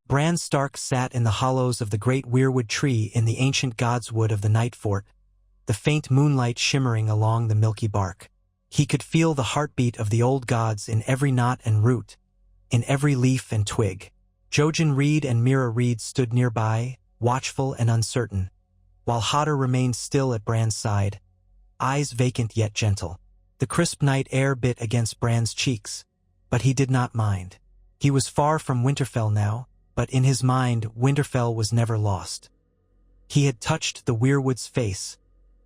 Bran Stark sat in the hollows of the great weirwood tree in the ancient god's wood of the Night Fort, the faint moonlight shimmering along the milky bark. He could feel the heartbeat of the old gods in every knot and root, in every leaf and twig. Jojen Reed and Mira Reed stood nearby, watchful and uncertain, while Hodder remained still at Bran's side, eyes vacant yet gentle. The crisp night air bit against Bran's cheeks, but he did not mind. He was far from Winterfell now, but in his mind Winterfell was never lost. He had touched the weirwood's face,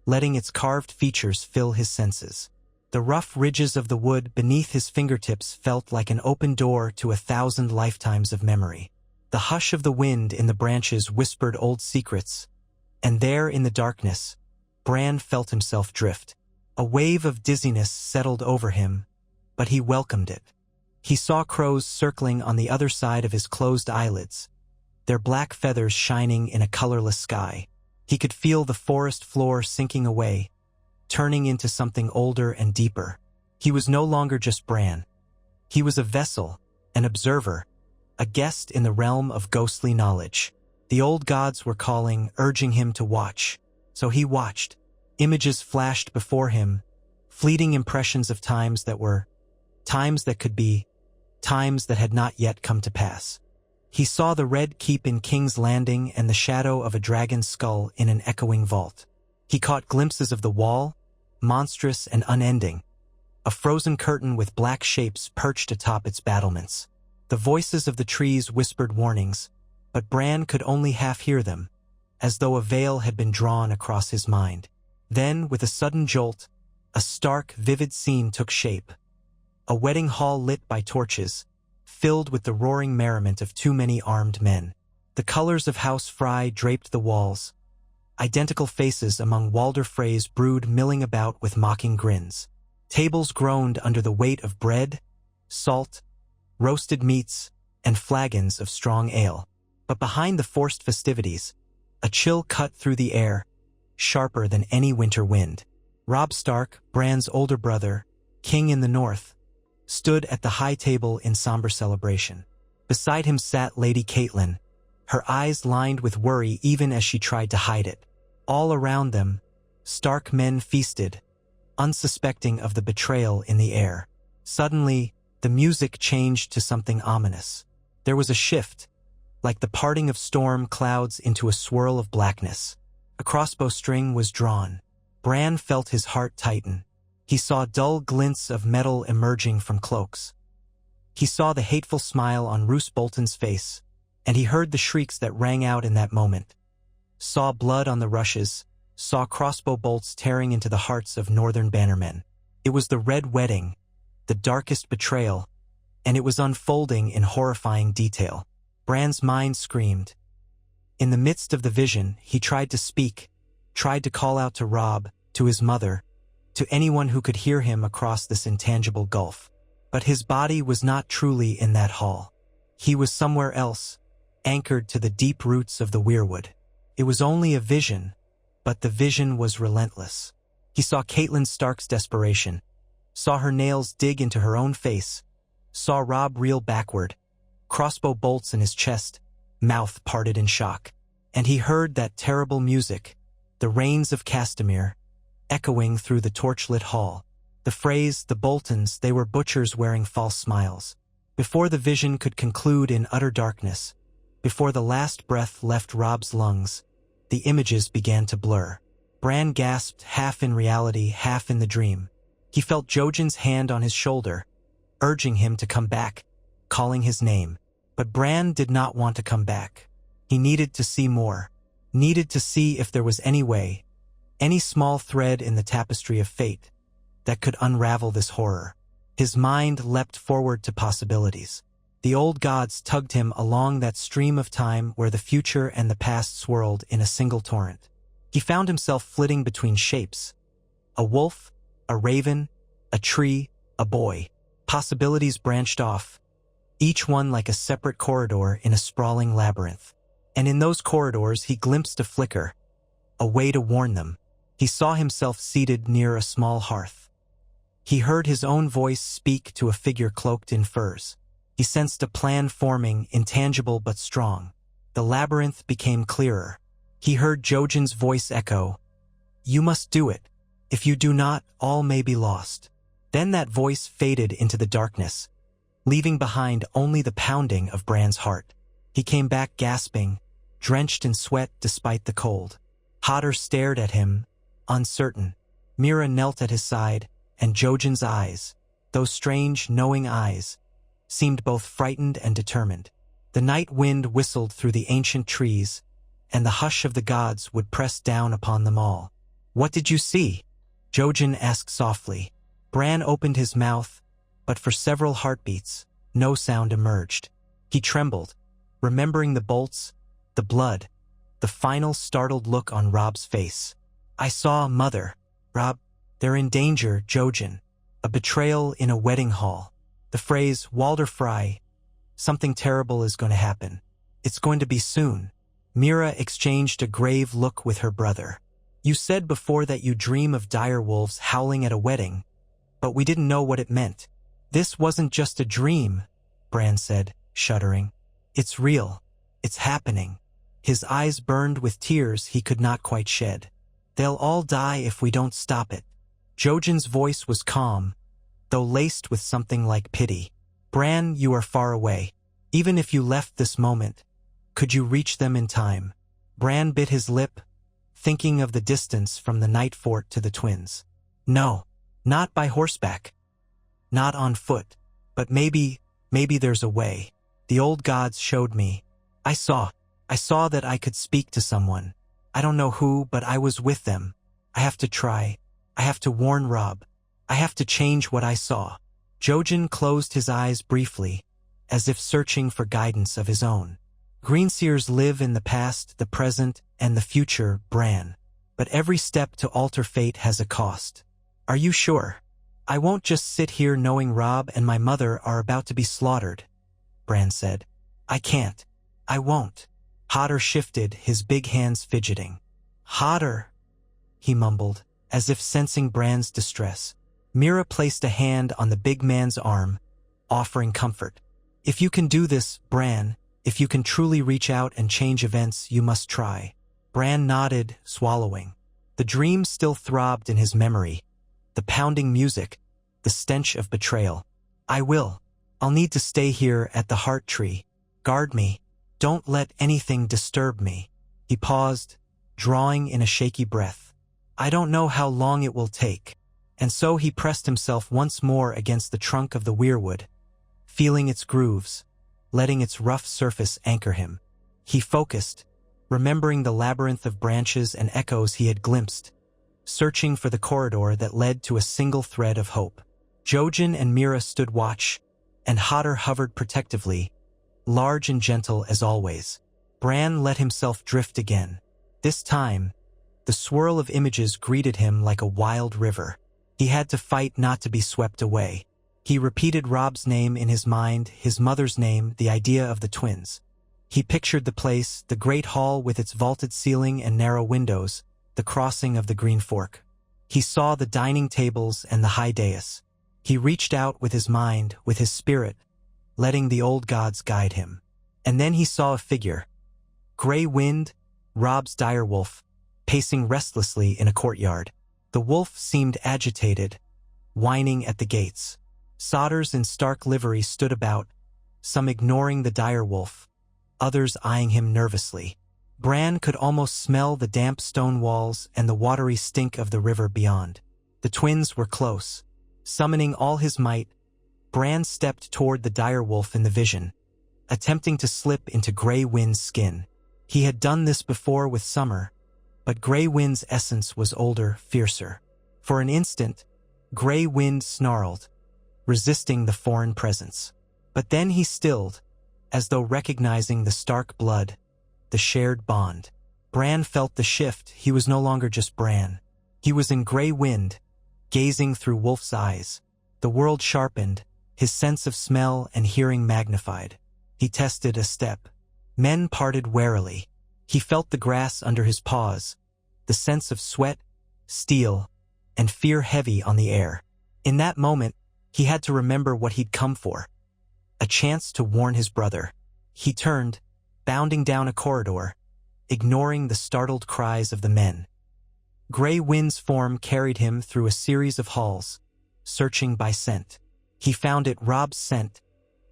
letting its carved features fill his senses. The rough ridges of the wood beneath his fingertips felt like an open door to 1,000 lifetimes of memory. The hush of the wind in the branches whispered old secrets, and there in the darkness, Bran felt himself drift. A wave of dizziness settled over him, but he welcomed it. He saw crows circling on the other side of his closed eyelids, their black feathers shining in a colorless sky. He could feel the forest floor sinking away, turning into something older and deeper. He was no longer just Bran. He was a vessel, an observer, a guest in the realm of ghostly knowledge. The old gods were calling, urging him to watch. So he watched. Images flashed before him, fleeting impressions of times that were, times that could be, times that had not yet come to pass. He saw the Red Keep in King's Landing and the shadow of a dragon's skull in an echoing vault. He caught glimpses of the wall, monstrous and unending, a frozen curtain with black shapes perched atop its battlements. The voices of the trees whispered warnings, but Bran could only half hear them, as though a veil had been drawn across his mind. Then, with a sudden jolt, a stark, vivid scene took shape. A wedding hall lit by torches, filled with the roaring merriment of too many armed men. The colors of House Frey draped the walls. Identical faces among Walder Frey's brood milling about with mocking grins. Tables groaned under the weight of bread, salt, roasted meats, and flagons of strong ale. But behind the forced festivities, a chill cut through the air, sharper than any winter wind. Robb Stark, Bran's older brother, king in the north, stood at the high table in somber celebration. Beside him sat Lady Catelyn, her eyes lined with worry even as she tried to hide it. All around them, Stark men feasted, unsuspecting of the betrayal in the air. Suddenly, the music changed to something ominous. There was a shift, like the parting of storm clouds into a swirl of blackness. A crossbow string was drawn. Bran felt his heart tighten. He saw dull glints of metal emerging from cloaks. He saw the hateful smile on Roose Bolton's face, and he heard the shrieks that rang out in that moment. Saw blood on the rushes, saw crossbow bolts tearing into the hearts of northern bannermen. It was the Red Wedding, the darkest betrayal, and it was unfolding in horrifying detail. Bran's mind screamed. In the midst of the vision, he tried to speak, tried to call out to Robb, to his mother, to anyone who could hear him across this intangible gulf. But his body was not truly in that hall. He was somewhere else, anchored to the deep roots of the weirwood. It was only a vision, but the vision was relentless. He saw Catelyn Stark's desperation, saw her nails dig into her own face, saw Robb reel backward, crossbow bolts in his chest, mouth parted in shock. And he heard that terrible music, the Rains of Castamere, echoing through the torchlit hall. The phrase, the Boltons, they were butchers wearing false smiles. Before the vision could conclude in utter darkness, before the last breath left Robb's lungs, the images began to blur. Bran gasped, half in reality, half in the dream. He felt Jojen's hand on his shoulder, urging him to come back, calling his name. But Bran did not want to come back. He needed to see more, needed to see if there was any way, any small thread in the tapestry of fate that could unravel this horror. His mind leapt forward to possibilities. The old gods tugged him along that stream of time where the future and the past swirled in a single torrent. He found himself flitting between shapes. A wolf, a raven, a tree, a boy. Possibilities branched off, each one like a separate corridor in a sprawling labyrinth. And in those corridors he glimpsed a flicker, a way to warn them. He saw himself seated near a small hearth. He heard his own voice speak to a figure cloaked in furs. He sensed a plan forming, intangible but strong. The labyrinth became clearer. He heard Jojen's voice echo, "You must do it. If you do not, all may be lost." Then that voice faded into the darkness, leaving behind only the pounding of Bran's heart. He came back gasping, drenched in sweat despite the cold. Hodder stared at him, uncertain. Mira knelt at his side, and Jojen's eyes, those strange, knowing eyes, seemed both frightened and determined. The night wind whistled through the ancient trees, and the hush of the gods would press down upon them all. "What did you see?" Jojen asked softly. Bran opened his mouth, but for several heartbeats, no sound emerged. He trembled, remembering the bolts, the blood, the final startled look on Robb's face. "I saw Mother. Robb, they're in danger, Jojen. A betrayal in a wedding hall." The phrase, "Walder Frey, something terrible is going to happen. It's going to be soon." Mira exchanged a grave look with her brother. "You said before that you dream of dire wolves howling at a wedding, but we didn't know what it meant." "This wasn't just a dream," Bran said, shuddering. "It's real. It's happening." His eyes burned with tears he could not quite shed. "They'll all die if we don't stop it." Jojen's voice was calm, though laced with something like pity. "Bran, you are far away. Even if you left this moment, could you reach them in time?" Bran bit his lip, thinking of the distance from the night fort to the twins. "No, not by horseback. Not on foot. But maybe there's a way. The old gods showed me. I saw that I could speak to someone. I don't know who, but I was with them. I have to try. I have to warn Robb. I have to change what I saw." Jojen closed his eyes briefly, as if searching for guidance of his own. "Greenseers live in the past, the present, and the future, Bran. But every step to alter fate has a cost. Are you sure? I won't just sit here knowing Robb and my mother are about to be slaughtered," Bran said. "I can't. I won't." Hodder shifted, his big hands fidgeting. "Hodder," he mumbled, as if sensing Bran's distress. Mira placed a hand on the big man's arm, offering comfort. "If you can do this, Bran, if you can truly reach out and change events, you must try." Bran nodded, swallowing. The dream still throbbed in his memory. The pounding music, the stench of betrayal. "I will. I'll need to stay here at the heart tree. Guard me. Don't let anything disturb me." He paused, drawing in a shaky breath. "I don't know how long it will take." And so he pressed himself once more against the trunk of the weirwood, feeling its grooves, letting its rough surface anchor him. He focused, remembering the labyrinth of branches and echoes he had glimpsed, searching for the corridor that led to a single thread of hope. Jojen and Mira stood watch, and Hodder hovered protectively, large and gentle as always. Bran let himself drift again. This time, the swirl of images greeted him like a wild river. He had to fight not to be swept away. He repeated Robb's name in his mind, his mother's name, the idea of the twins. He pictured the place, the great hall with its vaulted ceiling and narrow windows, the crossing of the Green Fork. He saw the dining tables and the high dais. He reached out with his mind, with his spirit, letting the old gods guide him. And then he saw a figure. Grey Wind, Robb's direwolf, pacing restlessly in a courtyard. The wolf seemed agitated, whining at the gates. Sodders in stark livery stood about, some ignoring the direwolf, others eyeing him nervously. Bran could almost smell the damp stone walls and the watery stink of the river beyond. The twins were close. Summoning all his might, Bran stepped toward the direwolf in the vision, attempting to slip into Grey Wind's skin. He had done this before with Summer, but Grey Wind's essence was older, fiercer. For an instant, Grey Wind snarled, resisting the foreign presence. But then he stilled, as though recognizing the stark blood, the shared bond. Bran felt the shift. He was no longer just Bran. He was in Grey Wind, gazing through Wolf's eyes. The world sharpened, his sense of smell and hearing magnified. He tested a step. Men parted warily. He felt the grass under his paws, the sense of sweat, steel, and fear heavy on the air. In that moment, he had to remember what he'd come for. a chance to warn his brother. He turned, bounding down a corridor, ignoring the startled cries of the men. Grey Wind's form carried him through a series of halls, searching by scent. He found it Robb's scent,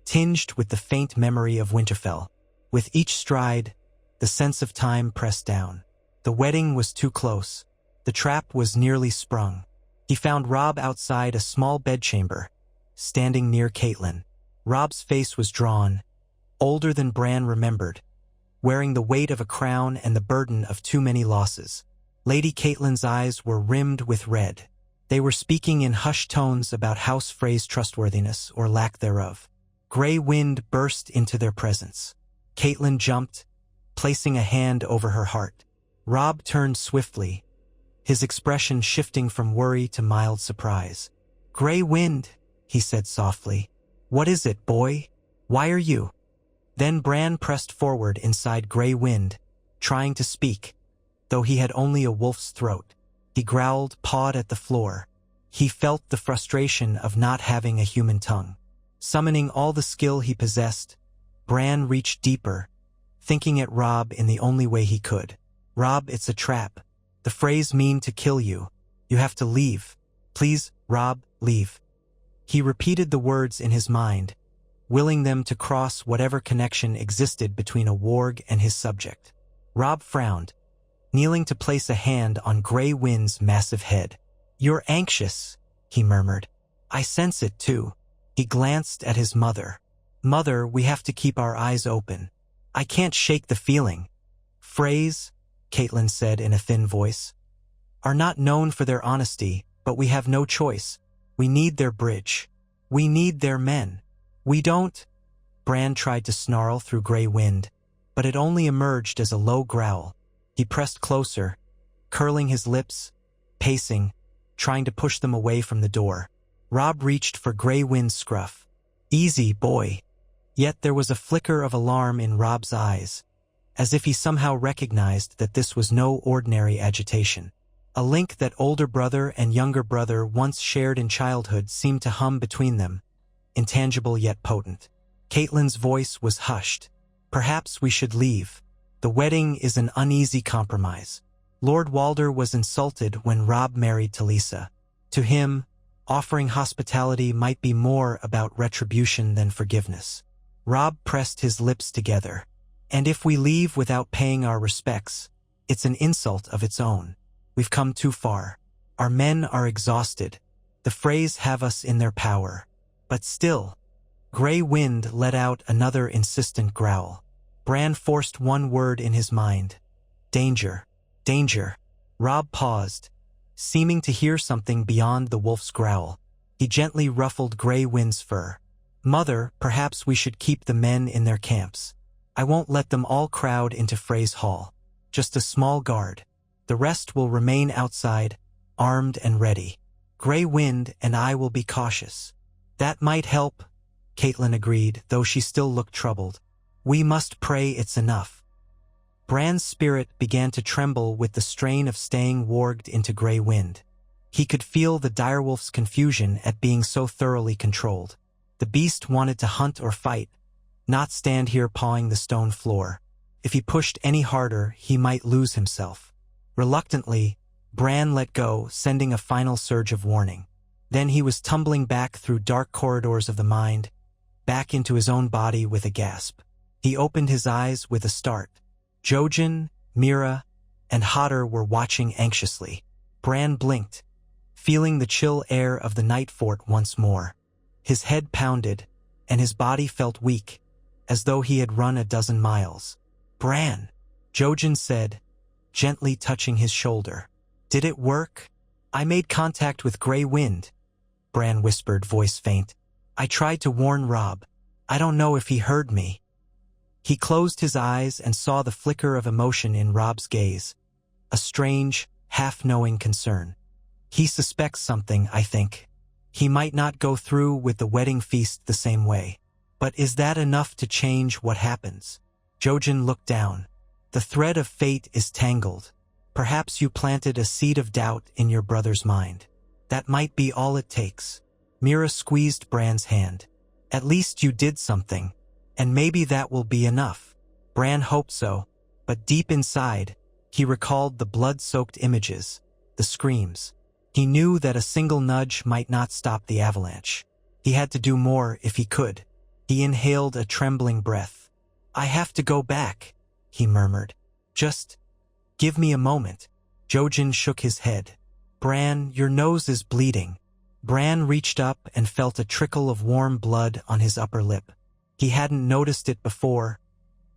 tinged with the faint memory of Winterfell. With each stride, the sense of time pressed down. The wedding was too close. The trap was nearly sprung. He found Robb outside a small bedchamber, standing near Catelyn. Robb's face was drawn, older than Bran remembered, wearing the weight of a crown and the burden of too many losses. Lady Catelyn's eyes were rimmed with red. They were speaking in hushed tones about House Frey's trustworthiness or lack thereof. Grey Wind burst into their presence. Catelyn jumped, placing a hand over her heart. Robb turned swiftly, his expression shifting from worry to mild surprise. "Grey Wind," he said softly. "What is it, boy? Why are you?" Then Bran pressed forward inside Grey Wind, trying to speak, though he had only a wolf's throat. He growled, pawed at the floor. He felt the frustration of not having a human tongue. Summoning all the skill he possessed, Bran reached deeper, thinking at Robb in the only way he could. "Robb, it's a trap. The Freys mean to kill you. You have to leave. Please, Robb, leave." He repeated the words in his mind, willing them to cross whatever connection existed between a warg and his subject. Robb frowned, kneeling to place a hand on Grey Wind's massive head. "You're anxious," he murmured. "I sense it too." He glanced at his mother. "Mother, we have to keep our eyes open. I can't shake the feeling." "Freys," Catelyn said in a thin voice, "are not known for their honesty, but we have no choice. We need their bridge. We need their men. We don't—" Bran tried to snarl through Grey Wind, but it only emerged as a low growl. He pressed closer, curling his lips, pacing, trying to push them away from the door. Robb reached for Grey Wind's scruff. "Easy, boy." Yet there was a flicker of alarm in Robb's eyes, as if he somehow recognized that this was no ordinary agitation. A link that older brother and younger brother once shared in childhood seemed to hum between them, intangible yet potent. Catelyn's voice was hushed. "Perhaps we should leave. The wedding is an uneasy compromise. Lord Walder was insulted when Robb married Talisa. To him, offering hospitality might be more about retribution than forgiveness." Robb pressed his lips together. "And if we leave without paying our respects, it's an insult of its own. We've come too far. Our men are exhausted. The Freys have us in their power. But still—" Grey Wind let out another insistent growl. Bran forced one word in his mind. "Danger. Danger." Robb paused, seeming to hear something beyond the wolf's growl. He gently ruffled Grey Wind's fur. "Mother, perhaps we should keep the men in their camps. I won't let them all crowd into Frey's hall. Just a small guard. The rest will remain outside, armed and ready. Grey Wind and I will be cautious." "That might help," Catelyn agreed, though she still looked troubled. "We must pray it's enough." Bran's spirit began to tremble with the strain of staying warged into Grey Wind. He could feel the direwolf's confusion at being so thoroughly controlled. The beast wanted to hunt or fight, not stand here pawing the stone floor. If he pushed any harder, he might lose himself. Reluctantly, Bran let go, sending a final surge of warning. Then he was tumbling back through dark corridors of the mind, back into his own body with a gasp. He opened his eyes with a start. Jojen, Mira, and Hodder were watching anxiously. Bran blinked, feeling the chill air of the night fort once more. His head pounded, and his body felt weak, as though he had run a dozen miles. "Bran," Jojen said, gently touching his shoulder. "Did it work?" "I made contact with Grey Wind," Bran whispered, voice faint. "I tried to warn Robb. I don't know if he heard me." He closed his eyes and saw the flicker of emotion in Robb's gaze, a strange, half-knowing concern. "He suspects something, I think. He might not go through with the wedding feast the same way. But is that enough to change what happens?" Jojen looked down. "The thread of fate is tangled. Perhaps you planted a seed of doubt in your brother's mind. That might be all it takes." Mira squeezed Bran's hand. At least you did something, and maybe that will be enough. Bran hoped so, but deep inside, he recalled the blood-soaked images, the screams. He knew that a single nudge might not stop the avalanche. He had to do more if he could. He inhaled a trembling breath. "I have to go back," he murmured. "Just give me a moment." Jojen shook his head. "Bran, your nose is bleeding." Bran reached up and felt a trickle of warm blood on his upper lip. He hadn't noticed it before,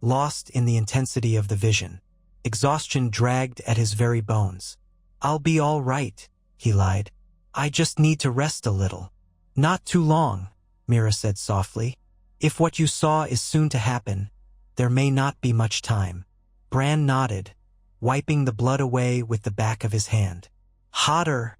lost in the intensity of the vision. Exhaustion dragged at his very bones. "I'll be all right," he lied. "I just need to rest a little." "Not too long," Mira said softly. "If what you saw is soon to happen, there may not be much time." Bran nodded, wiping the blood away with the back of his hand. "Hotter,"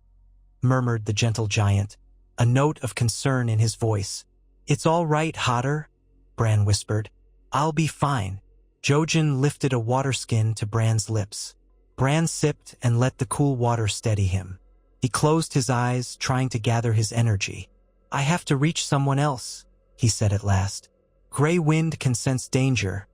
murmured the gentle giant, a note of concern in his voice. "It's all right, Hotter," Bran whispered. "I'll be fine." Jojen lifted a water skin to Bran's lips. Bran sipped and let the cool water steady him. He closed his eyes, trying to gather his energy. "I have to reach someone else," he said at last. "Grey Wind can sense danger,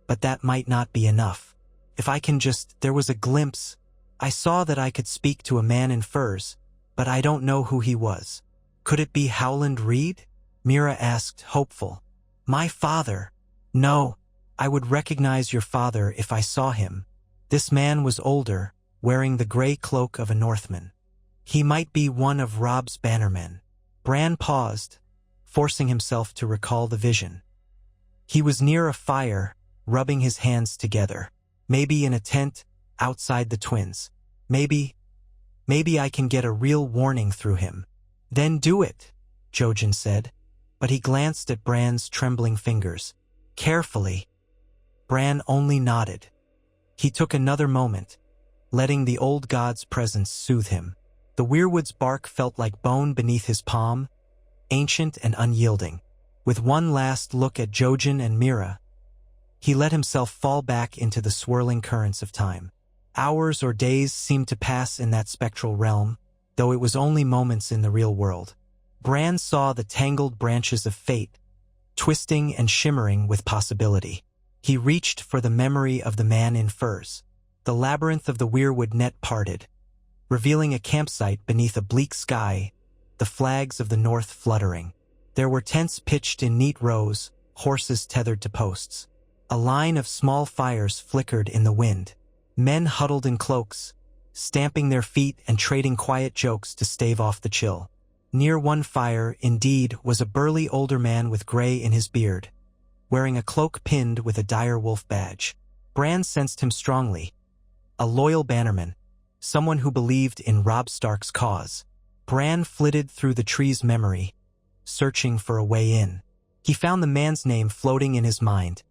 but that might not be enough. If I can just—" There was a glimpse. "I saw that I could speak to a man in furs, but I don't know who he was." "Could it be Howland Reed?" Mira asked, hopeful. "My father." "No, I would recognize your father if I saw him." This man was older, wearing the gray cloak of a Northman. "He might be one of Robb's bannermen." Bran paused, forcing himself to recall the vision. He was near a fire, rubbing his hands together. Maybe in a tent, outside the twins. Maybe I can get a real warning through him. "Then do it," Jojen said, but he glanced at Bran's trembling fingers. "Carefully." Bran only nodded. He took another moment, letting the old god's presence soothe him. The weirwood's bark felt like bone beneath his palm, ancient and unyielding. With one last look at Jojen and Mira, he let himself fall back into the swirling currents of time. Hours or days seemed to pass in that spectral realm, though it was only moments in the real world. Bran saw the tangled branches of fate, twisting and shimmering with possibility. He reached for the memory of the man in furs. The labyrinth of the weirwood net parted, revealing a campsite beneath a bleak sky, the flags of the north fluttering. There were tents pitched in neat rows, horses tethered to posts. A line of small fires flickered in the wind. Men huddled in cloaks, stamping their feet and trading quiet jokes to stave off the chill. Near one fire, indeed, was a burly older man with gray in his beard, wearing a cloak pinned with a dire wolf badge. Bran sensed him strongly. A loyal bannerman, someone who believed in Robb Stark's cause. Bran flitted through the tree's memory, searching for a way in. He found the man's name floating in his mind.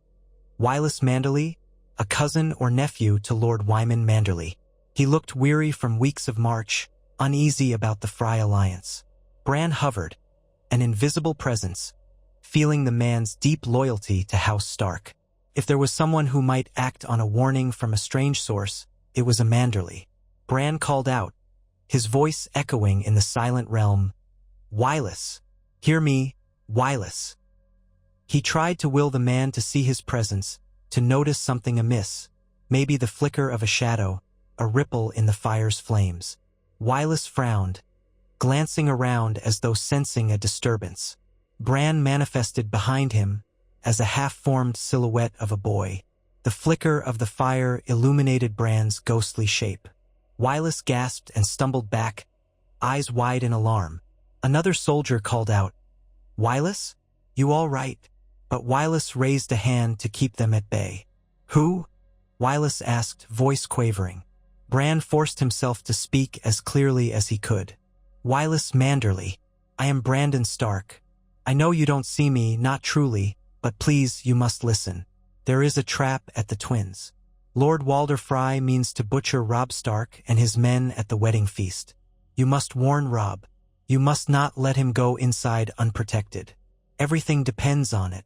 Wylis Manderly, a cousin or nephew to Lord Wyman Manderly. He looked weary from weeks of march, uneasy about the Frey alliance. Bran hovered, an invisible presence, feeling the man's deep loyalty to House Stark. If there was someone who might act on a warning from a strange source, it was a Manderly. Bran called out, his voice echoing in the silent realm. "Wylis! Hear me, Wylis!" He tried to will the man to see his presence, to notice something amiss, maybe the flicker of a shadow, a ripple in the fire's flames. Wylis frowned, glancing around as though sensing a disturbance. Bran manifested behind him as a half-formed silhouette of a boy. The flicker of the fire illuminated Bran's ghostly shape. Wylis gasped and stumbled back, eyes wide in alarm. Another soldier called out, "Wylis? You all right?" But Wylis raised a hand to keep them at bay. "Who?" Wylis asked, voice quavering. Bran forced himself to speak as clearly as he could. "Wylis Manderly. I am Brandon Stark. I know you don't see me, not truly, but please, you must listen. There is a trap at the twins. Lord Walder Frey means to butcher Robb Stark and his men at the wedding feast. You must warn Robb. You must not let him go inside unprotected. Everything depends on it."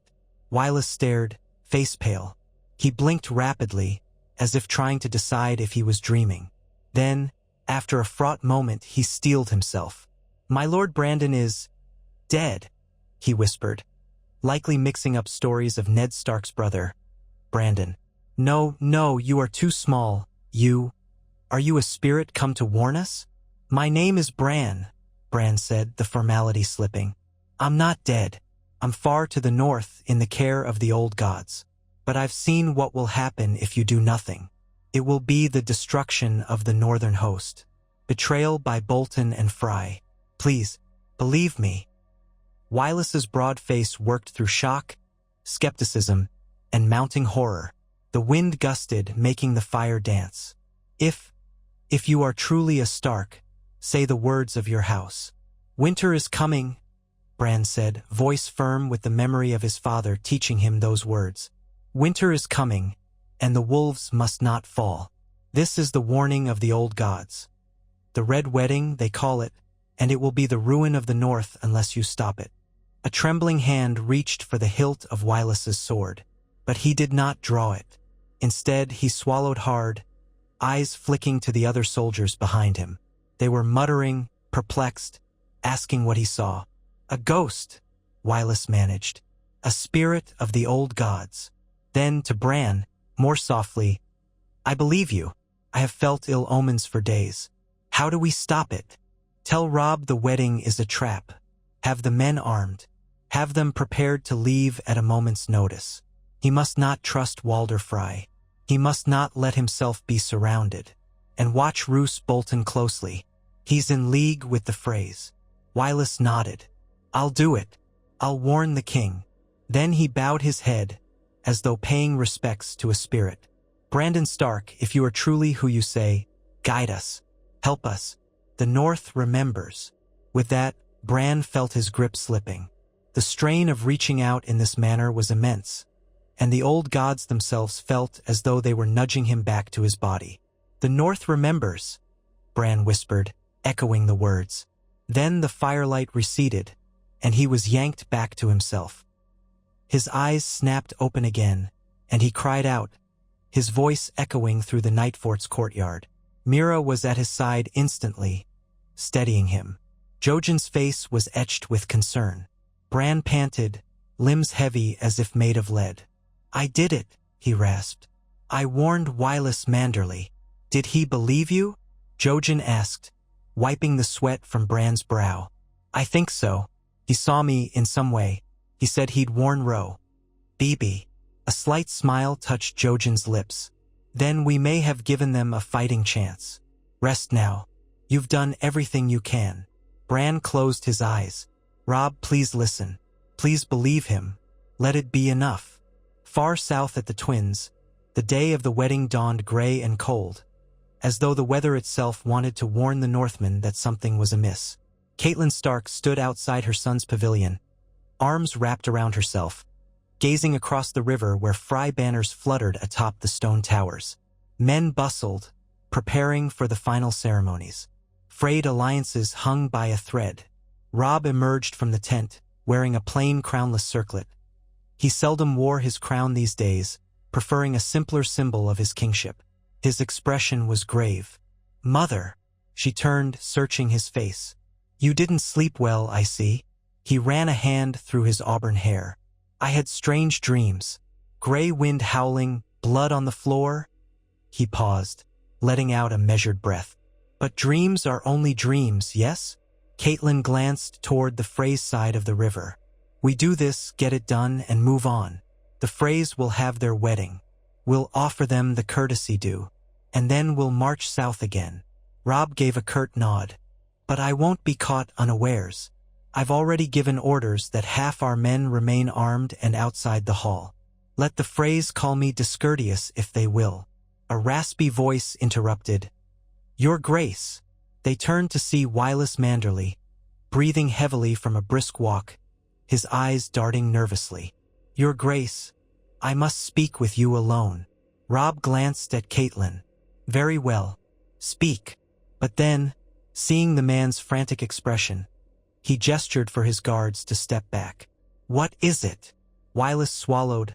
Wylis stared, face pale. He blinked rapidly, as if trying to decide if he was dreaming. Then, after a fraught moment, he steeled himself. "My Lord Brandon is dead," he whispered. likely mixing up stories of Ned Stark's brother, Brandon. No, no, you are too small. Are you a spirit come to warn us? My name is Bran, Bran said, the formality slipping. I'm not dead. I'm far to the north in the care of the old gods. But I've seen what will happen if you do nothing. It will be the destruction of the northern host. Betrayal by Bolton and Fry. Please, believe me. Wylis's broad face worked through shock, skepticism, and mounting horror. The wind gusted, making the fire dance. If you are truly a Stark, say the words of your house. Winter is coming, Bran said, voice firm with the memory of his father teaching him those words. Winter is coming, and the wolves must not fall. This is the warning of the old gods. The Red Wedding, they call it, and it will be the ruin of the north unless you stop it. A trembling hand reached for the hilt of Wylis's sword, but he did not draw it. Instead, he swallowed hard, eyes flicking to the other soldiers behind him. They were muttering, perplexed, asking what he saw. A ghost, Wylis managed. A spirit of the old gods. Then, to Bran, more softly, I believe you. I have felt ill omens for days. How do we stop it? Tell Robb the wedding is a trap. Have the men armed. Have them prepared to leave at a moment's notice. He must not trust Walder Frey. He must not let himself be surrounded. And watch Roose Bolton closely. He's in league with the Freys. Wylis nodded. I'll do it. I'll warn the king. Then he bowed his head, as though paying respects to a spirit. Brandon Stark, if you are truly who you say, guide us. Help us. The North remembers. With that, Bran felt his grip slipping. The strain of reaching out in this manner was immense, and the old gods themselves felt as though they were nudging him back to his body. The North remembers, Bran whispered, echoing the words. Then the firelight receded, and he was yanked back to himself. His eyes snapped open again, and he cried out, his voice echoing through the Night Fort's courtyard. Mira was at his side instantly, steadying him. Jojen's face was etched with concern. Bran panted, limbs heavy as if made of lead. I did it, he rasped. I warned Wylis Manderly. Did he believe you? Jojen asked, wiping the sweat from Bran's brow. I think so. He saw me in some way. He said he'd warn Ro. Bibi. A slight smile touched Jojen's lips. Then we may have given them a fighting chance. Rest now. You've done everything you can. Bran closed his eyes. Robb, please listen. Please believe him. Let it be enough. Far south at the Twins, the day of the wedding dawned gray and cold, as though the weather itself wanted to warn the Northmen that something was amiss. Catelyn Stark stood outside her son's pavilion, arms wrapped around herself, gazing across the river where Frey banners fluttered atop the stone towers. Men bustled, preparing for the final ceremonies. Frayed alliances hung by a thread. Robb emerged from the tent, wearing a plain crownless circlet. He seldom wore his crown these days, preferring a simpler symbol of his kingship. His expression was grave. Mother, she turned, searching his face. You didn't sleep well, I see. He ran a hand through his auburn hair. I had strange dreams. Gray wind howling, blood on the floor. He paused, letting out a measured breath. But dreams are only dreams, yes? Catelyn glanced toward the Freys side of the river. We do this, get it done, and move on. The Freys will have their wedding. We'll offer them the courtesy due. And then we'll march south again. Robb gave a curt nod. But I won't be caught unawares. I've already given orders that half our men remain armed and outside the hall. Let the Freys call me discourteous if they will. A raspy voice interrupted. Your Grace. They turned to see Wylis Manderly, breathing heavily from a brisk walk, his eyes darting nervously. Your Grace, I must speak with you alone. Robb glanced at Catelyn. Very well. Speak. But then, seeing the man's frantic expression, he gestured for his guards to step back. What is it? Wylis swallowed,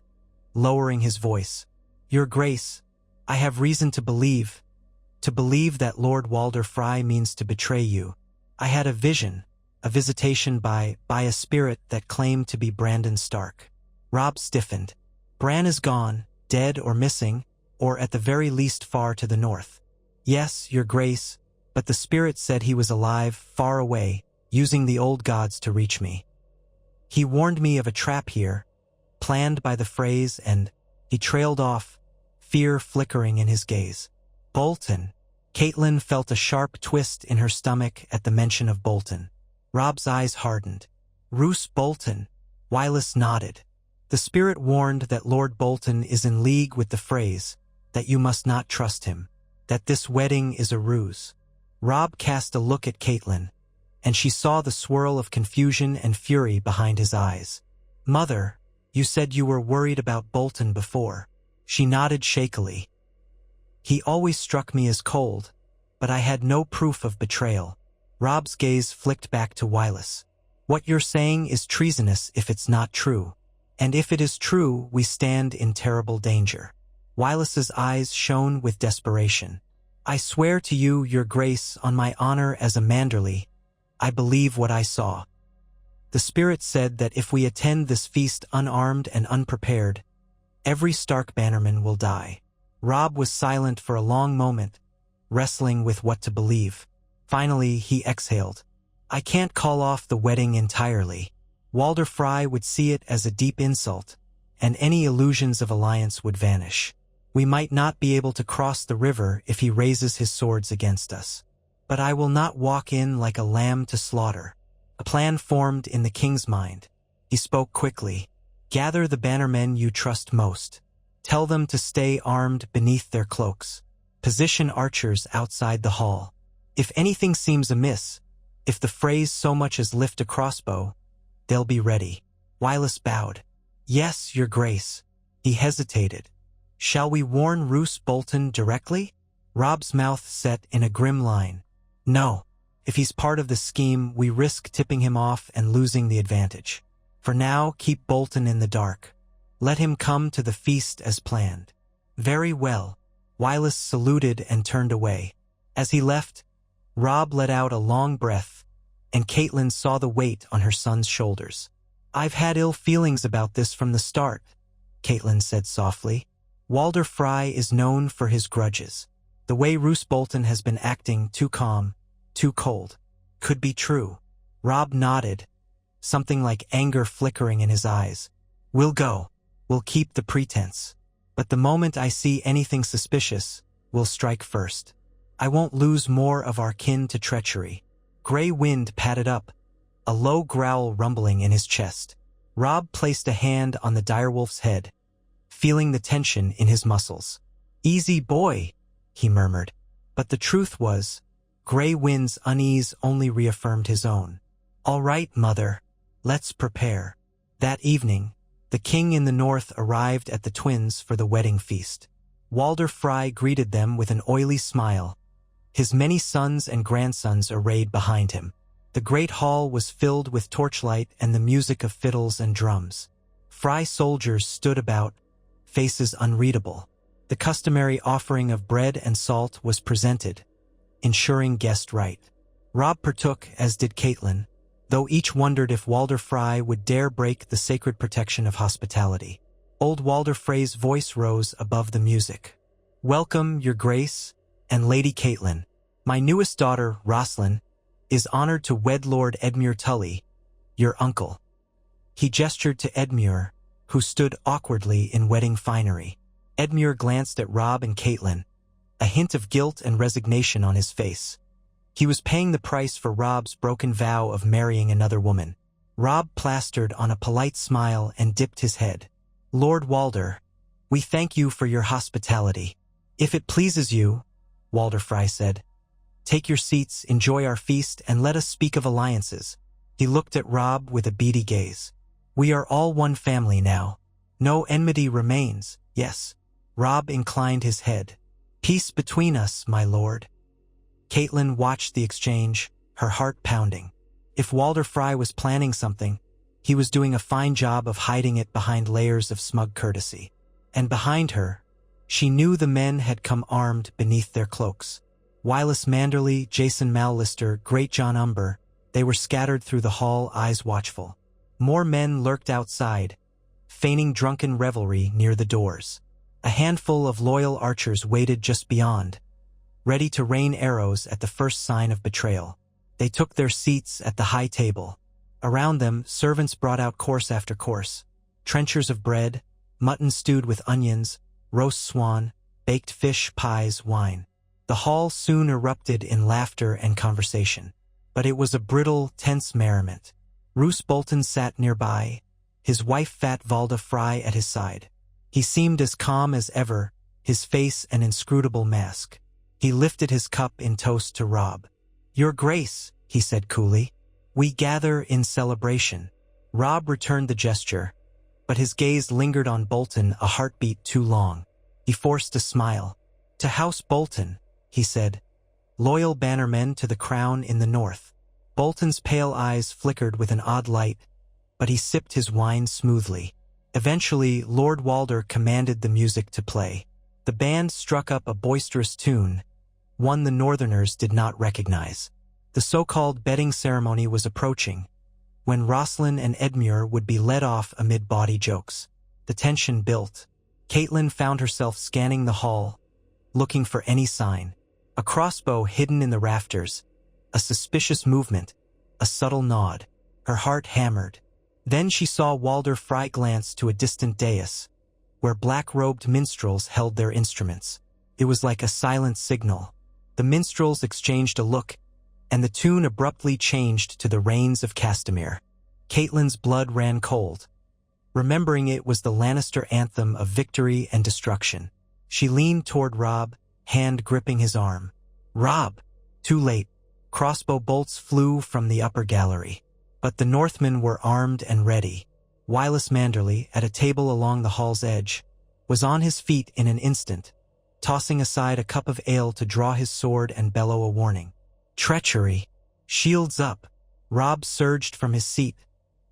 lowering his voice. Your Grace, I have reason to believe that Lord Walder Frey means to betray you. I had a vision, a visitation by a spirit that claimed to be Brandon Stark. Robb stiffened. Bran is gone, dead or missing, or at the very least far to the north. Yes, your grace, but the spirit said he was alive, far away, using the old gods to reach me. He warned me of a trap here, planned by the phrase, and he trailed off, fear flickering in his gaze. Bolton. Catelyn felt a sharp twist in her stomach at the mention of Bolton. Robb's eyes hardened. Roose Bolton. Wylis nodded. The spirit warned that Lord Bolton is in league with the phrase, that you must not trust him, that this wedding is a ruse. Robb cast a look at Catelyn, and she saw the swirl of confusion and fury behind his eyes. Mother, you said you were worried about Bolton before. She nodded shakily. He always struck me as cold, but I had no proof of betrayal. Robb's gaze flicked back to Wylis. What you're saying is treasonous if it's not true. And if it is true, we stand in terrible danger. Wylis's eyes shone with desperation. I swear to you, your grace, on my honor as a Manderly, I believe what I saw. The spirit said that if we attend this feast unarmed and unprepared, every Stark bannerman will die. Robb was silent for a long moment, wrestling with what to believe. Finally, he exhaled. I can't call off the wedding entirely. Walder Frey would see it as a deep insult, and any illusions of alliance would vanish. We might not be able to cross the river if he raises his swords against us. But I will not walk in like a lamb to slaughter. A plan formed in the king's mind. He spoke quickly. Gather the bannermen you trust most. Tell them to stay armed beneath their cloaks. Position archers outside the hall. If anything seems amiss, if the phrase so much as lift a crossbow, they'll be ready. Wylis bowed. Yes, your grace. He hesitated. Shall we warn Roose Bolton directly? Robb's mouth set in a grim line. No. If he's part of the scheme, we risk tipping him off and losing the advantage. For now, keep Bolton in the dark. Let him come to the feast as planned. Very well. Wylis saluted and turned away. As he left, Robb let out a long breath, and Catelyn saw the weight on her son's shoulders. I've had ill feelings about this from the start, Catelyn said softly. Walder Frey is known for his grudges. The way Roose Bolton has been acting, too calm, too cold, could be true. Robb nodded, something like anger flickering in his eyes. We'll go. We'll keep the pretense. But the moment I see anything suspicious, we'll strike first. I won't lose more of our kin to treachery. Grey wind padded up, a low growl rumbling in his chest. Robb placed a hand on the direwolf's head, feeling the tension in his muscles. Easy boy, he murmured. But the truth was, Grey Wind's unease only reaffirmed his own. All right, mother, let's prepare. That evening, the king in the north arrived at the twins for the wedding feast. Walder Frey greeted them with an oily smile, his many sons and grandsons arrayed behind him. The great hall was filled with torchlight and the music of fiddles and drums. Frey soldiers stood about, faces unreadable. The customary offering of bread and salt was presented, ensuring guest right. Robb partook, as did Catelyn, though each wondered if Walder Frey would dare break the sacred protection of hospitality. Old Walder Frey's voice rose above the music. Welcome, your grace, and Lady Catelyn. My newest daughter, Roslyn, is honored to wed Lord Edmure Tully, your uncle. He gestured to Edmure, who stood awkwardly in wedding finery. Edmure glanced at Robb and Catelyn, a hint of guilt and resignation on his face. He was paying the price for Robb's broken vow of marrying another woman. Robb plastered on a polite smile and dipped his head. Lord Walder, we thank you for your hospitality. If it pleases you, Walder Frey said, take your seats, enjoy our feast, and let us speak of alliances. He looked at Robb with a beady gaze. We are all one family now. No enmity remains, yes. Robb inclined his head. Peace between us, my lord. Catelyn watched the exchange, her heart pounding. If Walder Frey was planning something, he was doing a fine job of hiding it behind layers of smug courtesy. And behind her, she knew the men had come armed beneath their cloaks. Wylis Manderly, Jason Mallister, Great John Umber, They were scattered through the hall, eyes watchful. More men lurked outside, feigning drunken revelry near the doors. A handful of loyal archers waited just beyond, ready to rain arrows at the first sign of betrayal. They took their seats at the high table. Around them, servants brought out course after course. Trenchers of bread, mutton stewed with onions, roast swan, baked fish, pies, wine. The hall soon erupted in laughter and conversation. But it was a brittle, tense merriment. Roose Bolton sat nearby, his wife Fat Valda Fry at his side. He seemed as calm as ever, his face an inscrutable mask. He lifted his cup in toast to Robb. "Your Grace," he said coolly, "we gather in celebration." Robb returned the gesture, but his gaze lingered on Bolton a heartbeat too long. He forced a smile. "To House Bolton," he said, "loyal bannermen to the crown in the north." Bolton's pale eyes flickered with an odd light, but he sipped his wine smoothly. Eventually, Lord Walder commanded the music to play. The band struck up a boisterous tune, one the Northerners did not recognize. The so-called betting ceremony was approaching, when Rosslyn and Edmure would be led off amid bawdy jokes. The tension built. Catelyn found herself scanning the hall, looking for any sign. A crossbow hidden in the rafters, a suspicious movement, a subtle nod. Her heart hammered. Then she saw Walder Fry glance to a distant dais, where black-robed minstrels held their instruments. It was like a silent signal. The minstrels exchanged a look, and the tune abruptly changed to the Rains of Castamere. Catelyn's blood ran cold. Remembering it was the Lannister anthem of victory and destruction. She leaned toward Robb, hand gripping his arm. "Robb!" Too late. Crossbow bolts flew from the upper gallery. But the Northmen were armed and ready. Wylis Manderly, at a table along the hall's edge, was on his feet in an instant, tossing aside a cup of ale to draw his sword and bellow a warning. "Treachery! Shields up!" Robb surged from his seat,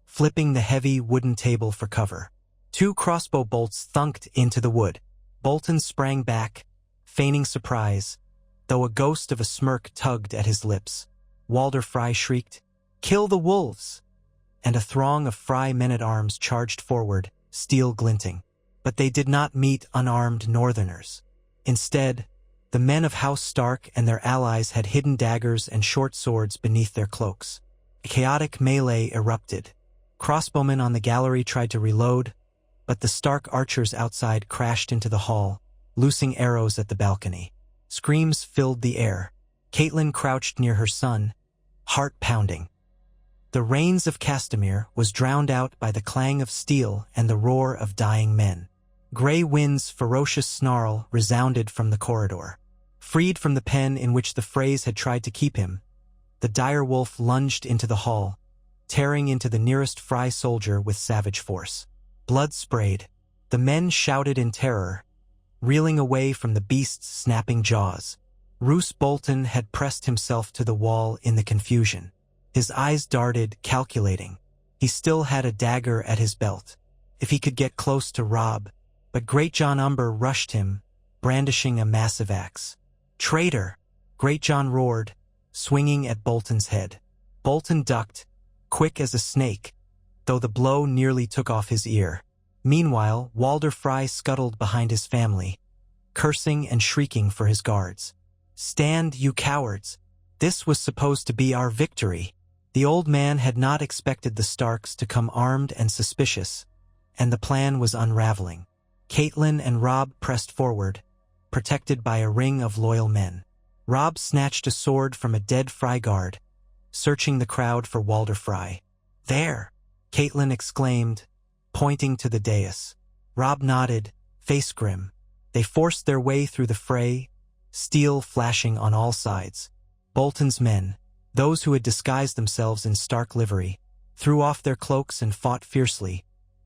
flipping the heavy wooden table for cover. Two crossbow bolts thunked into the wood. Bolton sprang back, feigning surprise, though a ghost of a smirk tugged at his lips. Walder Fry shrieked, "Kill the wolves!" And a throng of Fry men-at-arms charged forward, steel glinting. But they did not meet unarmed Northerners. Instead, the men of House Stark and their allies had hidden daggers and short swords beneath their cloaks. A chaotic melee erupted. Crossbowmen on the gallery tried to reload, but the Stark archers outside crashed into the hall, loosing arrows at the balcony. Screams filled the air. Catelyn crouched near her son, heart pounding. The Rains of Castamere was drowned out by the clang of steel and the roar of dying men. Grey Wind's ferocious snarl resounded from the corridor. Freed from the pen in which the Freys had tried to keep him, the dire wolf lunged into the hall, tearing into the nearest Fry soldier with savage force. Blood sprayed. The men shouted in terror, reeling away from the beast's snapping jaws. Roose Bolton had pressed himself to the wall in the confusion. His eyes darted, calculating. He still had a dagger at his belt. If he could get close to Robb, but Great John Umber rushed him, brandishing a massive axe. "Traitor!" Great John roared, swinging at Bolton's head. Bolton ducked, quick as a snake, though the blow nearly took off his ear. Meanwhile, Walder Fry scuttled behind his family, cursing and shrieking for his guards. "Stand, you cowards! This was supposed to be our victory." The old man had not expected the Starks to come armed and suspicious, and the plan was unraveling. Catelyn and Robb pressed forward, protected by a ring of loyal men. Robb snatched a sword from a dead Fry guard, searching the crowd for Walder Fry. "There!" Catelyn exclaimed, pointing to the dais. Robb nodded, face grim. They forced their way through the fray, steel flashing on all sides. Bolton's men, those who had disguised themselves in Stark livery, threw off their cloaks and fought fiercely,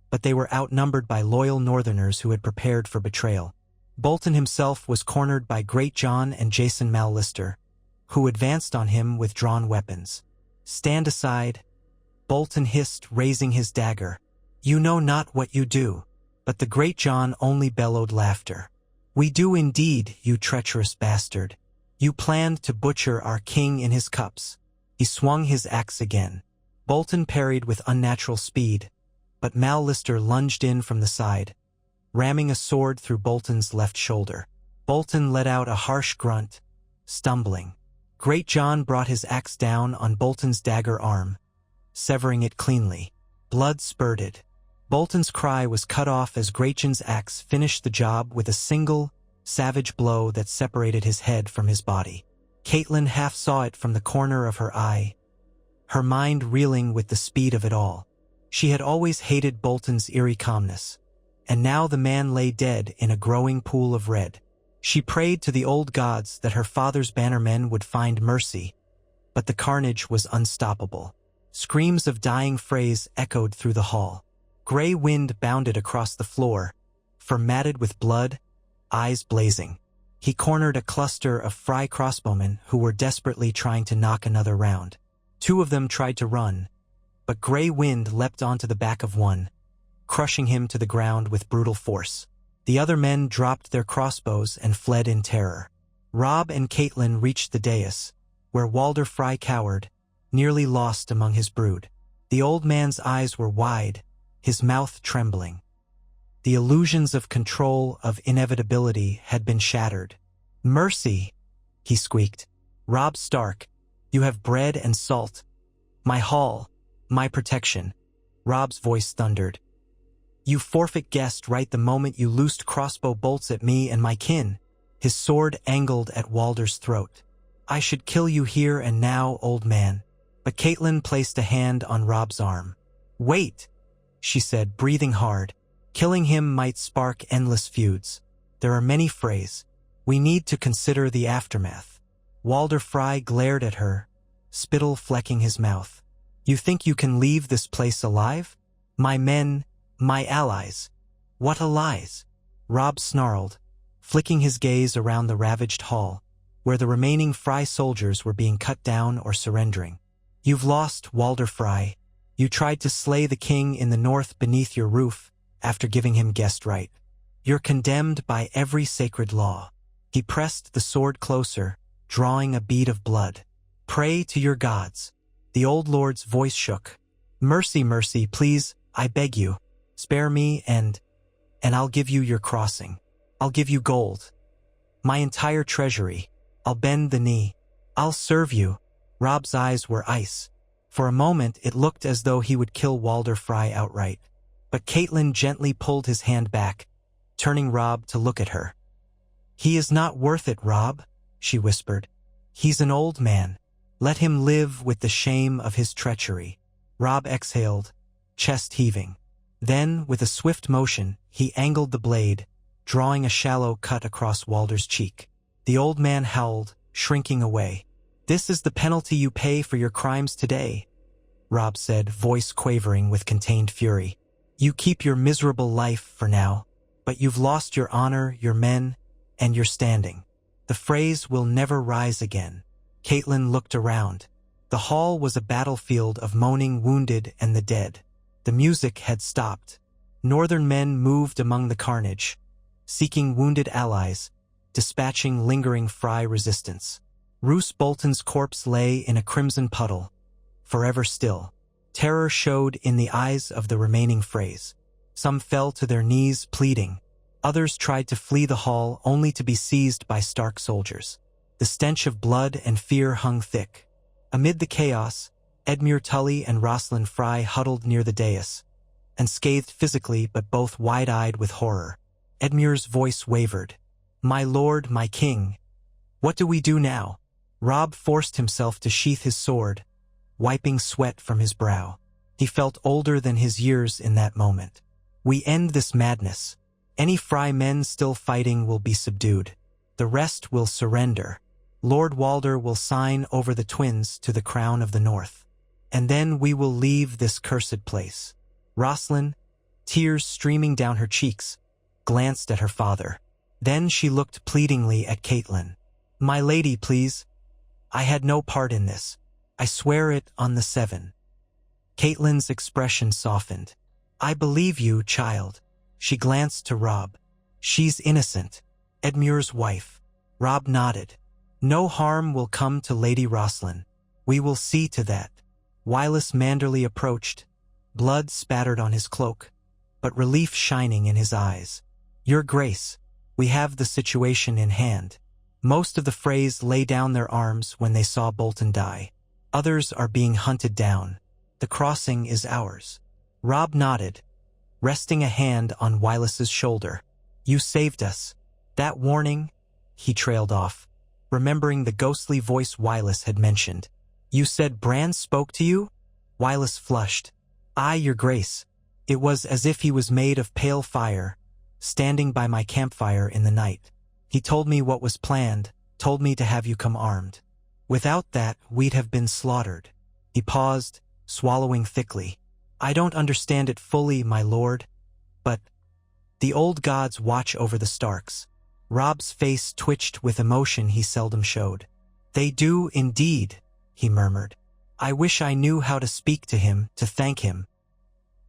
but they were outnumbered by loyal Northerners who had prepared for betrayal. Bolton himself was cornered by Great John and Jason Mallister, who advanced on him with drawn weapons. "Stand aside," Bolton hissed, raising his dagger. "You know not what you do." But the Great John only bellowed laughter. "We do indeed, you treacherous bastard. You planned to butcher our king in his cups." He swung his axe again. Bolton parried with unnatural speed, but Manderly lunged in from the side, ramming a sword through Bolton's left shoulder. Bolton let out a harsh grunt, stumbling. Great John brought his axe down on Bolton's dagger arm, severing it cleanly. Blood spurted. Bolton's cry was cut off as Great John's axe finished the job with a single, savage blow that separated his head from his body. Catelyn half saw it from the corner of her eye, her mind reeling with the speed of it all. She had always hated Bolton's eerie calmness, and now the man lay dead in a growing pool of red. She prayed to the old gods that her father's bannermen would find mercy, but the carnage was unstoppable. Screams of dying Freys echoed through the hall. Gray wind bounded across the floor, matted with blood, eyes blazing. He cornered a cluster of Frey crossbowmen who were desperately trying to knock another round. Two of them tried to run, but Gray wind leapt onto the back of one, crushing him to the ground with brutal force. The other men dropped their crossbows and fled in terror. Robb and Catelyn reached the dais, where Walder Frey cowered, nearly lost among his brood. The old man's eyes were wide, his mouth trembling. The illusions of control, of inevitability, had been shattered. "Mercy," he squeaked. "Robb Stark, you have bread and salt. My hall, my protection." Robb's voice thundered. "You forfeit guest right the moment you loosed crossbow bolts at me and my kin." His sword angled at Walder's throat. "I should kill you here and now, old man." But Catelyn placed a hand on Robb's arm. "Wait," she said, breathing hard. "Killing him might spark endless feuds. There are many Freys. We need to consider the aftermath." Walder Frey glared at her, spittle flecking his mouth. "You think you can leave this place alive? My men, my allies. What allies?" Robb snarled, flicking his gaze around the ravaged hall, where the remaining Frey soldiers were being cut down or surrendering. "You've lost, Walder Frey. You tried to slay the king in the north beneath your roof, after giving him guest right. You're condemned by every sacred law." He pressed the sword closer, drawing a bead of blood. "Pray to your gods." The old lord's voice shook. "Mercy, mercy, please, I beg you. Spare me and I'll give you your crossing. I'll give you gold. My entire treasury. I'll bend the knee. I'll serve you." Robb's eyes were ice. For a moment it looked as though he would kill Walder Frey outright. But Catelyn gently pulled his hand back, turning Robb to look at her. "He is not worth it, Robb," she whispered. "He's an old man. Let him live with the shame of his treachery." Robb exhaled, chest heaving. Then, with a swift motion, he angled the blade, drawing a shallow cut across Walder's cheek. The old man howled, shrinking away. "This is the penalty you pay for your crimes today," Robb said, voice quavering with contained fury. "You keep your miserable life for now, but you've lost your honor, your men, and your standing. The Freys will never rise again." Catelyn looked around. The hall was a battlefield of moaning wounded and the dead. The music had stopped. Northern men moved among the carnage, seeking wounded allies, dispatching lingering Frey resistance. Roose Bolton's corpse lay in a crimson puddle, forever still. Terror showed in the eyes of the remaining Freys. Some fell to their knees pleading. Others tried to flee the hall only to be seized by Stark soldiers. The stench of blood and fear hung thick. Amid the chaos, Edmure Tully and Rosalind Frey huddled near the dais, unscathed physically but both wide-eyed with horror. Edmure's voice wavered. "My lord, my king, what do we do now?" Robb forced himself to sheath his sword, wiping sweat from his brow. He felt older than his years in that moment. "We end this madness. Any Frey men still fighting will be subdued. The rest will surrender. Lord Walder will sign over the twins to the crown of the north. And then we will leave this cursed place." Rosalind, tears streaming down her cheeks, glanced at her father. Then she looked pleadingly at Catelyn. "My lady, please. I had no part in this. I swear it on the Seven." Catelyn's expression softened. "I believe you, child." She glanced to Robb. "She's innocent. Edmure's wife." Robb nodded. "No harm will come to Lady Rosalind. We will see to that. Wylis Manderly approached, blood spattered on his cloak, but relief shining in his eyes. Your Grace, we have the situation in hand. Most of the Freys lay down their arms when they saw Bolton die. Others are being hunted down. The crossing is ours. Robb nodded, resting a hand on Wylis's shoulder. You saved us. That warning, he trailed off, remembering the ghostly voice Wylis had mentioned. You said Bran spoke to you? Wylis flushed. Aye, Your Grace. It was as if he was made of pale fire, standing by my campfire in the night. He told me what was planned, told me to have you come armed. Without that, we'd have been slaughtered. He paused, swallowing thickly. I don't understand it fully, my lord, but the old gods watch over the Starks. Robb's face twitched with emotion he seldom showed. They do indeed, he murmured. I wish I knew how to speak to him, to thank him.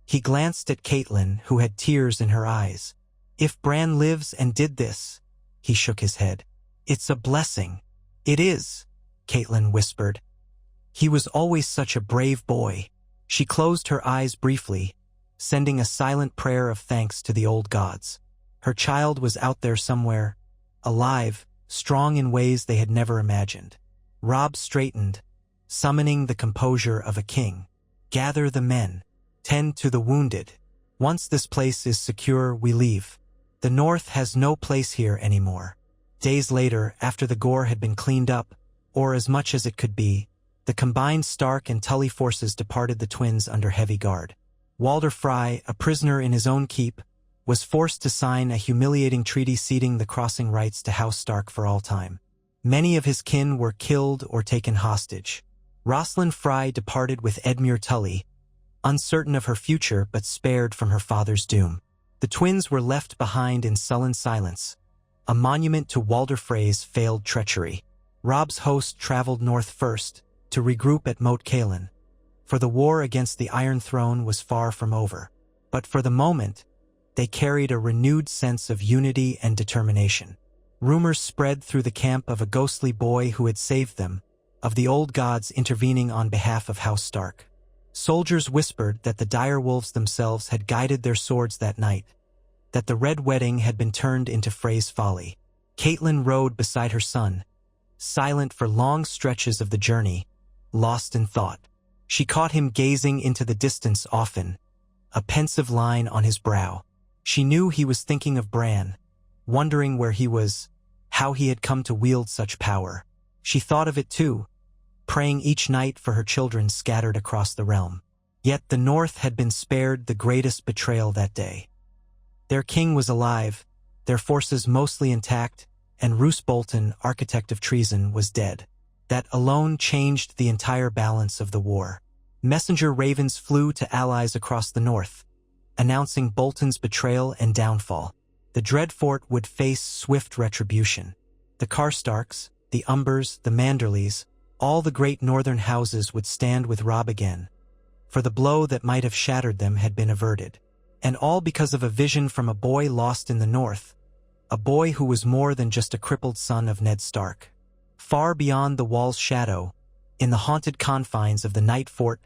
He glanced at Catelyn, who had tears in her eyes. If Bran lives and did this, he shook his head. It's a blessing. It is, Catelyn whispered. He was always such a brave boy. She closed her eyes briefly, sending a silent prayer of thanks to the old gods. Her child was out there somewhere, alive, strong in ways they had never imagined. Robb straightened, summoning the composure of a king. Gather the men. Tend to the wounded. Once this place is secure, we leave. The North has no place here anymore. Days later, after the gore had been cleaned up, or as much as it could be, the combined Stark and Tully forces departed the twins under heavy guard. Walder Frey, a prisoner in his own keep, was forced to sign a humiliating treaty ceding the crossing rights to House Stark for all time. Many of his kin were killed or taken hostage. Rosalind Frey departed with Edmure Tully, uncertain of her future but spared from her father's doom. The twins were left behind in sullen silence, a monument to Walder Frey's failed treachery. Robb's host traveled north first, to regroup at Moat Cailin, for the war against the Iron Throne was far from over. But for the moment, they carried a renewed sense of unity and determination. Rumors spread through the camp of a ghostly boy who had saved them, of the old gods intervening on behalf of House Stark. Soldiers whispered that the direwolves themselves had guided their swords that night, that the Red Wedding had been turned into Frey's folly. Catelyn rode beside her son, silent for long stretches of the journey, lost in thought. She caught him gazing into the distance often, a pensive line on his brow. She knew he was thinking of Bran, wondering where he was, how he had come to wield such power. She thought of it too, praying each night for her children scattered across the realm. Yet the North had been spared the greatest betrayal that day. Their king was alive, their forces mostly intact, and Roose Bolton, architect of treason, was dead. That alone changed the entire balance of the war. Messenger ravens flew to allies across the North, announcing Bolton's betrayal and downfall. The Dreadfort would face swift retribution. The Karstarks, the Umbers, the Manderlys, all the great northern houses would stand with Robb again, for the blow that might have shattered them had been averted. And all because of a vision from a boy lost in the North, a boy who was more than just a crippled son of Ned Stark. Far beyond the wall's shadow, in the haunted confines of the Night Fort,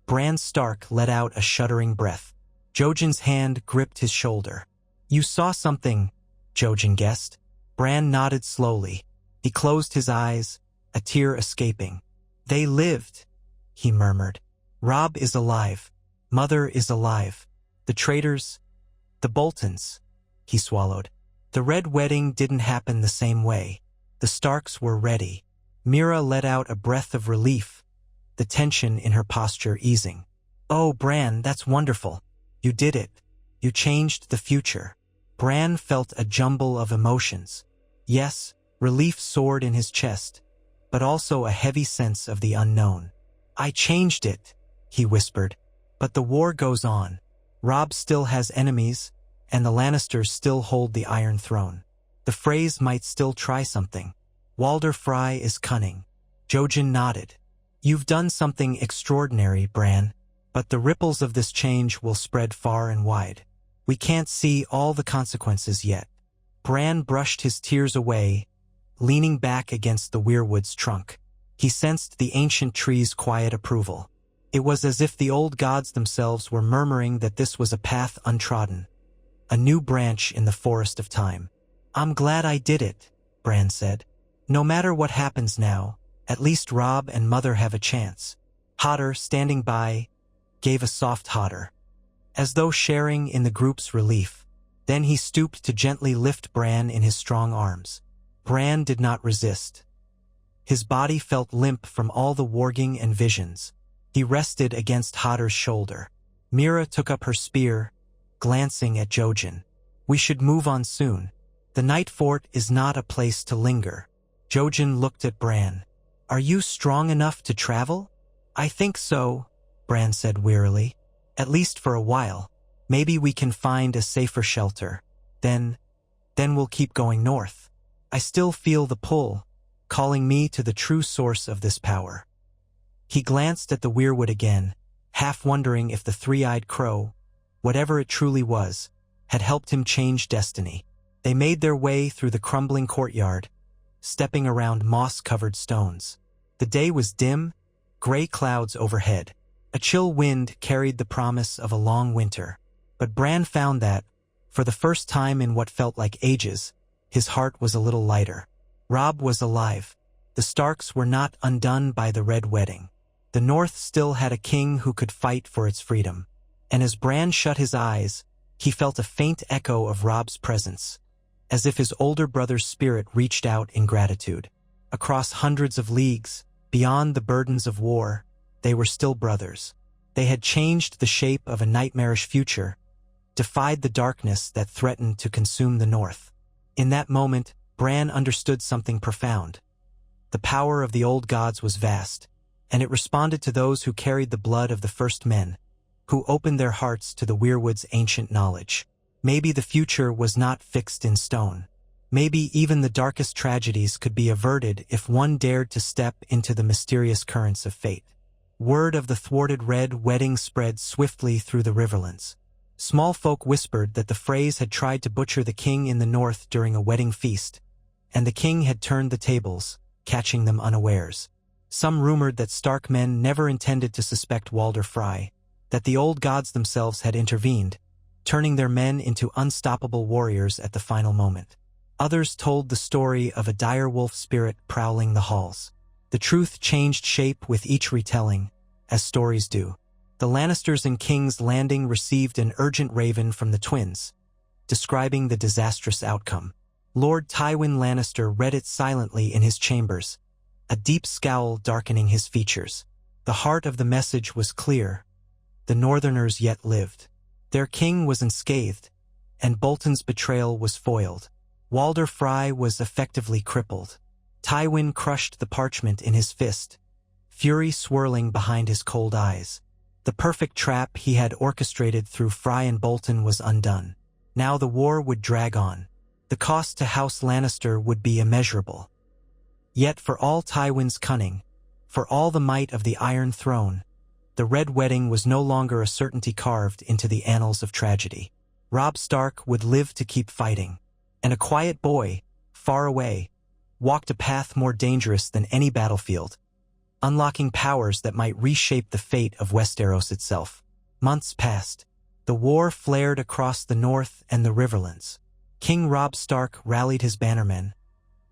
Bran Stark let out a shuddering breath. Jojen's hand gripped his shoulder. You saw something, Jojen guessed. Bran nodded slowly. He closed his eyes, a tear escaping. They lived, he murmured. Robb is alive. Mother is alive. The traitors, the Boltons, he swallowed. The Red Wedding didn't happen the same way. The Starks were ready. Mira let out a breath of relief, the tension in her posture easing. Oh, Bran, that's wonderful. You did it. You changed the future. Bran felt a jumble of emotions. Yes, relief soared in his chest, but also a heavy sense of the unknown. I changed it, he whispered. But the war goes on. Robb still has enemies, and the Lannisters still hold the Iron Throne. The Freys might still try something. Walder Frey is cunning. Jojen nodded. You've done something extraordinary, Bran, but the ripples of this change will spread far and wide. We can't see all the consequences yet. Bran brushed his tears away, leaning back against the weirwood's trunk. He sensed the ancient tree's quiet approval. It was as if the old gods themselves were murmuring that this was a path untrodden, a new branch in the forest of time. "I'm glad I did it," Bran said. "No matter what happens now, at least Robb and Mother have a chance." Hodder, standing by, gave a soft hodder, as though sharing in the group's relief. Then he stooped to gently lift Bran in his strong arms. Bran did not resist. His body felt limp from all the warging and visions. He rested against Hodder's shoulder. Mira took up her spear, glancing at Jojen. "We should move on soon. The night fort is not a place to linger." Jojen looked at Bran. "Are you strong enough to travel?" "I think so," Bran said wearily. "At least for a while. Maybe we can find a safer shelter. Then we'll keep going north. I still feel the pull, calling me to the true source of this power." He glanced at the weirwood again, half wondering if the three-eyed crow, whatever it truly was, had helped him change destiny. They made their way through the crumbling courtyard, stepping around moss-covered stones. The day was dim, gray clouds overhead. A chill wind carried the promise of a long winter. But Bran found that, for the first time in what felt like ages, his heart was a little lighter. Robb was alive. The Starks were not undone by the Red Wedding. The North still had a king who could fight for its freedom. And as Bran shut his eyes, he felt a faint echo of Robb's presence, as if his older brother's spirit reached out in gratitude. Across hundreds of leagues, beyond the burdens of war, they were still brothers. They had changed the shape of a nightmarish future, defied the darkness that threatened to consume the North. In that moment, Bran understood something profound. The power of the old gods was vast, and it responded to those who carried the blood of the first men, who opened their hearts to the weirwood's ancient knowledge. Maybe the future was not fixed in stone. Maybe even the darkest tragedies could be averted if one dared to step into the mysterious currents of fate. Word of the thwarted Red Wedding spread swiftly through the Riverlands. Small folk whispered that the Freys had tried to butcher the king in the north during a wedding feast, and the king had turned the tables, catching them unawares. Some rumored that Stark men never intended to suspect Walder Frey, that the old gods themselves had intervened, turning their men into unstoppable warriors at the final moment. Others told the story of a direwolf spirit prowling the halls. The truth changed shape with each retelling, as stories do. The Lannisters in King's Landing received an urgent raven from the twins, describing the disastrous outcome. Lord Tywin Lannister read it silently in his chambers, a deep scowl darkening his features. The heart of the message was clear. The Northerners yet lived. Their king was unscathed, and Bolton's betrayal was foiled. Walder Frey was effectively crippled. Tywin crushed the parchment in his fist, fury swirling behind his cold eyes. The perfect trap he had orchestrated through Frey and Bolton was undone. Now the war would drag on. The cost to House Lannister would be immeasurable. Yet for all Tywin's cunning, for all the might of the Iron Throne, the Red Wedding was no longer a certainty carved into the annals of tragedy. Robb Stark would live to keep fighting, and a quiet boy, far away, walked a path more dangerous than any battlefield, unlocking powers that might reshape the fate of Westeros itself. Months passed. The war flared across the north and the Riverlands. King Robb Stark rallied his bannermen,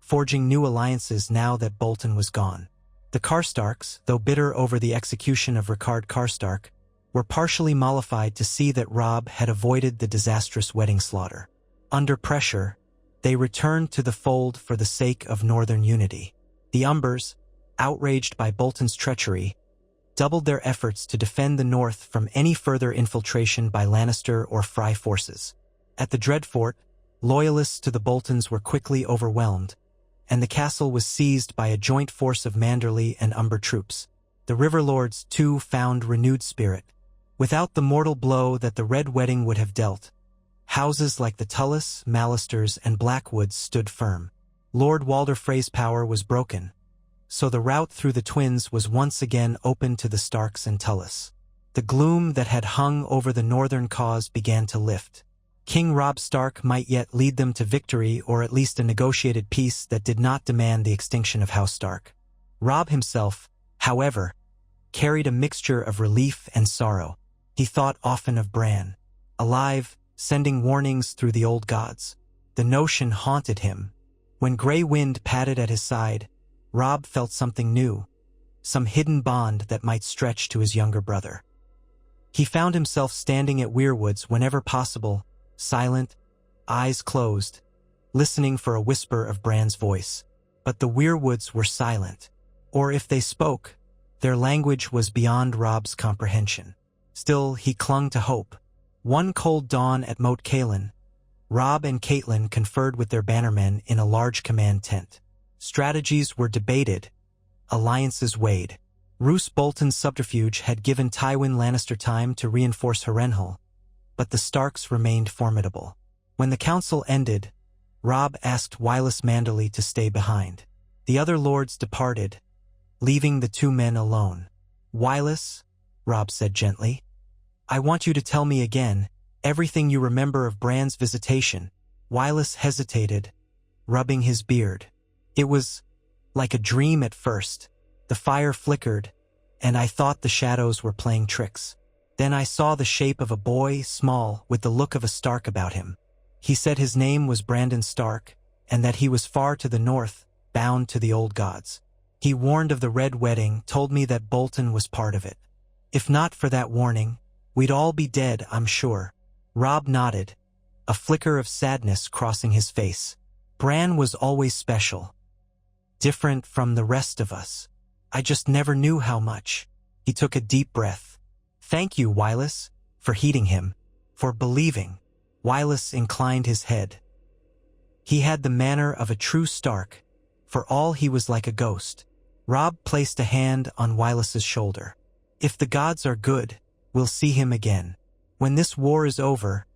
forging new alliances now that Bolton was gone. The Karstarks, though bitter over the execution of Rickard Karstark, were partially mollified to see that Robb had avoided the disastrous wedding slaughter. Under pressure, they returned to the fold for the sake of northern unity. The Umbers, outraged by Bolton's treachery, doubled their efforts to defend the north from any further infiltration by Lannister or Frey forces. At the Dreadfort, loyalists to the Boltons were quickly overwhelmed, and the castle was seized by a joint force of Manderly and Umber troops. The Riverlords, too, found renewed spirit. Without the mortal blow that the Red Wedding would have dealt, houses like the Tullis, Mallisters, and Blackwoods stood firm. Lord Walder Frey's power was broken, so the route through the Twins was once again open to the Starks and Tullis. The gloom that had hung over the northern cause began to lift. King Robb Stark might yet lead them to victory, or at least a negotiated peace that did not demand the extinction of House Stark. Robb himself, however, carried a mixture of relief and sorrow. He thought often of Bran, alive, sending warnings through the old gods. The notion haunted him. When gray wind patted at his side, Robb felt something new, some hidden bond that might stretch to his younger brother. He found himself standing at Weirwoods whenever possible, silent, eyes closed, listening for a whisper of Bran's voice. But the Weirwoods were silent, or if they spoke, their language was beyond Robb's comprehension. Still, he clung to hope. One cold dawn at Moat Cailin, Robb and Catelyn conferred with their bannermen in a large command tent. Strategies were debated, alliances weighed. Roose Bolton's subterfuge had given Tywin Lannister time to reinforce Harrenhal, but the Starks remained formidable. When the council ended, Robb asked Wylis Manderly to stay behind. The other lords departed, leaving the two men alone. "Wylis," Robb said gently, "I want you to tell me again everything you remember of Bran's visitation." Wylis hesitated, rubbing his beard. "It was like a dream at first. The fire flickered, and I thought the shadows were playing tricks. Then I saw the shape of a boy, small, with the look of a Stark about him. He said his name was Brandon Stark, and that he was far to the north, bound to the old gods. He warned of the Red Wedding, told me that Bolton was part of it. If not for that warning, we'd all be dead, I'm sure." Robb nodded, a flicker of sadness crossing his face. "Bran was always special, different from the rest of us. I just never knew how much." He took a deep breath. "Thank you, Wylis, for heeding him, for believing." Wylis inclined his head. He had the manner of a true Stark. For all he was like a ghost. Robb placed a hand on Wylis's shoulder. "If the gods are good, we'll see him again. When this war is over,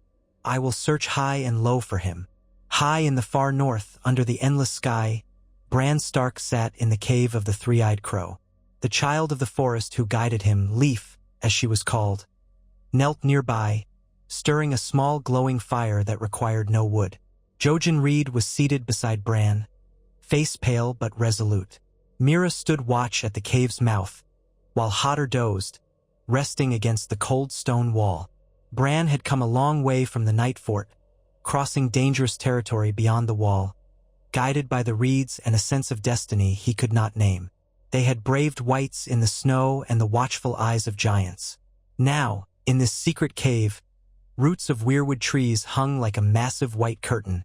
I will search high and low for him." High in the far north, under the endless sky, Bran Stark sat in the cave of the Three-Eyed Crow. The child of the forest who guided him, Leaf, as she was called, knelt nearby, stirring a small glowing fire that required no wood. Jojen Reed was seated beside Bran, face pale but resolute. Mira stood watch at the cave's mouth, while Hodder dozed, resting against the cold stone wall. Bran had come a long way from the Night Fort, crossing dangerous territory beyond the wall, guided by the reeds and a sense of destiny he could not name. They had braved wights in the snow and the watchful eyes of giants. Now, in this secret cave, roots of weirwood trees hung like a massive white curtain,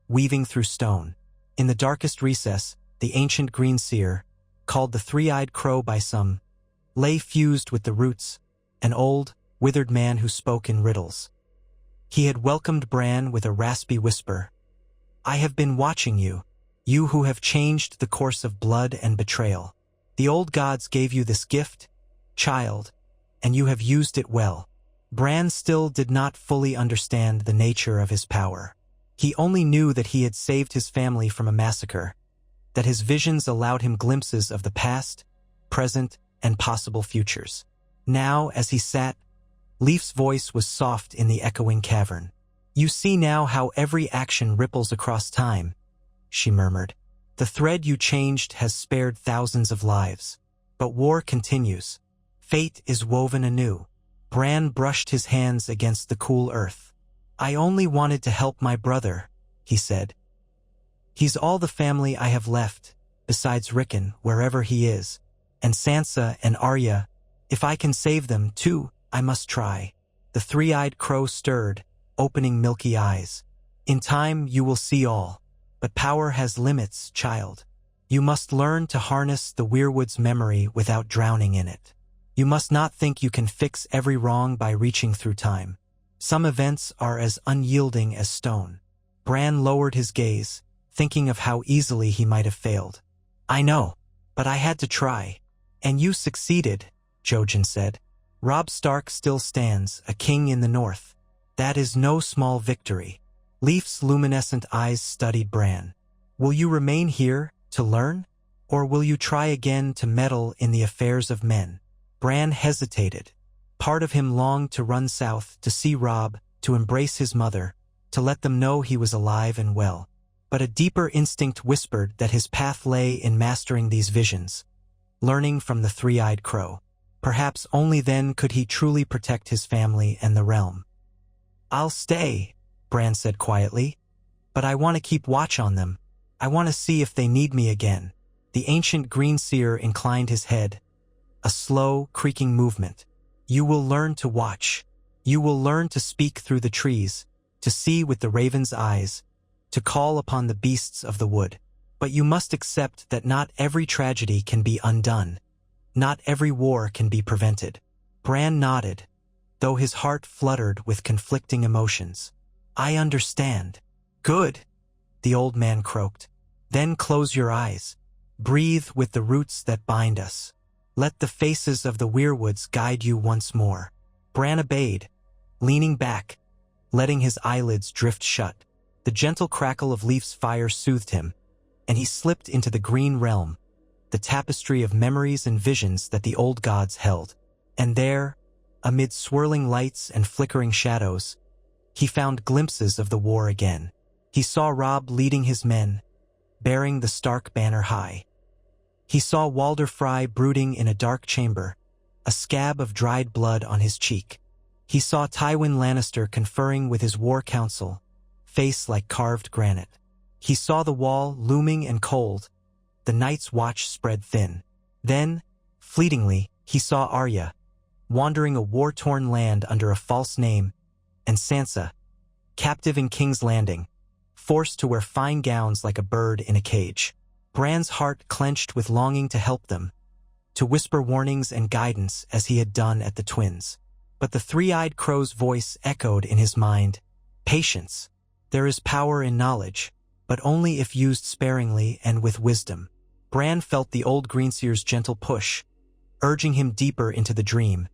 weaving through stone. In the darkest recess, the ancient green seer, called the Three-Eyed Crow by some, lay fused with the roots, an old, withered man who spoke in riddles. He had welcomed Bran with a raspy whisper. "I have been watching you, you who have changed the course of blood and betrayal. The old gods gave you this gift, child, and you have used it well." Bran still did not fully understand the nature of his power. He only knew that he had saved his family from a massacre, that his visions allowed him glimpses of the past, present, and possible futures. Now, as he sat, Leaf's voice was soft in the echoing cavern. "You see now how every action ripples across time," she murmured. "The thread you changed has spared thousands of lives. But war continues. Fate is woven anew." Bran brushed his hands against the cool earth. "I only wanted to help my brother," he said. "He's all the family I have left, besides Rickon, wherever he is, and Sansa and Arya. If I can save them, too, I must try." The Three-Eyed Crow stirred, opening milky eyes. "In time you will see all. But power has limits, child. You must learn to harness the Weirwood's memory without drowning in it. You must not think you can fix every wrong by reaching through time. Some events are as unyielding as stone." Bran lowered his gaze, thinking of how easily he might have failed. "I know, but I had to try. And you succeeded," Jojen said. "Robb Stark still stands, a king in the north. That is no small victory." Leaf's luminescent eyes studied Bran. "Will you remain here to learn? Or will you try again to meddle in the affairs of men?" Bran hesitated. Part of him longed to run south, to see Robb, to embrace his mother, to let them know he was alive and well. But a deeper instinct whispered that his path lay in mastering these visions, learning from the three-eyed crow. Perhaps only then could he truly protect his family and the realm. "I'll stay," Bran said quietly, "but I want to keep watch on them. I want to see if they need me again." The ancient green seer inclined his head, a slow, creaking movement. "You will learn to watch. You will learn to speak through the trees, to see with the raven's eyes, to call upon the beasts of the wood. But you must accept that not every tragedy can be undone. Not every war can be prevented." Bran nodded, though his heart fluttered with conflicting emotions. "I understand." "Good," the old man croaked. "Then close your eyes. Breathe with the roots that bind us. Let the faces of the weirwoods guide you once more." Bran obeyed, leaning back, letting his eyelids drift shut. The gentle crackle of Leaf's fire soothed him, and he slipped into the green realm, the tapestry of memories and visions that the old gods held. And there, amid swirling lights and flickering shadows, he found glimpses of the war again. He saw Robb leading his men, bearing the Stark banner high. He saw Walder Frey brooding in a dark chamber, a scab of dried blood on his cheek. He saw Tywin Lannister conferring with his war council, face like carved granite. He saw the wall looming and cold, the Night's Watch spread thin. Then, fleetingly, he saw Arya, wandering a war-torn land under a false name, and Sansa, captive in King's Landing, forced to wear fine gowns like a bird in a cage. Bran's heart clenched with longing to help them, to whisper warnings and guidance as he had done at the twins. But the three-eyed crow's voice echoed in his mind. "Patience. There is power in knowledge, but only if used sparingly and with wisdom." Bran felt the old greenseer's gentle push, urging him deeper into the dream,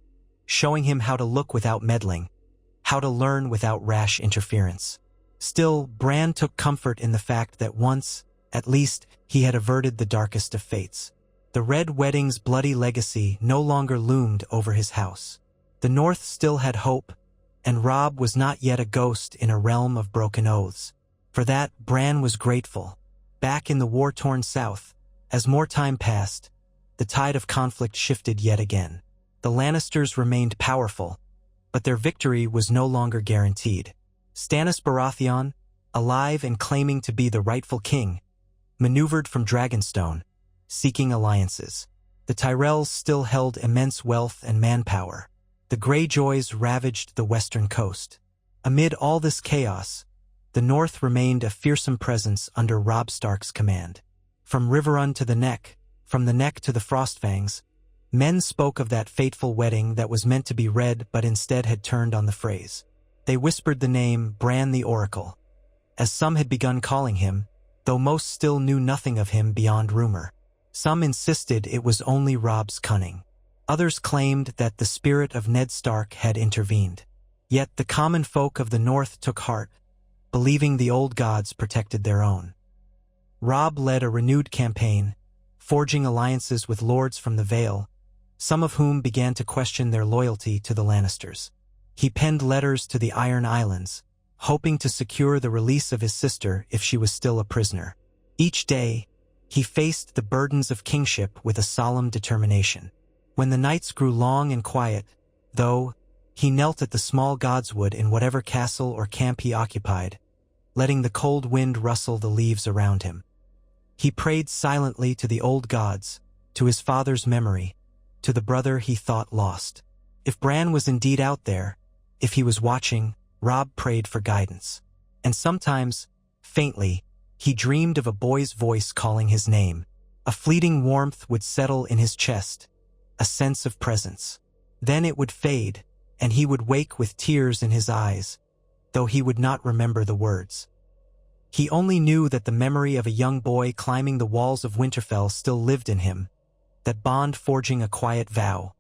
showing him how to look without meddling, how to learn without rash interference. Still, Bran took comfort in the fact that once, at least, he had averted the darkest of fates. The Red Wedding's bloody legacy no longer loomed over his house. The North still had hope, and Robb was not yet a ghost in a realm of broken oaths. For that, Bran was grateful. Back in the war-torn South, as more time passed, the tide of conflict shifted yet again. The Lannisters remained powerful, but their victory was no longer guaranteed. Stannis Baratheon, alive and claiming to be the rightful king, maneuvered from Dragonstone, seeking alliances. The Tyrells still held immense wealth and manpower. The Greyjoys ravaged the western coast. Amid all this chaos, the North remained a fearsome presence under Robb Stark's command. From Riverrun to the Neck, from the Neck to the Frostfangs, men spoke of that fateful wedding that was meant to be read but instead had turned on the phrase. They whispered the name Bran the Oracle, as some had begun calling him, though most still knew nothing of him beyond rumor. Some insisted it was only Robb's cunning. Others claimed that the spirit of Ned Stark had intervened. Yet the common folk of the North took heart, believing the old gods protected their own. Robb led a renewed campaign, forging alliances with lords from the Vale, some of whom began to question their loyalty to the Lannisters. He penned letters to the Iron Islands, hoping to secure the release of his sister if she was still a prisoner. Each day, he faced the burdens of kingship with a solemn determination. When the nights grew long and quiet, though, he knelt at the small godswood in whatever castle or camp he occupied, letting the cold wind rustle the leaves around him. He prayed silently to the old gods, to his father's memory, to the brother he thought lost. If Bran was indeed out there, if he was watching, Robb prayed for guidance. And sometimes, faintly, he dreamed of a boy's voice calling his name. A fleeting warmth would settle in his chest, a sense of presence. Then it would fade, and he would wake with tears in his eyes, though he would not remember the words. He only knew that the memory of a young boy climbing the walls of Winterfell still lived in him, that bond forging a quiet vow.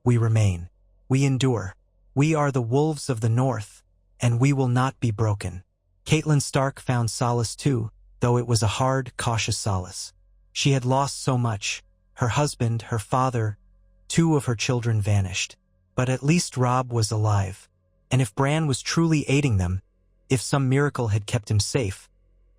We remain. We endure. We are the wolves of the North, and we will not be broken. Catelyn Stark found solace too, though it was a hard, cautious solace. She had lost so much. Her husband, her father, 2 of her children vanished. But at least Robb was alive. And if Bran was truly aiding them, if some miracle had kept him safe,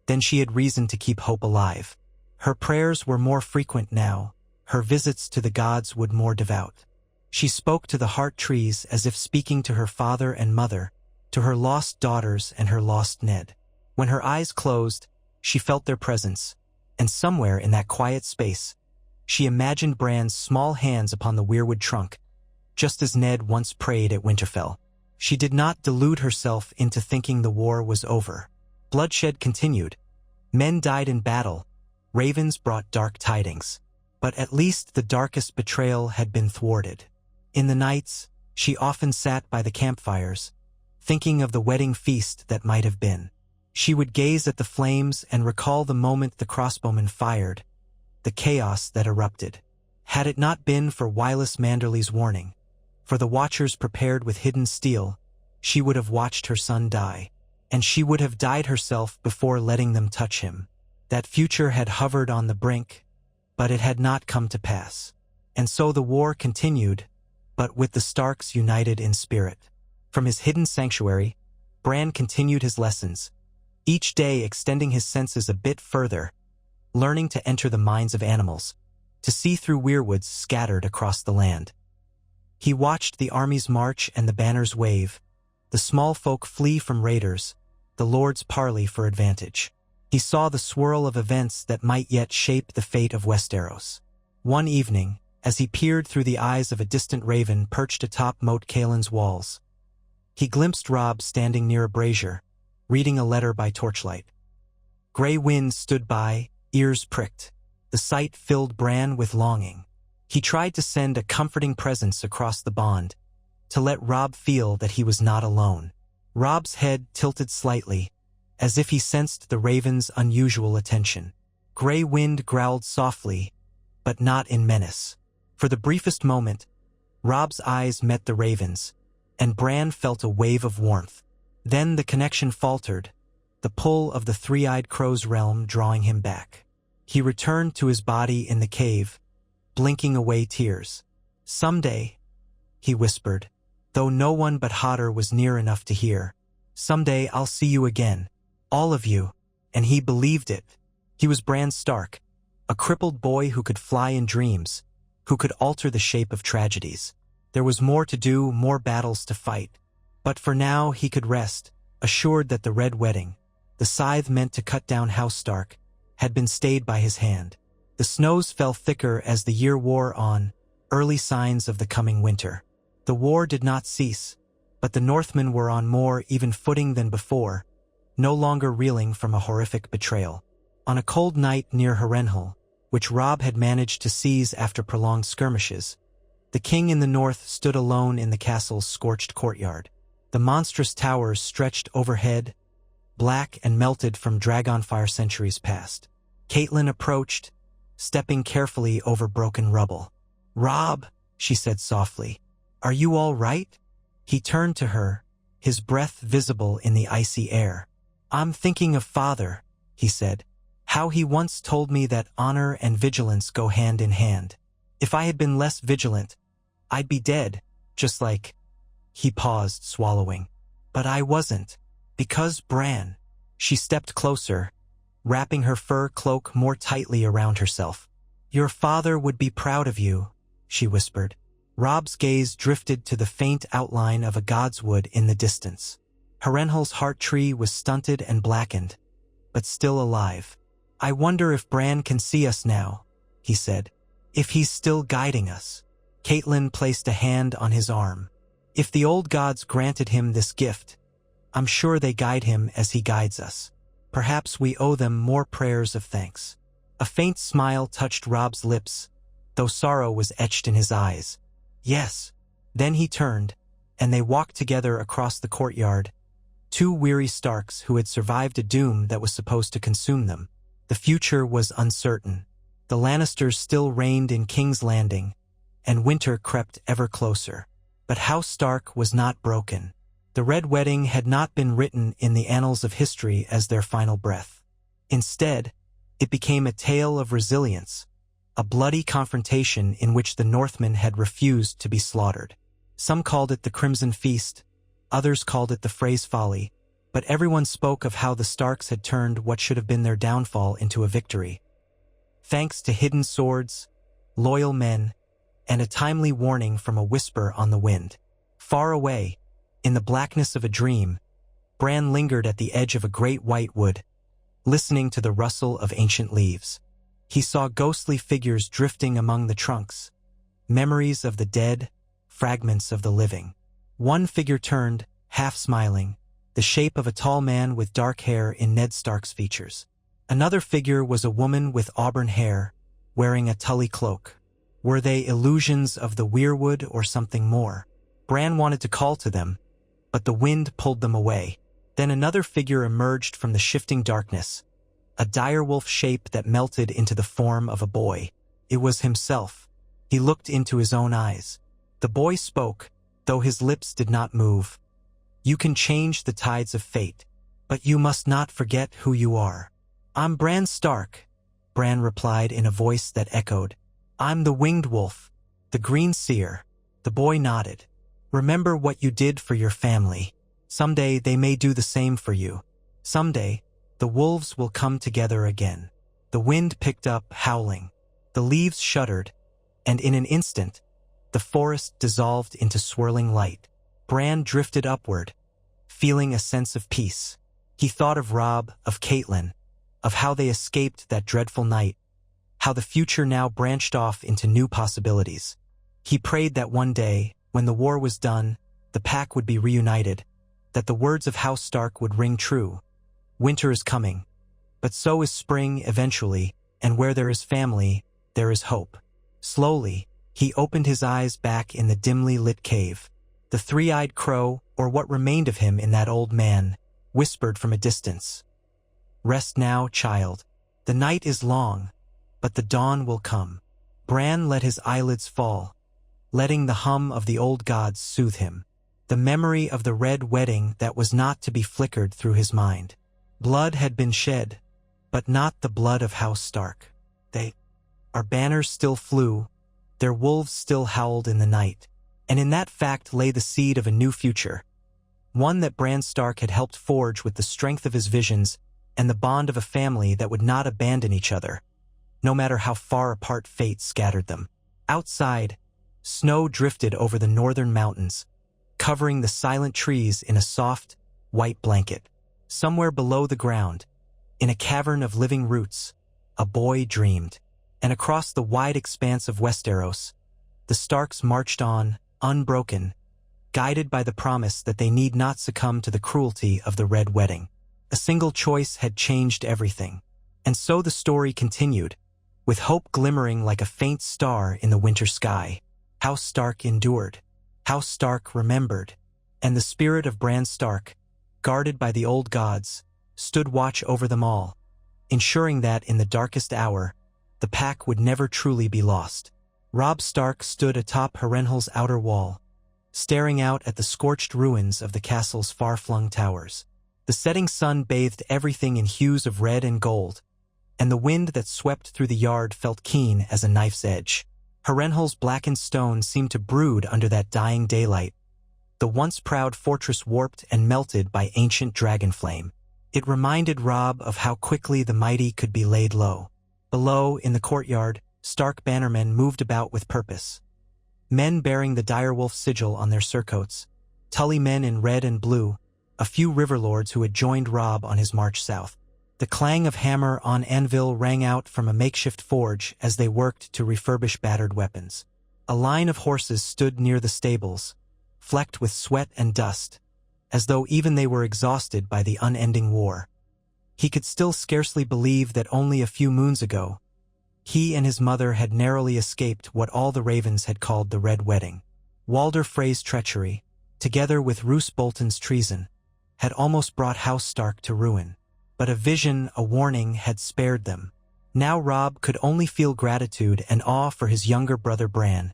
then she had reason to keep hope alive. Her prayers were more frequent now, her visits to the gods would more devout. She spoke to the heart trees as if speaking to her father and mother, to her lost daughters and her lost Ned. When her eyes closed, she felt their presence, and somewhere in that quiet space, she imagined Bran's small hands upon the weirwood trunk, just as Ned once prayed at Winterfell. She did not delude herself into thinking the war was over. Bloodshed continued. Men died in battle. Ravens brought dark tidings. But at least the darkest betrayal had been thwarted. In the nights, she often sat by the campfires, thinking of the wedding feast that might have been. She would gaze at the flames and recall the moment the crossbowmen fired, the chaos that erupted. Had it not been for Wylis Manderly's warning, for the watchers prepared with hidden steel, she would have watched her son die, and she would have died herself before letting them touch him. That future had hovered on the brink, but it had not come to pass. And so the war continued, but with the Starks united in spirit. From his hidden sanctuary, Bran continued his lessons, each day extending his senses a bit further, learning to enter the minds of animals, to see through weirwoods scattered across the land. He watched the armies march and the banners wave, the small folk flee from raiders, the lords parley for advantage. He saw the swirl of events that might yet shape the fate of Westeros. One evening, as he peered through the eyes of a distant raven perched atop Moat Caelan's walls, he glimpsed Robb standing near a brazier, reading a letter by torchlight. Gray winds stood by, ears pricked. The sight filled Bran with longing. He tried to send a comforting presence across the bond, to let Robb feel that he was not alone. Robb's head tilted slightly, as if he sensed the raven's unusual attention. Gray wind growled softly, but not in menace. For the briefest moment, Robb's eyes met the raven's, and Bran felt a wave of warmth. Then the connection faltered, the pull of the three-eyed crow's realm drawing him back. He returned to his body in the cave, blinking away tears. "Someday," he whispered, though no one but Hodder was near enough to hear. "Someday I'll see you again. All of you." And he believed it. He was Bran Stark, a crippled boy who could fly in dreams, who could alter the shape of tragedies. There was more to do, more battles to fight. But for now he could rest, assured that the Red Wedding, the scythe meant to cut down House Stark, had been stayed by his hand. The snows fell thicker as the year wore on, early signs of the coming winter. The war did not cease, but the Northmen were on more even footing than before, no longer reeling from a horrific betrayal. On a cold night near Harrenhal, which Robb had managed to seize after prolonged skirmishes, the king in the north stood alone in the castle's scorched courtyard. The monstrous towers stretched overhead, black and melted from dragonfire centuries past. Catelyn approached, stepping carefully over broken rubble. "Robb," she said softly, "are you all right?" He turned to her, his breath visible in the icy air. "I'm thinking of Father," he said, "how he once told me that honor and vigilance go hand in hand. If I had been less vigilant, I'd be dead, just like—" He paused, swallowing. "But I wasn't. Because Bran." She stepped closer, wrapping her fur cloak more tightly around herself. "Your father would be proud of you," she whispered. Robb's gaze drifted to the faint outline of a godswood in the distance. Harrenhal's heart tree was stunted and blackened, but still alive. "I wonder if Bran can see us now," he said. "If he's still guiding us." Catelyn placed a hand on his arm. "If the old gods granted him this gift, I'm sure they guide him as he guides us. Perhaps we owe them more prayers of thanks." A faint smile touched Robb's lips, though sorrow was etched in his eyes. "Yes." Then he turned, and they walked together across the courtyard, two weary Starks who had survived a doom that was supposed to consume them. The future was uncertain. The Lannisters still reigned in King's Landing, and winter crept ever closer. But House Stark was not broken. The Red Wedding had not been written in the annals of history as their final breath. Instead, it became a tale of resilience, a bloody confrontation in which the Northmen had refused to be slaughtered. Some called it the Crimson Feast, others called it the Frey's Folly, but everyone spoke of how the Starks had turned what should have been their downfall into a victory. Thanks to hidden swords, loyal men, and a timely warning from a whisper on the wind. Far away, in the blackness of a dream, Bran lingered at the edge of a great white wood, listening to the rustle of ancient leaves. He saw ghostly figures drifting among the trunks, memories of the dead, fragments of the living. One figure turned, half smiling, the shape of a tall man with dark hair in Ned Stark's features. Another figure was a woman with auburn hair, wearing a Tully cloak. Were they illusions of the weirwood or something more? Bran wanted to call to them, but the wind pulled them away. Then another figure emerged from the shifting darkness, a direwolf shape that melted into the form of a boy. It was himself. He looked into his own eyes. The boy spoke, though his lips did not move. "You can change the tides of fate, but you must not forget who you are." "I'm Bran Stark," Bran replied in a voice that echoed. "I'm the winged wolf, the green seer." The boy nodded. "Remember what you did for your family. Someday they may do the same for you. Someday, the wolves will come together again." The wind picked up, howling. The leaves shuddered, and in an instant, the forest dissolved into swirling light. Bran drifted upward, feeling a sense of peace. He thought of Robb, of Catelyn, of how they escaped that dreadful night, how the future now branched off into new possibilities. He prayed that one day, when the war was done, the pack would be reunited, that the words of House Stark would ring true. Winter is coming, but so is spring eventually, and where there is family, there is hope. Slowly, he opened his eyes back in the dimly lit cave. The three-eyed crow, or what remained of him in that old man, whispered from a distance. "Rest now, child. The night is long, but the dawn will come." Bran let his eyelids fall, letting the hum of the old gods soothe him. The memory of the red wedding that was not to be flickered through his mind. Blood had been shed, but not the blood of House Stark. Our banners still flew, their wolves still howled in the night, and in that fact lay the seed of a new future, one that Bran Stark had helped forge with the strength of his visions and the bond of a family that would not abandon each other, no matter how far apart fate scattered them. Outside, snow drifted over the northern mountains, covering the silent trees in a soft, white blanket. Somewhere below the ground, in a cavern of living roots, a boy dreamed. And across the wide expanse of Westeros, the Starks marched on, unbroken, guided by the promise that they need not succumb to the cruelty of the Red Wedding. A single choice had changed everything. And so the story continued, with hope glimmering like a faint star in the winter sky. House Stark endured. House Stark remembered. And the spirit of Bran Stark, guarded by the old gods, stood watch over them all, ensuring that in the darkest hour, the pack would never truly be lost. Robb Stark stood atop Harrenhal's outer wall, staring out at the scorched ruins of the castle's far-flung towers. The setting sun bathed everything in hues of red and gold, and the wind that swept through the yard felt keen as a knife's edge. Harrenhal's blackened stone seemed to brood under that dying daylight, the once proud fortress warped and melted by ancient dragon flame. It reminded Robb of how quickly the mighty could be laid low. Below, in the courtyard, Stark bannermen moved about with purpose. Men bearing the direwolf sigil on their surcoats, Tully men in red and blue, a few riverlords who had joined Robb on his march south. The clang of hammer on anvil rang out from a makeshift forge as they worked to refurbish battered weapons. A line of horses stood near the stables, flecked with sweat and dust, as though even they were exhausted by the unending war. He could still scarcely believe that only a few moons ago, he and his mother had narrowly escaped what all the ravens had called the Red Wedding. Walder Frey's treachery, together with Roose Bolton's treason, had almost brought House Stark to ruin. But a vision, a warning, had spared them. Now Robb could only feel gratitude and awe for his younger brother Bran,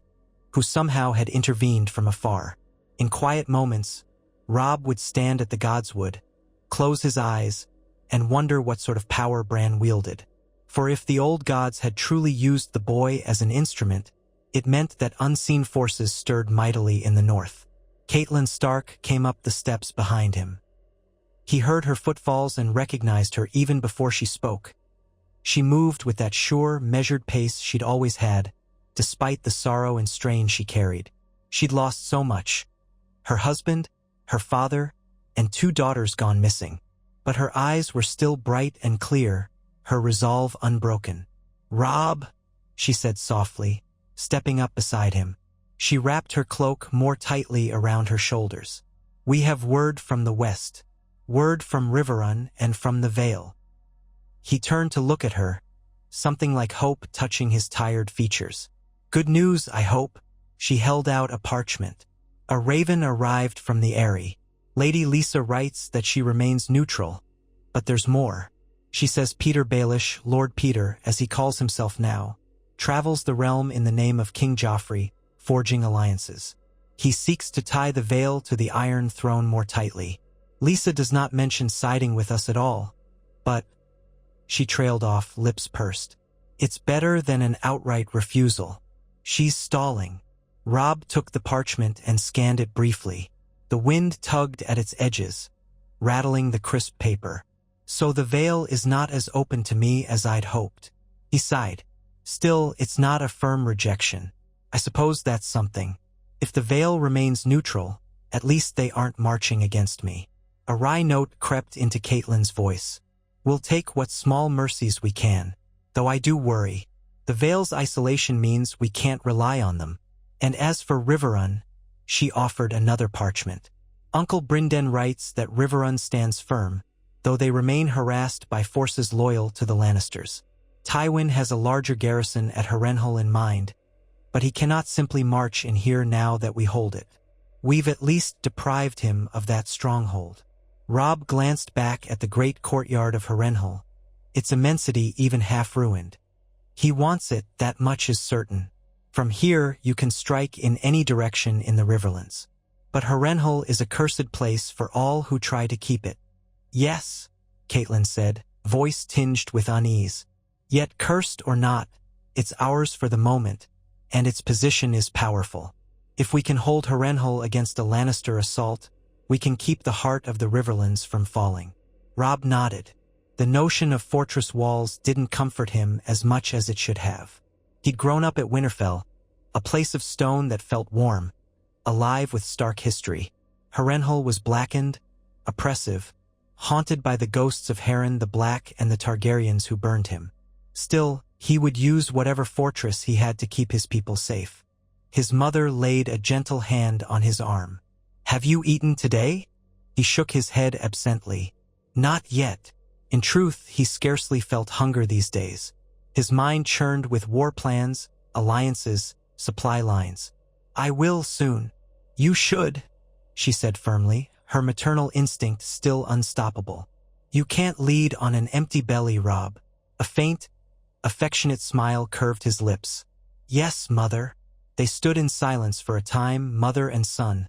who somehow had intervened from afar. In quiet moments, Robb would stand at the Godswood, close his eyes, and wonder what sort of power Bran wielded. For if the old gods had truly used the boy as an instrument, it meant that unseen forces stirred mightily in the north. Catelyn Stark came up the steps behind him. He heard her footfalls and recognized her even before she spoke. She moved with that sure, measured pace she'd always had, despite the sorrow and strain she carried. She'd lost so much. Her husband, her father, and 2 daughters gone missing. But her eyes were still bright and clear, her resolve unbroken. "Robb," she said softly, stepping up beside him. She wrapped her cloak more tightly around her shoulders. "We have word from the west, word from Riverrun and from the Vale." He turned to look at her, something like hope touching his tired features. "Good news, I hope." She held out a parchment. "A raven arrived from the Eyrie. Lady Lisa writes that she remains neutral, but there's more. She says Peter Baelish, Lord Peter, as he calls himself now, travels the realm in the name of King Joffrey, forging alliances. He seeks to tie the Vale to the Iron Throne more tightly. Lisa does not mention siding with us at all, but—" She trailed off, lips pursed. "It's better than an outright refusal. She's stalling." Robb took the parchment and scanned it briefly. The wind tugged at its edges, rattling the crisp paper. "So the Vale is not as open to me as I'd hoped." He sighed. "Still, it's not a firm rejection. I suppose that's something. If the Vale remains neutral, at least they aren't marching against me." A wry note crept into Catelyn's voice. "We'll take what small mercies we can, though I do worry. The Vale's isolation means we can't rely on them. And as for Riverrun," she offered another parchment. "Uncle Brynden writes that Riverrun stands firm, though they remain harassed by forces loyal to the Lannisters. Tywin has a larger garrison at Harrenhal in mind, but he cannot simply march in here now that we hold it. We've at least deprived him of that stronghold." Robb glanced back at the great courtyard of Harrenhal, its immensity even half-ruined. "He wants it, that much is certain. From here you can strike in any direction in the Riverlands. But Harrenhal is a cursed place for all who try to keep it." "Yes," Catelyn said, voice tinged with unease. "Yet cursed or not, it's ours for the moment, and its position is powerful. If we can hold Harrenhal against a Lannister assault, we can keep the heart of the Riverlands from falling." Robb nodded. The notion of fortress walls didn't comfort him as much as it should have. He'd grown up at Winterfell, a place of stone that felt warm, alive with stark history. Harrenhal was blackened, oppressive, haunted by the ghosts of Harren the Black and the Targaryens who burned him. Still, he would use whatever fortress he had to keep his people safe. His mother laid a gentle hand on his arm. "Have you eaten today?" He shook his head absently. "Not yet." In truth, he scarcely felt hunger these days. His mind churned with war plans, alliances, supply lines. "I will soon." "You should," she said firmly, her maternal instinct still unstoppable. "You can't lead on an empty belly, Robb." A faint, affectionate smile curved his lips. "Yes, mother." They stood in silence for a time, mother and son,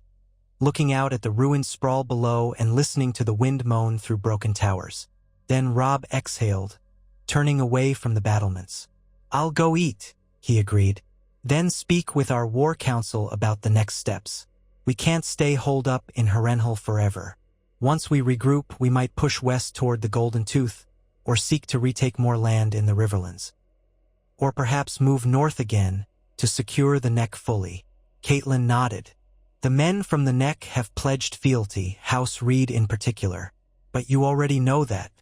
looking out at the ruined sprawl below and listening to the wind moan through broken towers. Then Robb exhaled, turning away from the battlements. "I'll go eat," he agreed. "Then speak with our war council about the next steps. We can't stay holed up in Harrenhal forever. Once we regroup, we might push west toward the Golden Tooth, or seek to retake more land in the Riverlands. Or perhaps move north again to secure the Neck fully." Catelyn nodded. "The men from the Neck have pledged fealty, House Reed in particular. But you already know that.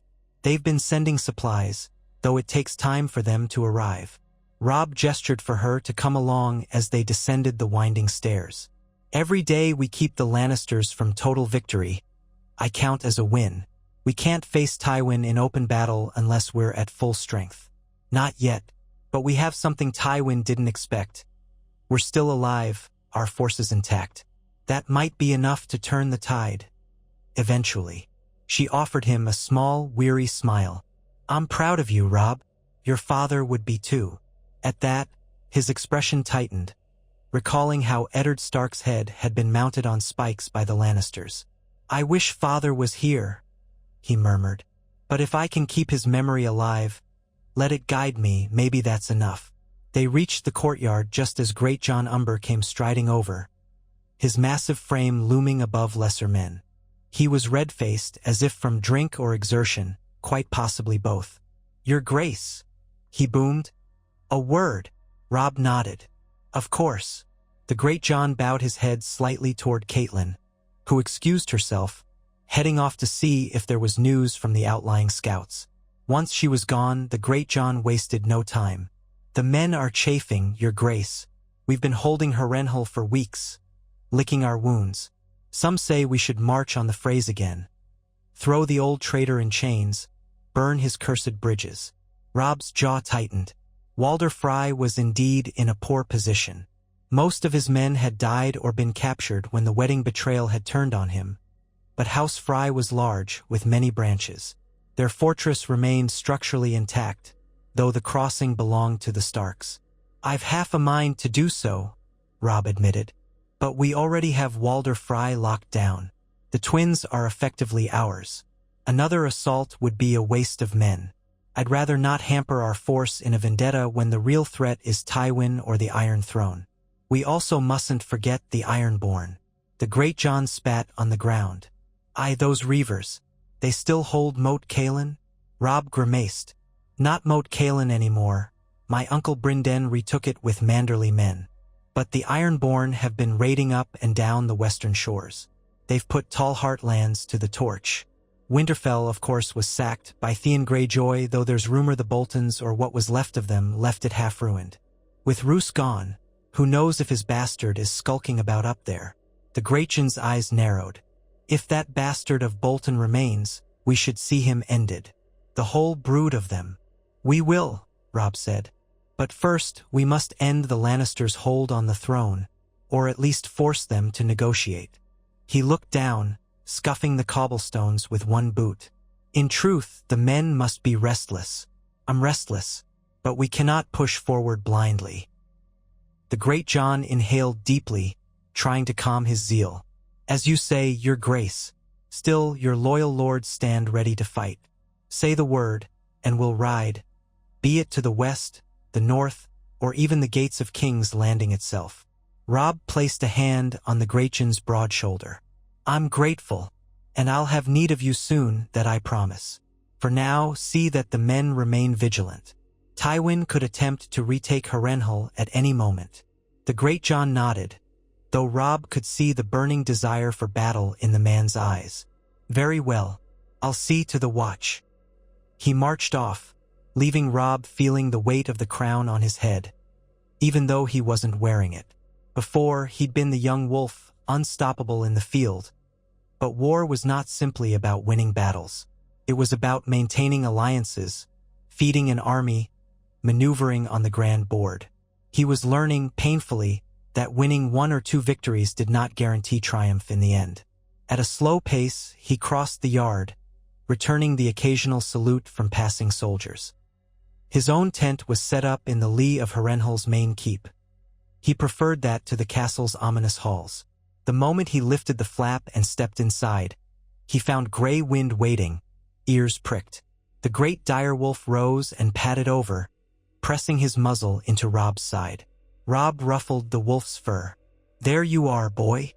They've been sending supplies, though it takes time for them to arrive." Robb gestured for her to come along as they descended the winding stairs. "Every day we keep the Lannisters from total victory, I count as a win. We can't face Tywin in open battle unless we're at full strength. Not yet, but we have something Tywin didn't expect. We're still alive, our forces intact. That might be enough to turn the tide. Eventually." She offered him a small, weary smile. "I'm proud of you, Robb. Your father would be too." At that, his expression tightened, recalling how Eddard Stark's head had been mounted on spikes by the Lannisters. "I wish father was here," he murmured. "But if I can keep his memory alive, let it guide me, maybe that's enough." They reached the courtyard just as Great John Umber came striding over, his massive frame looming above lesser men. He was red-faced, as if from drink or exertion, quite possibly both. "Your Grace," he boomed. "A word." Robb nodded. Of course. The Great John bowed his head slightly toward Catelyn, who excused herself, heading off to see if there was news from the outlying scouts. Once she was gone, the Great John wasted no time. The men are chafing, Your Grace. We've been holding Harrenhal for weeks, licking our wounds. Some say we should march on the Freys again. Throw the old traitor in chains, burn his cursed bridges. Robb's jaw tightened. Walder Frey was indeed in a poor position. Most of his men had died or been captured when the wedding betrayal had turned on him. But House Frey was large, with many branches. Their fortress remained structurally intact, though the crossing belonged to the Starks. I've half a mind to do so, Robb admitted. But we already have Walder Frey locked down. The twins are effectively ours. Another assault would be a waste of men. I'd rather not hamper our force in a vendetta when the real threat is Tywin or the Iron Throne. We also mustn't forget the Ironborn. The Great John spat on the ground. Aye, those Reavers. They still hold Moat Cailin? Robb grimaced. Not Moat Cailin anymore. My uncle Brynden retook it with Manderly men. But the Ironborn have been raiding up and down the western shores. They've put Tallheart lands to the torch. Winterfell, of course, was sacked by Theon Greyjoy, though there's rumor the Boltons, or what was left of them, left it half-ruined. With Roose gone, who knows if his bastard is skulking about up there? The Greyjohn's eyes narrowed. If that bastard of Bolton remains, we should see him ended. The whole brood of them. We will, Robb said. But first, we must end the Lannisters' hold on the throne, or at least force them to negotiate. He looked down, scuffing the cobblestones with one boot. In truth, the men must be restless. I'm restless, but we cannot push forward blindly. The Great John inhaled deeply, trying to calm his zeal. As you say, Your Grace. Still, your loyal lords stand ready to fight. Say the word, and we'll ride, be it to the west, the north, or even the Gates of King's Landing itself. Robb placed a hand on the Great John's broad shoulder. I'm grateful, and I'll have need of you soon, that I promise. For now, see that the men remain vigilant. Tywin could attempt to retake Harrenhal at any moment. The Great John nodded, though Robb could see the burning desire for battle in the man's eyes. Very well, I'll see to the watch. He marched off, leaving Robb feeling the weight of the crown on his head, even though he wasn't wearing it. Before, he'd been the young wolf, unstoppable in the field. But war was not simply about winning battles. It was about maintaining alliances, feeding an army, maneuvering on the grand board. He was learning, painfully, that winning 1 or 2 victories did not guarantee triumph in the end. At a slow pace, he crossed the yard, returning the occasional salute from passing soldiers. His own tent was set up in the lee of Harrenhal's main keep. He preferred that to the castle's ominous halls. The moment he lifted the flap and stepped inside, he found Grey Wind waiting, ears pricked. The great direwolf rose and padded over, pressing his muzzle into Robb's side. Robb ruffled the wolf's fur. There you are, boy.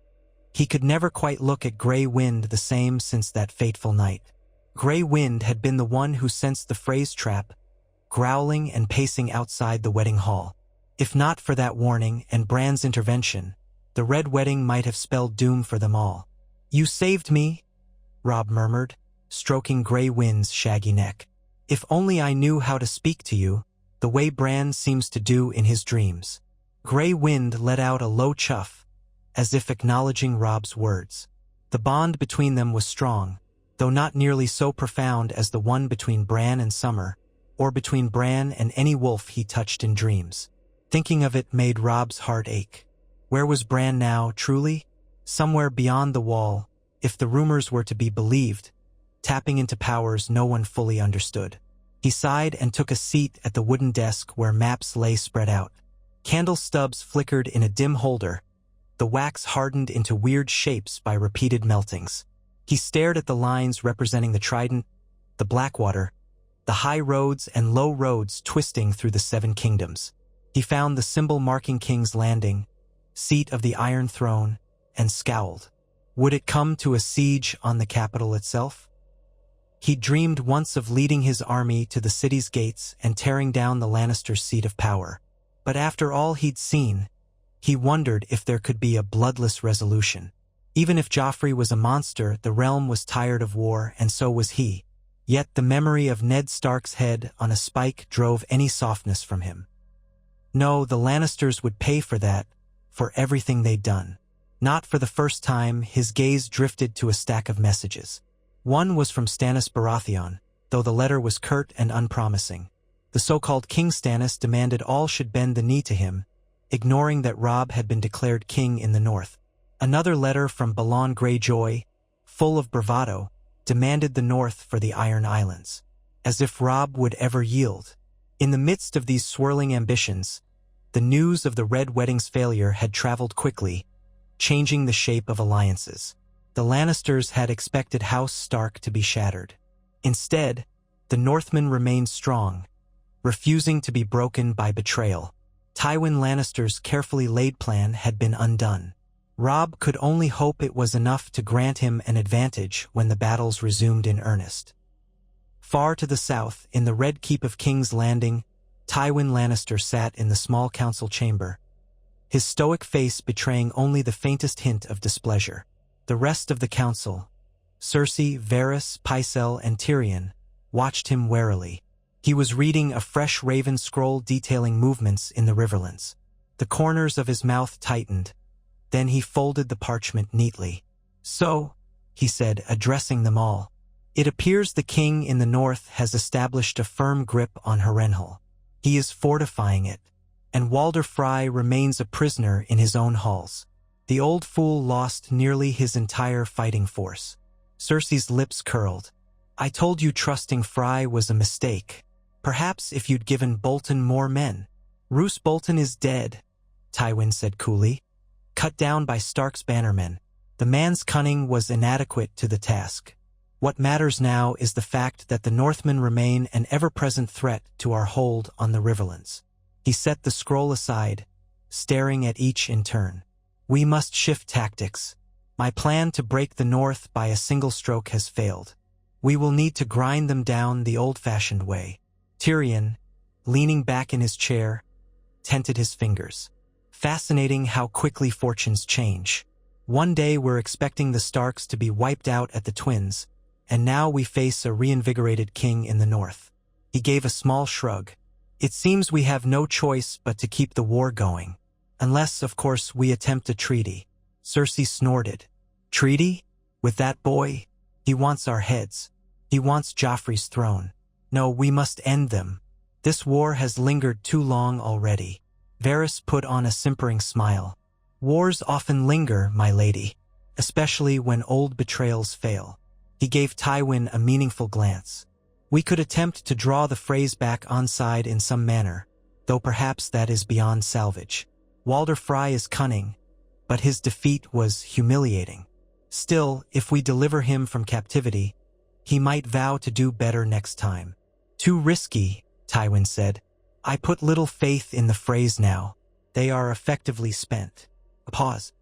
He could never quite look at Grey Wind the same since that fateful night. Grey Wind had been the one who sensed the Freys' trap, growling and pacing outside the wedding hall. If not for that warning and Bran's intervention, the Red Wedding might have spelled doom for them all. You saved me, Robb murmured, stroking Grey Wind's shaggy neck. If only I knew how to speak to you, the way Bran seems to do in his dreams. Grey Wind let out a low chuff, as if acknowledging Robb's words. The bond between them was strong, though not nearly so profound as the one between Bran and Summer, or between Bran and any wolf he touched in dreams. Thinking of it made Robb's heart ache. Where was Bran now, truly? Somewhere beyond the wall, if the rumors were to be believed, tapping into powers no one fully understood. He sighed and took a seat at the wooden desk where maps lay spread out. Candle stubs flickered in a dim holder, the wax hardened into weird shapes by repeated meltings. He stared at the lines representing the Trident, the Blackwater, the high roads and low roads twisting through the 7 kingdoms. He found the symbol marking King's Landing, seat of the Iron Throne, and scowled. Would it come to a siege on the capital itself? He dreamed once of leading his army to the city's gates and tearing down the Lannisters' seat of power. But after all he'd seen, He wondered if there could be a bloodless resolution. Even if Joffrey was a monster, the realm was tired of war, and so was he. Yet the memory of Ned Stark's head on a spike drove any softness from him. No, the Lannisters would pay for that, for everything they'd done. Not for the first time, his gaze drifted to a stack of messages. One was from Stannis Baratheon, though the letter was curt and unpromising. The so-called King Stannis demanded all should bend the knee to him, ignoring that Robb had been declared king in the north. Another letter from Balon Greyjoy, full of bravado, demanded the north for the Iron Islands. As if Robb would ever yield. In the midst of these swirling ambitions, the news of the Red Wedding's failure had traveled quickly, changing the shape of alliances. The Lannisters had expected House Stark to be shattered. Instead, the Northmen remained strong, refusing to be broken by betrayal. Tywin Lannister's carefully laid plan had been undone. Robb could only hope it was enough to grant him an advantage when the battles resumed in earnest. Far to the south, in the Red Keep of King's Landing, Tywin Lannister sat in the small council chamber, his stoic face betraying only the faintest hint of displeasure. The rest of the council, Cersei, Varys, Pycelle, and Tyrion, watched him warily. He was reading a fresh raven scroll detailing movements in the Riverlands. The corners of his mouth tightened. Then he folded the parchment neatly. "So," he said, addressing them all, "it appears the king in the north has established a firm grip on Harrenhal. He is fortifying it, and Walder Frey remains a prisoner in his own halls. The old fool lost nearly his entire fighting force." Cersei's lips curled. "I told you trusting Frey was a mistake. Perhaps if you'd given Bolton more men." "Roose Bolton is dead," Tywin said coolly. "Cut down by Stark's bannermen. The man's cunning was inadequate to the task. What matters now is the fact that the Northmen remain an ever-present threat to our hold on the Riverlands." He set the scroll aside, staring at each in turn. "We must shift tactics. My plan to break the north by a single stroke has failed. We will need to grind them down the old-fashioned way." Tyrion, leaning back in his chair, tented his fingers. Fascinating how quickly fortunes change. One day we're expecting the Starks to be wiped out at the Twins, and now we face a reinvigorated king in the north. He gave a small shrug. "It seems we have no choice but to keep the war going. Unless, of course, we attempt a treaty." Cersei snorted. "Treaty? With that boy? He wants our heads. He wants Joffrey's throne. No, we must end them. This war has lingered too long already." Varys put on a simpering smile. "Wars often linger, my lady, especially when old betrayals fail." He gave Tywin a meaningful glance. "We could attempt to draw the phrase back onside in some manner, though perhaps that is beyond salvage. Walder Frey is cunning, but his defeat was humiliating. Still, if we deliver him from captivity, he might vow to do better next time." "Too risky," Tywin said. "I put little faith in the phrase now. They are effectively spent." A pause.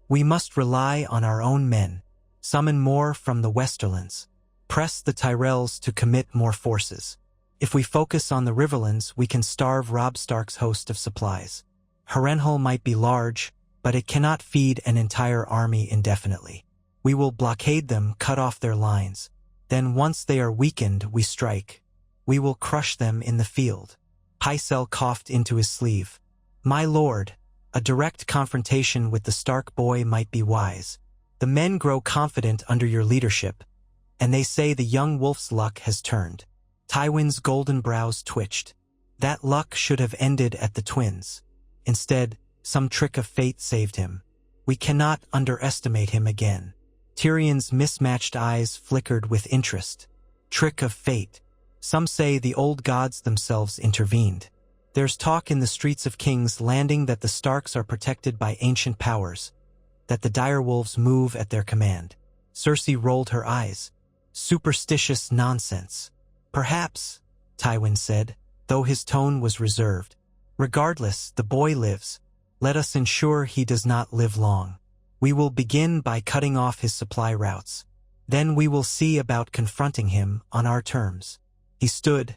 "We must rely on our own men. Summon more from the Westerlands. Press the Tyrells to commit more forces. If we focus on the Riverlands, we can starve Robb Stark's host of supplies. Harrenhal might be large, but it cannot feed an entire army indefinitely. We will blockade them, cut off their lines. Then once they are weakened, we strike. We will crush them in the field." Pycelle coughed into his sleeve. "My lord, a direct confrontation with the Stark boy might be wise. The men grow confident under your leadership, and they say the young wolf's luck has turned." Tywin's golden brows twitched. That luck should have ended at the Twins. Instead, some trick of fate saved him. We cannot underestimate him again. Tyrion's mismatched eyes flickered with interest. Trick of fate. Some say the old gods themselves intervened. There's talk in the streets of King's Landing that the Starks are protected by ancient powers, that the direwolves move at their command. Cersei rolled her eyes. "Superstitious nonsense." "Perhaps," Tywin said, though his tone was reserved. "Regardless, the boy lives. Let us ensure he does not live long. We will begin by cutting off his supply routes. Then we will see about confronting him on our terms." He stood,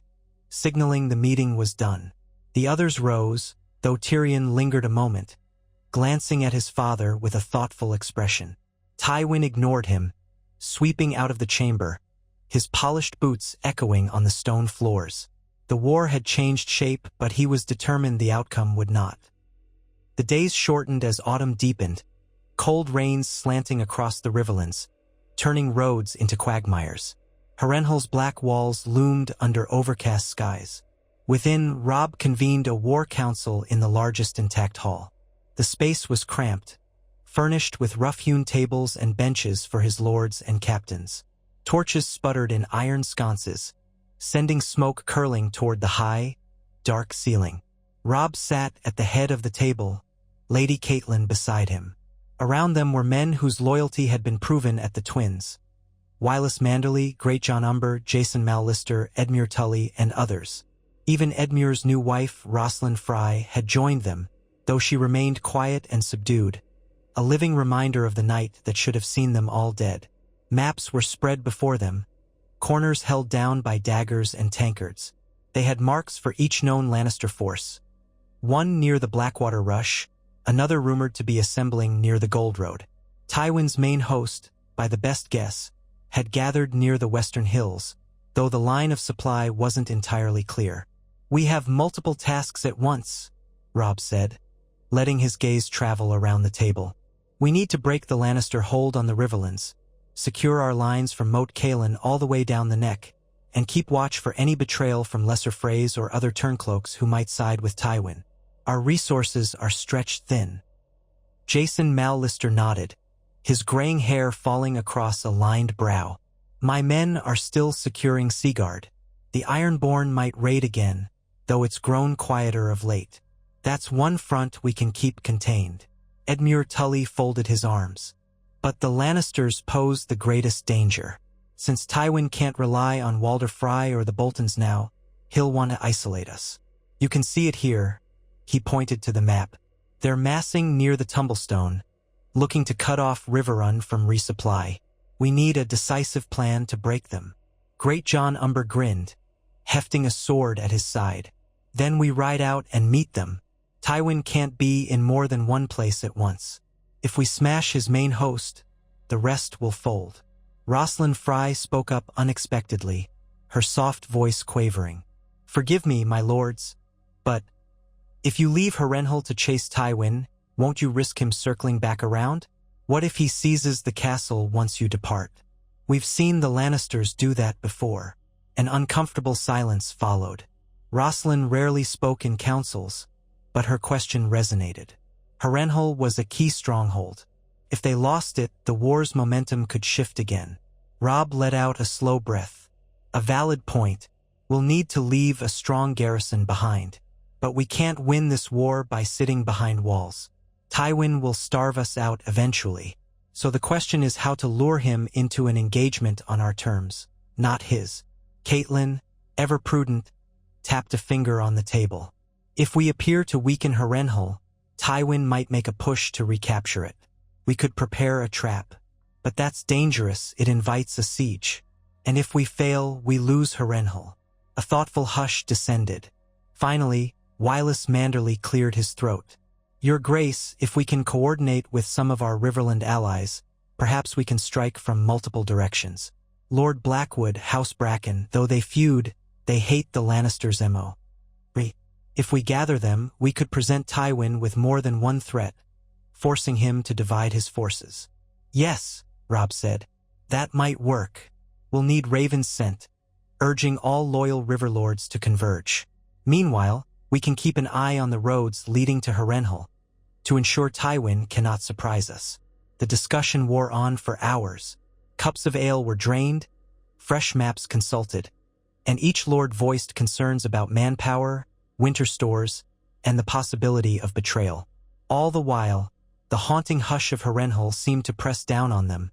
signaling the meeting was done. The others rose, though Tyrion lingered a moment, glancing at his father with a thoughtful expression. Tywin ignored him, sweeping out of the chamber, his polished boots echoing on the stone floors. The war had changed shape, but he was determined the outcome would not. The days shortened as autumn deepened, cold rains slanting across the riverlands, turning roads into quagmires. Harrenhal's black walls loomed under overcast skies. Within, Robb convened a war council in the largest intact hall. The space was cramped, furnished with rough-hewn tables and benches for his lords and captains. Torches sputtered in iron sconces, sending smoke curling toward the high, dark ceiling. Robb sat at the head of the table, Lady Catelyn beside him. Around them were men whose loyalty had been proven at the Twins. Wylis Manderly, Greatjon Umber, Jason Mallister, Edmure Tully, and others. Even Edmure's new wife, Rosalind Frye, had joined them, though she remained quiet and subdued, a living reminder of the night that should have seen them all dead. Maps were spread before them, corners held down by daggers and tankards. They had marks for each known Lannister force. One near the Blackwater Rush, another rumored to be assembling near the Gold Road. Tywin's main host, by the best guess, had gathered near the Western Hills, though the line of supply wasn't entirely clear. "We have multiple tasks at once," Robb said, letting his gaze travel around the table. "We need to break the Lannister hold on the Riverlands, secure our lines from Moat Cailin all the way down the neck, and keep watch for any betrayal from Lesser Freys or other turncloaks who might side with Tywin. Our resources are stretched thin." Jason Mallister nodded, his graying hair falling across a lined brow. "My men are still securing Seaguard. The Ironborn might raid again, though it's grown quieter of late. That's one front we can keep contained." Edmure Tully folded his arms. "But the Lannisters pose the greatest danger. Since Tywin can't rely on Walder Frey or the Boltons now, he'll want to isolate us. You can see it here." He pointed to the map. "They're massing near the Tumblestone, looking to cut off Riverrun from resupply. We need a decisive plan to break them." Greatjon Umber grinned, hefting a sword at his side. "Then we ride out and meet them. Tywin can't be in more than one place at once. If we smash his main host, the rest will fold." Rosalind Frye spoke up unexpectedly, her soft voice quavering. "Forgive me, my lords, but if you leave Harrenhal to chase Tywin, won't you risk him circling back around? What if he seizes the castle once you depart? We've seen the Lannisters do that before." An uncomfortable silence followed. Rosalind rarely spoke in councils, but her question resonated. Harrenhal was a key stronghold. If they lost it, the war's momentum could shift again. Robb let out a slow breath. "A valid point. We'll need to leave a strong garrison behind. But we can't win this war by sitting behind walls. Tywin will starve us out eventually. So the question is how to lure him into an engagement on our terms, not his." Catelyn, ever prudent, tapped a finger on the table. "If we appear to weaken Harrenhal, Tywin might make a push to recapture it. We could prepare a trap. But that's dangerous, it invites a siege. And if we fail, we lose Harrenhal." A thoughtful hush descended. Finally, Wylis Manderly cleared his throat. "Your Grace, if we can coordinate with some of our Riverland allies, perhaps we can strike from multiple directions. Lord Blackwood, House Bracken, though they feud, they hate the Lannisters' MO. If we gather them, we could present Tywin with more than one threat, forcing him to divide his forces." "Yes," Robb said, "that might work. We'll need Raven's scent, urging all loyal Riverlords to converge. Meanwhile, we can keep an eye on the roads leading to Harrenhal, to ensure Tywin cannot surprise us." The discussion wore on for hours. Cups of ale were drained, fresh maps consulted, and each lord voiced concerns about manpower, winter stores, and the possibility of betrayal. All the while, the haunting hush of Harrenhal seemed to press down on them,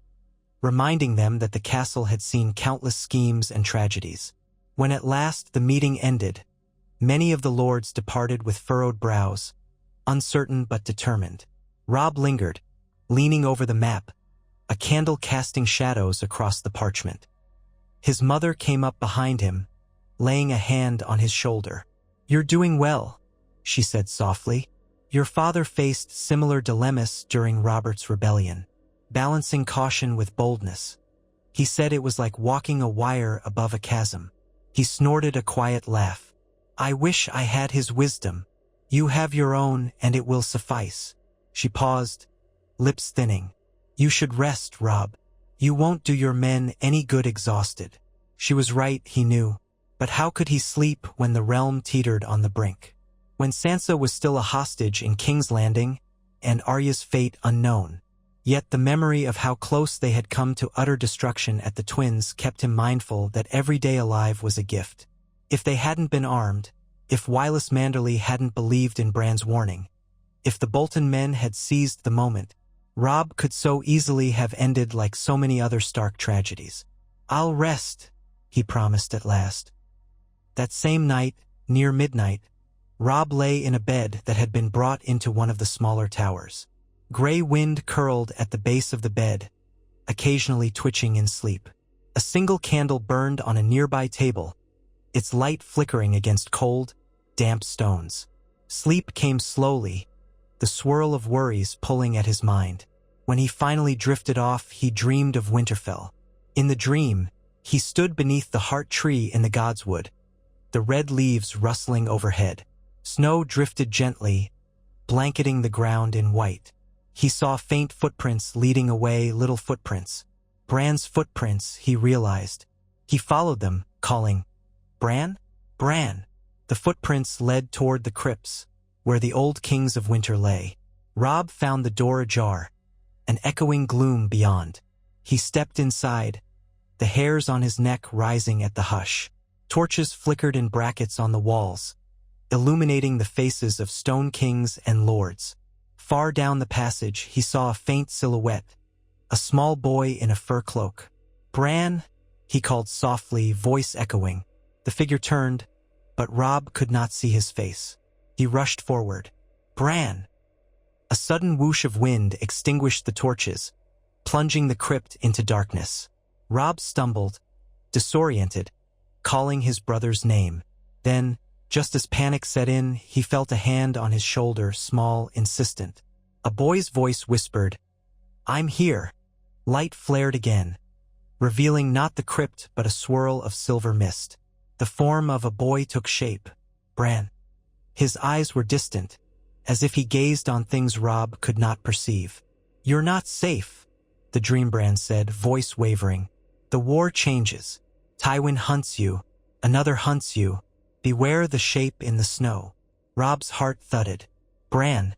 reminding them that the castle had seen countless schemes and tragedies. When at last the meeting ended, many of the lords departed with furrowed brows, uncertain but determined. Robb lingered, leaning over the map, a candle casting shadows across the parchment. His mother came up behind him, laying a hand on his shoulder. "You're doing well," she said softly. Your father faced similar dilemmas during Robert's rebellion, balancing caution with boldness. He said it was like walking a wire above a chasm. He snorted a quiet laugh. I wish I had his wisdom. You have your own, and it will suffice. She paused, lips thinning. You should rest, Robb. You won't do your men any good exhausted. She was right, he knew. But how could he sleep when the realm teetered on the brink? When Sansa was still a hostage in King's Landing, and Arya's fate unknown. Yet the memory of how close they had come to utter destruction at the Twins kept him mindful that every day alive was a gift. If they hadn't been armed, if Wylis Manderly hadn't believed in Bran's warning, if the Bolton men had seized the moment, Robb could so easily have ended like so many other Stark tragedies. I'll rest, he promised at last. That same night, near midnight, Robb lay in a bed that had been brought into one of the smaller towers. Gray wind curled at the base of the bed, occasionally twitching in sleep. A single candle burned on a nearby table, its light flickering against cold, damp stones. Sleep came slowly, the swirl of worries pulling at his mind. When he finally drifted off, he dreamed of Winterfell. In the dream, he stood beneath the heart tree in the Godswood, the red leaves rustling overhead. Snow drifted gently, blanketing the ground in white. He saw faint footprints leading away, little footprints. Bran's footprints, he realized. He followed them, calling, Bran? Bran! The footprints led toward the crypts, where the old kings of winter lay. Robb found the door ajar, an echoing gloom beyond. He stepped inside, the hairs on his neck rising at the hush. Torches flickered in brackets on the walls, illuminating the faces of stone kings and lords. Far down the passage, he saw a faint silhouette, a small boy in a fur cloak. Bran, he called softly, voice echoing. The figure turned, but Robb could not see his face. He rushed forward. Bran! A sudden whoosh of wind extinguished the torches, plunging the crypt into darkness. Robb stumbled, disoriented, calling his brother's name. Then, just as panic set in, he felt a hand on his shoulder, small, insistent. A boy's voice whispered, I'm here. Light flared again, revealing not the crypt but a swirl of silver mist. The form of a boy took shape. Bran. His eyes were distant, as if he gazed on things Robb could not perceive. You're not safe, the Dream Bran said, voice wavering. The war changes. Tywin hunts you. Another hunts you. Beware the shape in the snow. Robb's heart thudded. Bran,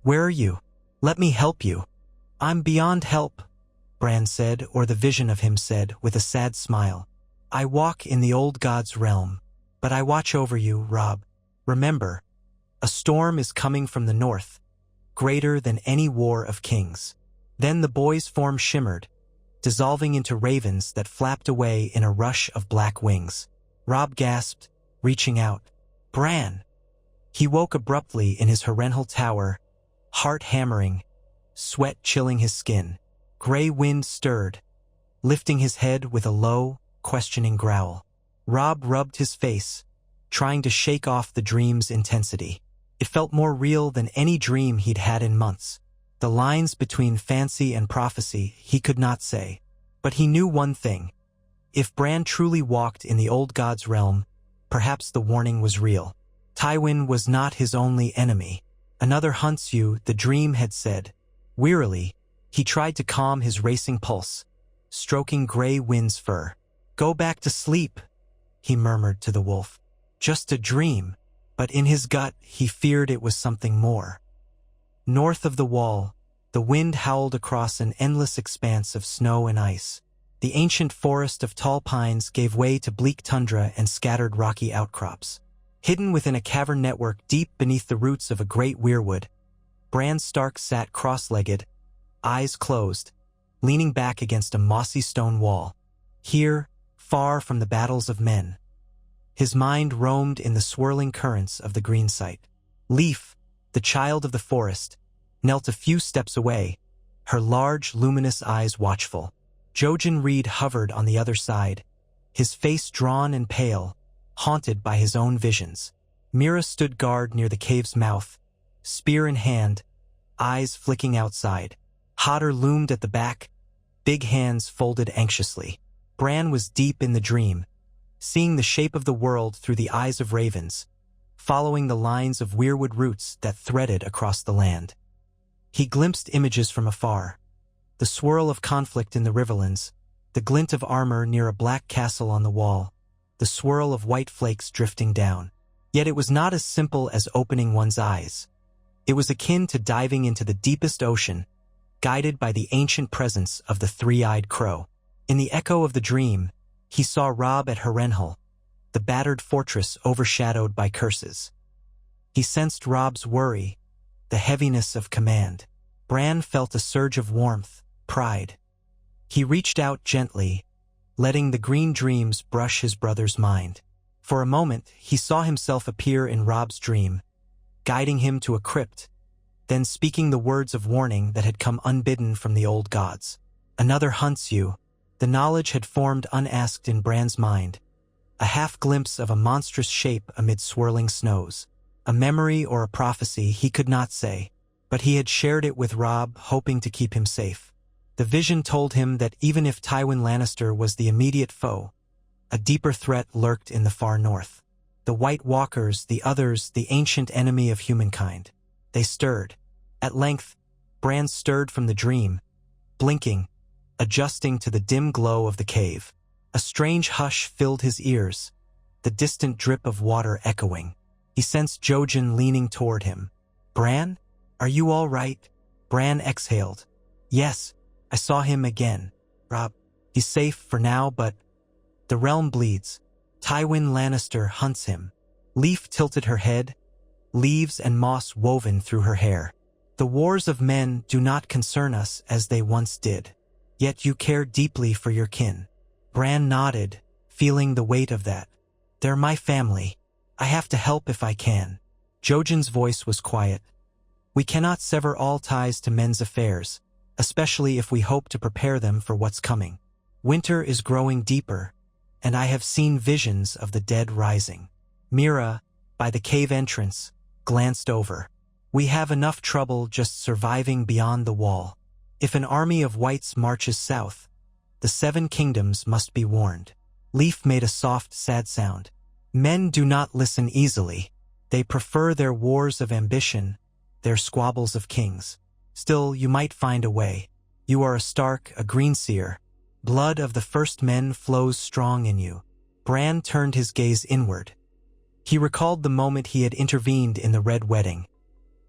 where are you? Let me help you. I'm beyond help, Bran said, or the vision of him said, with a sad smile. I walk in the old god's realm, but I watch over you, Robb. Remember, a storm is coming from the north, greater than any war of kings. Then the boy's form shimmered, dissolving into ravens that flapped away in a rush of black wings. Robb gasped, reaching out. Bran! He woke abruptly in his Harrenhal tower, heart hammering, sweat chilling his skin. Gray wind stirred, lifting his head with a low, questioning growl. Robb rubbed his face, trying to shake off the dream's intensity. It felt more real than any dream he'd had in months. The lines between fancy and prophecy he could not say. But he knew one thing. If Bran truly walked in the old god's realm, perhaps the warning was real. Tywin was not his only enemy. Another hunts you, the dream had said. Wearily, he tried to calm his racing pulse, stroking Gray Wind's fur. Go back to sleep, he murmured to the wolf. Just a dream, but in his gut he feared it was something more. North of the wall, the wind howled across an endless expanse of snow and ice. The ancient forest of tall pines gave way to bleak tundra and scattered rocky outcrops. Hidden within a cavern network deep beneath the roots of a great weirwood, Bran Stark sat cross-legged, eyes closed, leaning back against a mossy stone wall. Here, far from the battles of men, his mind roamed in the swirling currents of the green site. Leaf, the child of the forest, knelt a few steps away, her large, luminous eyes watchful. Jojen Reed hovered on the other side, his face drawn and pale, haunted by his own visions. Mira stood guard near the cave's mouth, spear in hand, eyes flicking outside. Hodder loomed at the back, big hands folded anxiously. Bran was deep in the dream, seeing the shape of the world through the eyes of ravens, following the lines of weirwood roots that threaded across the land. He glimpsed images from afar, the swirl of conflict in the riverlands, the glint of armor near a black castle on the wall, the swirl of white flakes drifting down. Yet it was not as simple as opening one's eyes. It was akin to diving into the deepest ocean, guided by the ancient presence of the three-eyed crow. In the echo of the dream, he saw Robb at Harrenhal, the battered fortress overshadowed by curses. He sensed Robb's worry, the heaviness of command. Bran felt a surge of warmth, pride. He reached out gently, letting the green dreams brush his brother's mind. For a moment, he saw himself appear in Robb's dream, guiding him to a crypt, then speaking the words of warning that had come unbidden from the old gods. Another hunts you. The knowledge had formed unasked in Bran's mind, a half-glimpse of a monstrous shape amid swirling snows. A memory or a prophecy, he could not say, but he had shared it with Robb, hoping to keep him safe. The vision told him that even if Tywin Lannister was the immediate foe, a deeper threat lurked in the far north. The White Walkers, the others, the ancient enemy of humankind. They stirred. At length, Bran stirred from the dream, blinking, adjusting to the dim glow of the cave. A strange hush filled his ears, the distant drip of water echoing. He sensed Jojen leaning toward him. "Bran? Are you all right?" Bran exhaled. "Yes, I saw him again. Robb, he's safe for now, but the realm bleeds. Tywin Lannister hunts him." Leaf tilted her head, leaves and moss woven through her hair. "The wars of men do not concern us as they once did. Yet you care deeply for your kin." Bran nodded, feeling the weight of that. "They're my family. I have to help if I can." Jojen's voice was quiet. "We cannot sever all ties to men's affairs, especially if we hope to prepare them for what's coming. Winter is growing deeper, and I have seen visions of the dead rising." Mira, by the cave entrance, glanced over. "We have enough trouble just surviving beyond the wall. If an army of whites marches south, the 7 kingdoms must be warned." Leaf made a soft, sad sound. "Men do not listen easily. They prefer their wars of ambition, their squabbles of kings. Still, you might find a way. You are a Stark, a Greenseer. Blood of the first men flows strong in you." Bran turned his gaze inward. He recalled the moment he had intervened in the Red Wedding,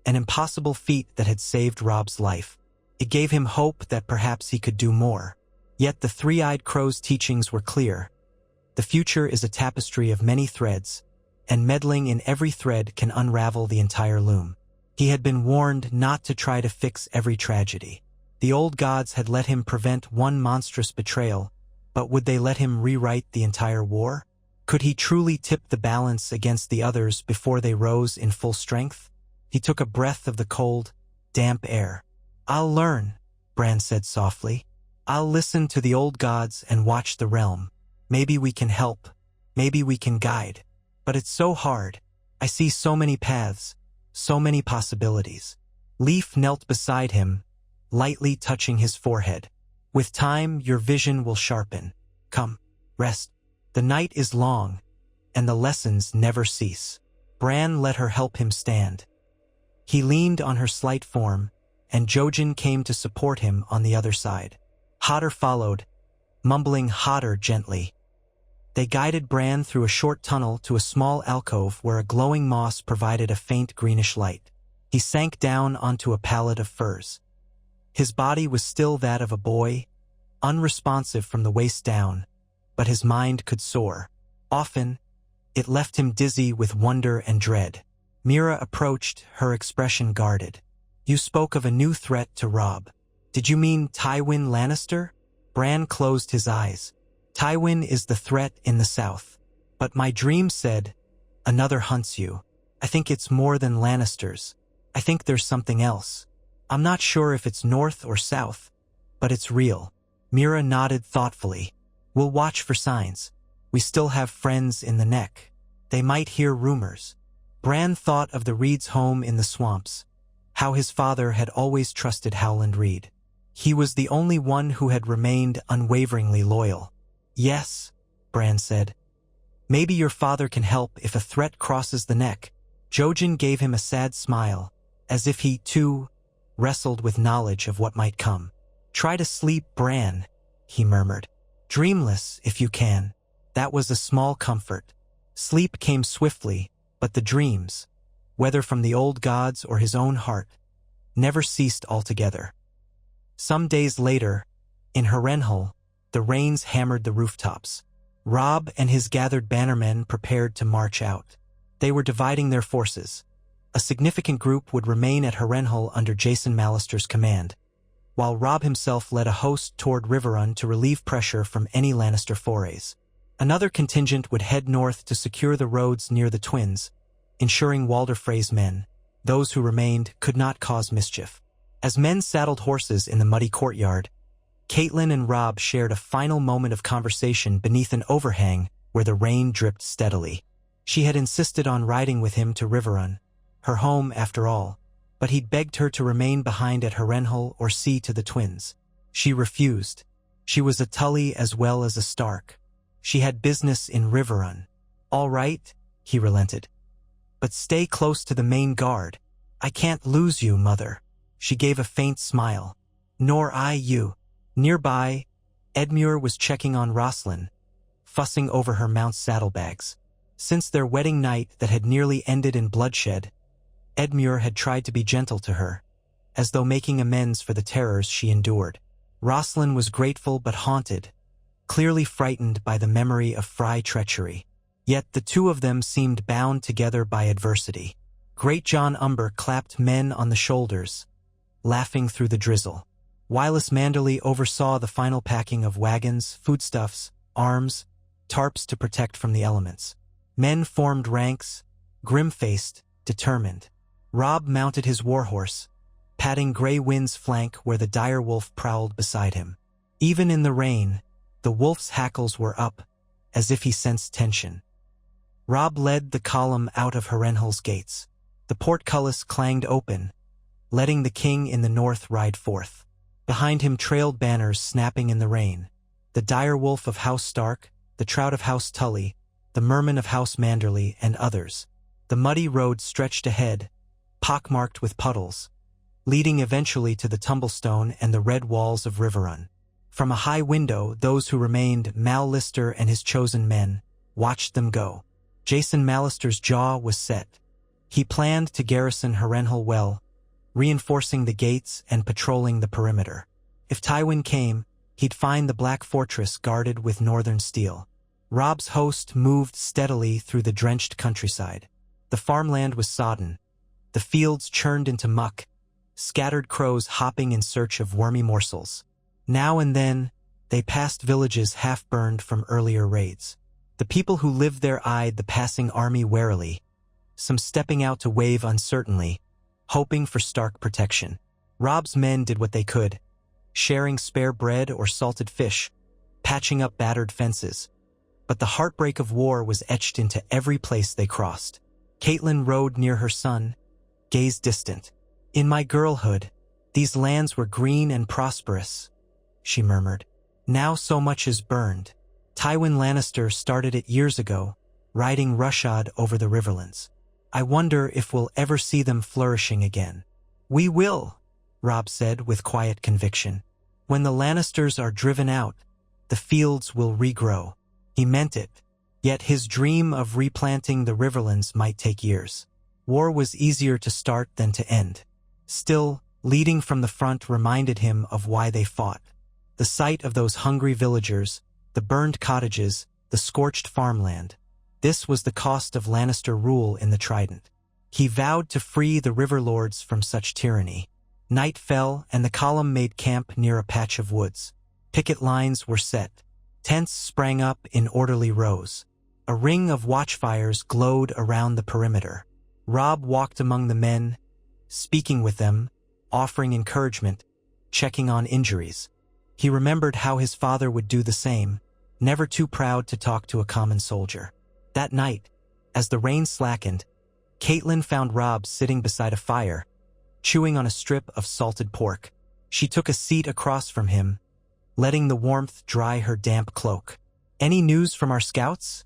an impossible feat that had saved Robb's life. It gave him hope that perhaps he could do more. Yet the three-eyed crow's teachings were clear. The future is a tapestry of many threads, and meddling in every thread can unravel the entire loom. He had been warned not to try to fix every tragedy. The old gods had let him prevent one monstrous betrayal, but would they let him rewrite the entire war? Could he truly tip the balance against the others before they rose in full strength? He took a breath of the cold, damp air. "I'll learn," Bran said softly. "I'll listen to the old gods and watch the realm. Maybe we can help. Maybe we can guide. But it's so hard. I see so many paths, so many possibilities." Leaf knelt beside him, lightly touching his forehead. "With time, your vision will sharpen. Come, rest. The night is long, and the lessons never cease." Bran let her help him stand. He leaned on her slight form, and Jojen came to support him on the other side. Hodder followed, mumbling Hodder gently. They guided Bran through a short tunnel to a small alcove where a glowing moss provided a faint greenish light. He sank down onto a pallet of furs. His body was still that of a boy, unresponsive from the waist down, but his mind could soar. Often, it left him dizzy with wonder and dread. Mira approached, her expression guarded. "You spoke of a new threat to Robb. Did you mean Tywin Lannister?" Bran closed his eyes. "Tywin is the threat in the south. But my dream said, another hunts you. I think it's more than Lannisters. I think there's something else. I'm not sure if it's north or south, but it's real." Mira nodded thoughtfully. "We'll watch for signs. We still have friends in the neck. They might hear rumors." Bran thought of the Reed's home in the swamps, how his father had always trusted Howland Reed. He was the only one who had remained unwaveringly loyal. "Yes," Bran said. "Maybe your father can help if a threat crosses the neck." Jojen gave him a sad smile, as if he, too, wrestled with knowledge of what might come. "Try to sleep, Bran," he murmured. "Dreamless, if you can." That was a small comfort. Sleep came swiftly, but the dreams, whether from the old gods or his own heart, never ceased altogether. Some days later, in Harrenhal, the rains hammered the rooftops. Robb and his gathered bannermen prepared to march out. They were dividing their forces. A significant group would remain at Harrenhal under Jason Mallister's command, while Robb himself led a host toward Riverrun to relieve pressure from any Lannister forays. Another contingent would head north to secure the roads near the Twins, ensuring Walder Frey's men, those who remained, could not cause mischief. As men saddled horses in the muddy courtyard, Catelyn and Robb shared a final moment of conversation beneath an overhang where the rain dripped steadily. She had insisted on riding with him to Riverrun, her home after all, but he'd begged her to remain behind at Harrenhal or see to the Twins. She refused. She was a Tully as well as a Stark. She had business in Riverrun. "All right," he relented. "But stay close to the main guard. I can't lose you, Mother." She gave a faint smile. "Nor I you." Nearby, Edmure was checking on Roslyn, fussing over her mount's saddlebags. Since their wedding night that had nearly ended in bloodshed, Edmure had tried to be gentle to her, as though making amends for the terrors she endured. Roslyn was grateful but haunted, clearly frightened by the memory of Frey treachery. Yet the two of them seemed bound together by adversity. Great John Umber clapped men on the shoulders, laughing through the drizzle. Wylis Manderly oversaw the final packing of wagons, foodstuffs, arms, tarps to protect from the elements. Men formed ranks, grim-faced, determined. Robb mounted his warhorse, patting Grey Wind's flank where the dire wolf prowled beside him. Even in the rain, the wolf's hackles were up, as if he sensed tension. Robb led the column out of Harrenhal's gates. The portcullis clanged open, letting the king in the north ride forth. Behind him trailed banners snapping in the rain. The dire wolf of House Stark, the trout of House Tully, the merman of House Manderly, and others. The muddy road stretched ahead, pockmarked with puddles, leading eventually to the Tumblestone and the red walls of Riverrun. From a high window, those who remained, Mallister and his chosen men, watched them go. Jason Mallister's jaw was set. He planned to garrison Harrenhal well, reinforcing the gates and patrolling the perimeter. If Tywin came, he'd find the Black Fortress guarded with northern steel. Robb's host moved steadily through the drenched countryside. The farmland was sodden. The fields churned into muck, scattered crows hopping in search of wormy morsels. Now and then, they passed villages half-burned from earlier raids. The people who lived there eyed the passing army warily, some stepping out to wave uncertainly, hoping for Stark protection. Robb's men did what they could, sharing spare bread or salted fish, patching up battered fences. But the heartbreak of war was etched into every place they crossed. Catelyn rode near her son, gazed distant. "In my girlhood, these lands were green and prosperous," she murmured. "Now so much is burned." Tywin Lannister started it years ago, riding roughshod over the Riverlands. "I wonder if we'll ever see them flourishing again." "We will," Robb said with quiet conviction. "When the Lannisters are driven out, the fields will regrow." He meant it, yet his dream of replanting the Riverlands might take years. War was easier to start than to end. Still, leading from the front reminded him of why they fought. The sight of those hungry villagers, the burned cottages, the scorched farmland. This was the cost of Lannister rule in the Trident. He vowed to free the River Lords from such tyranny. Night fell, and the column made camp near a patch of woods. Picket lines were set. Tents sprang up in orderly rows. A ring of watchfires glowed around the perimeter. Robb walked among the men, speaking with them, offering encouragement, checking on injuries. He remembered how his father would do the same, never too proud to talk to a common soldier. That night, as the rain slackened, Catelyn found Robb sitting beside a fire, chewing on a strip of salted pork. She took a seat across from him, letting the warmth dry her damp cloak. "Any news from our scouts?"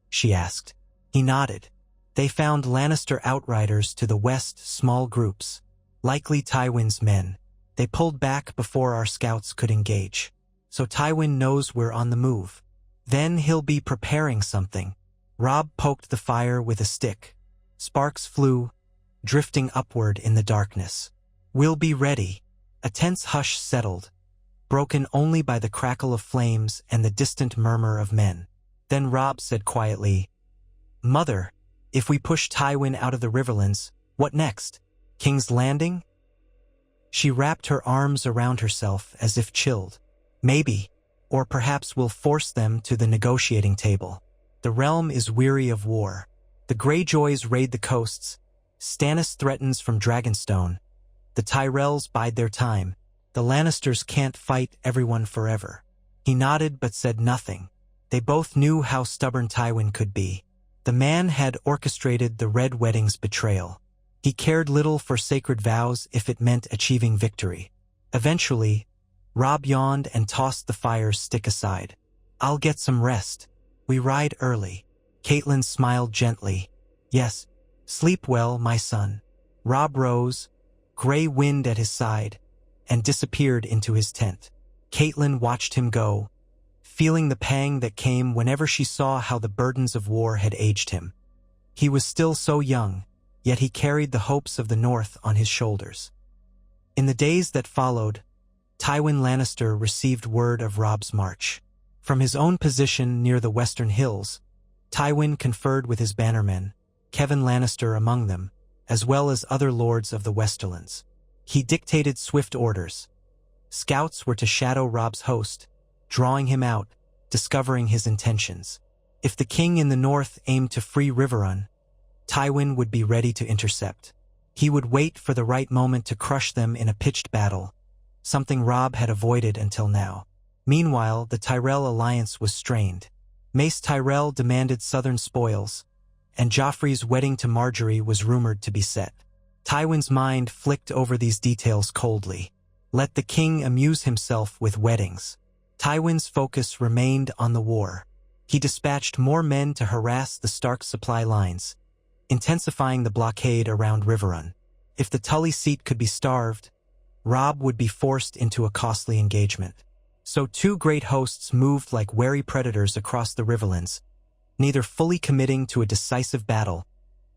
she asked. He nodded. They found Lannister outriders to the west, small groups, likely Tywin's men. They pulled back before our scouts could engage. So Tywin knows we're on the move. Then he'll be preparing something. Robb poked the fire with a stick. Sparks flew, drifting upward in the darkness. "We'll be ready." A tense hush settled, broken only by the crackle of flames and the distant murmur of men. Then Robb said quietly, "Mother, if we push Tywin out of the Riverlands, what next? King's Landing?" She wrapped her arms around herself as if chilled. "Maybe, or perhaps we'll force them to the negotiating table. The realm is weary of war. The Greyjoys raid the coasts. Stannis threatens from Dragonstone. The Tyrells bide their time. The Lannisters can't fight everyone forever." He nodded but said nothing. They both knew how stubborn Tywin could be. The man had orchestrated the Red Wedding's betrayal. He cared little for sacred vows if it meant achieving victory. Eventually, Robb yawned and tossed the fire's stick aside. "I'll get some rest. We ride early." Catelyn smiled gently. "Yes, sleep well, my son." Robb rose, gray wind at his side, and disappeared into his tent. Catelyn watched him go, feeling the pang that came whenever she saw how the burdens of war had aged him. He was still so young, yet he carried the hopes of the North on his shoulders. In the days that followed, Tywin Lannister received word of Robb's march. From his own position near the western hills, Tywin conferred with his bannermen, Kevan Lannister among them, as well as other lords of the Westerlands. He dictated swift orders. Scouts were to shadow Robb's host, drawing him out, discovering his intentions. If the king in the north aimed to free Riverrun, Tywin would be ready to intercept. He would wait for the right moment to crush them in a pitched battle, something Robb had avoided until now. Meanwhile, the Tyrell alliance was strained. Mace Tyrell demanded southern spoils, and Joffrey's wedding to Marjorie was rumored to be set. Tywin's mind flicked over these details coldly. Let the king amuse himself with weddings. Tywin's focus remained on the war. He dispatched more men to harass the Stark supply lines, intensifying the blockade around Riverrun. If the Tully seat could be starved, Robb would be forced into a costly engagement. So two great hosts moved like wary predators across the Riverlands, neither fully committing to a decisive battle,